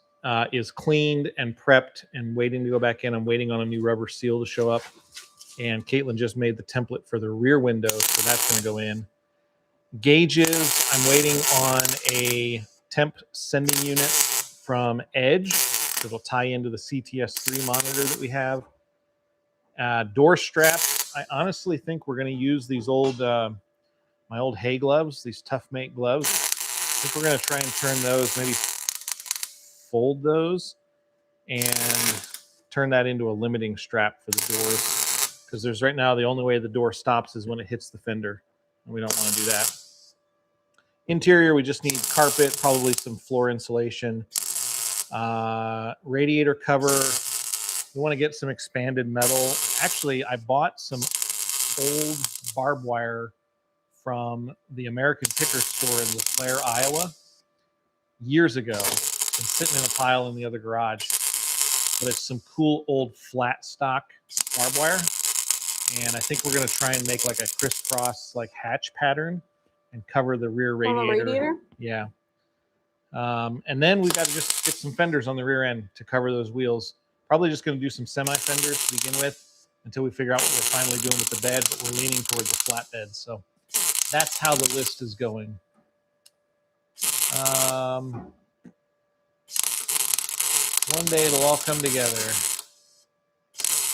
is cleaned and prepped and waiting to go back in. I'm waiting on a new rubber seal to show up. And Caitlin just made the template for the rear window, so that's going to go in. Gauges, I'm waiting on a temp sending unit from Edge that'll tie into the CTS3 monitor that we have. Door straps, I honestly think we're going to use these old, my old hay gloves, these Tough Mate gloves. I think we're going to try and turn those, maybe fold those and turn that into a limiting strap for the doors. Because there's right now, the only way the door stops is when it hits the fender. And we don't want to do that. Interior, we just need carpet, probably some floor insulation. Radiator cover. We want to get some expanded metal. Actually, I bought some old barbed wire from the American Picker store in LeClaire, Iowa, years ago. It's been sitting in a pile in the other garage. But it's some cool old flat stock barbed wire. And I think we're going to try and make like a crisscross like hatch pattern and cover the rear radiator. On the radiator? Yeah. And then we've got to just get some fenders on the rear end to cover those wheels. Probably just going to do some semi-fenders to begin with until we figure out what we're finally doing with the bed, but we're leaning towards the flat bed. So that's how the list is going. One day it'll all come together.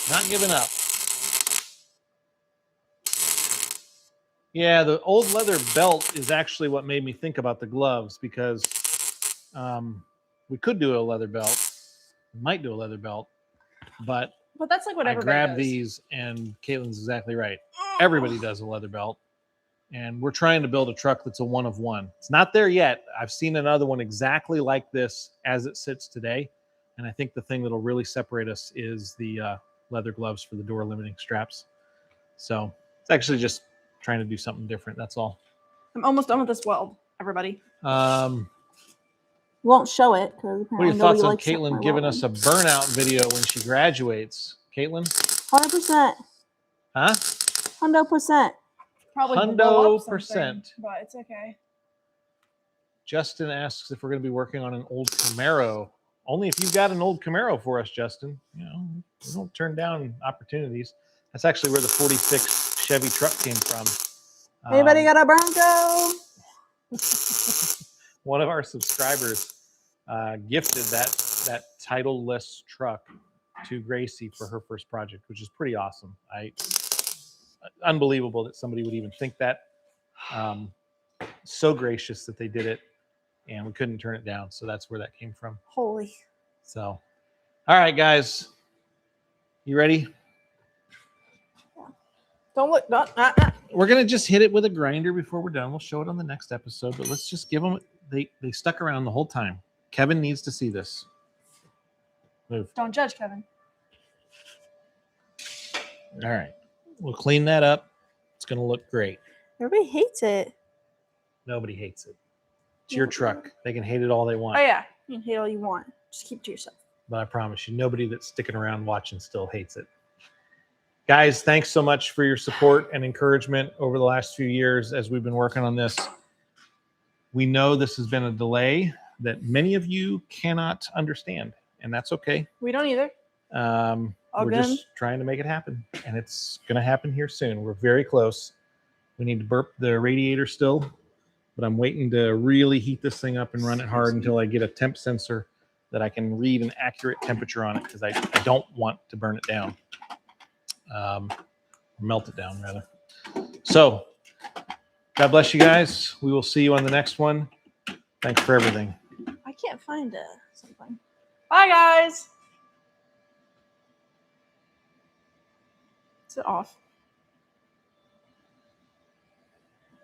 Not giving up. Yeah, the old leather belt is actually what made me think about the gloves, because we could do a leather belt. We might do a leather belt, but that's like what I everybody grabbed does. these, and Caitlin's exactly right. Everybody does a leather belt, and we're trying to build a truck that's a one of one. It's not there yet. I've seen another one exactly like this as it sits today, and I think the thing that'll really separate us is the leather gloves for the door limiting straps. So it's actually just trying to do something different. That's all. I'm almost done with this weld, everybody. What Won't show it because are your thoughts on Caitlin giving us a burnout video when she graduates? Caitlin? 100%. Huh? 100%. Probably blow up something, 100%. but it's okay. Justin asks if we're going to be working on an old Camaro. Only if you've got an old Camaro for us, Justin. You know, we don't turn down opportunities. That's actually where the 46 Chevy truck came from. Anybody got a Bronco? One of our subscribers gifted that title-less truck to Gracie for her first project, which is pretty awesome. Unbelievable that somebody would even think that. So gracious that they did it, and we couldn't turn it down. So that's where that came from. Holy. So, all right, guys, you ready? Don't look. We're gonna just hit it with a grinder before we're done. We'll show it on the next episode, but let's just give them. They stuck around the whole time. Kevin needs to see this. Move. Don't judge, Kevin. All right, we'll clean that up. It's gonna look great. Everybody hates it. Nobody hates it. It's your truck. They can hate it all they want. Oh yeah, you can hate all you want. Just keep it to yourself. But I promise you, nobody that's sticking around watching still hates it. Guys, thanks so much for your support and encouragement over the last few years as we've been working on this. We know this has been a delay that many of you cannot understand, and that's okay. We don't either. We're just trying to make it happen, and it's going to happen here soon. We're very close. We need to burp the radiator still, but I'm waiting to really heat this thing up and run it hard until I get a temp sensor that I can read an accurate temperature on it, because I don't want to burn it down. Melt it down, rather. So, God bless you guys. We will see you on the next one. Thanks for everything. I can't find something. Bye, guys. Is it off?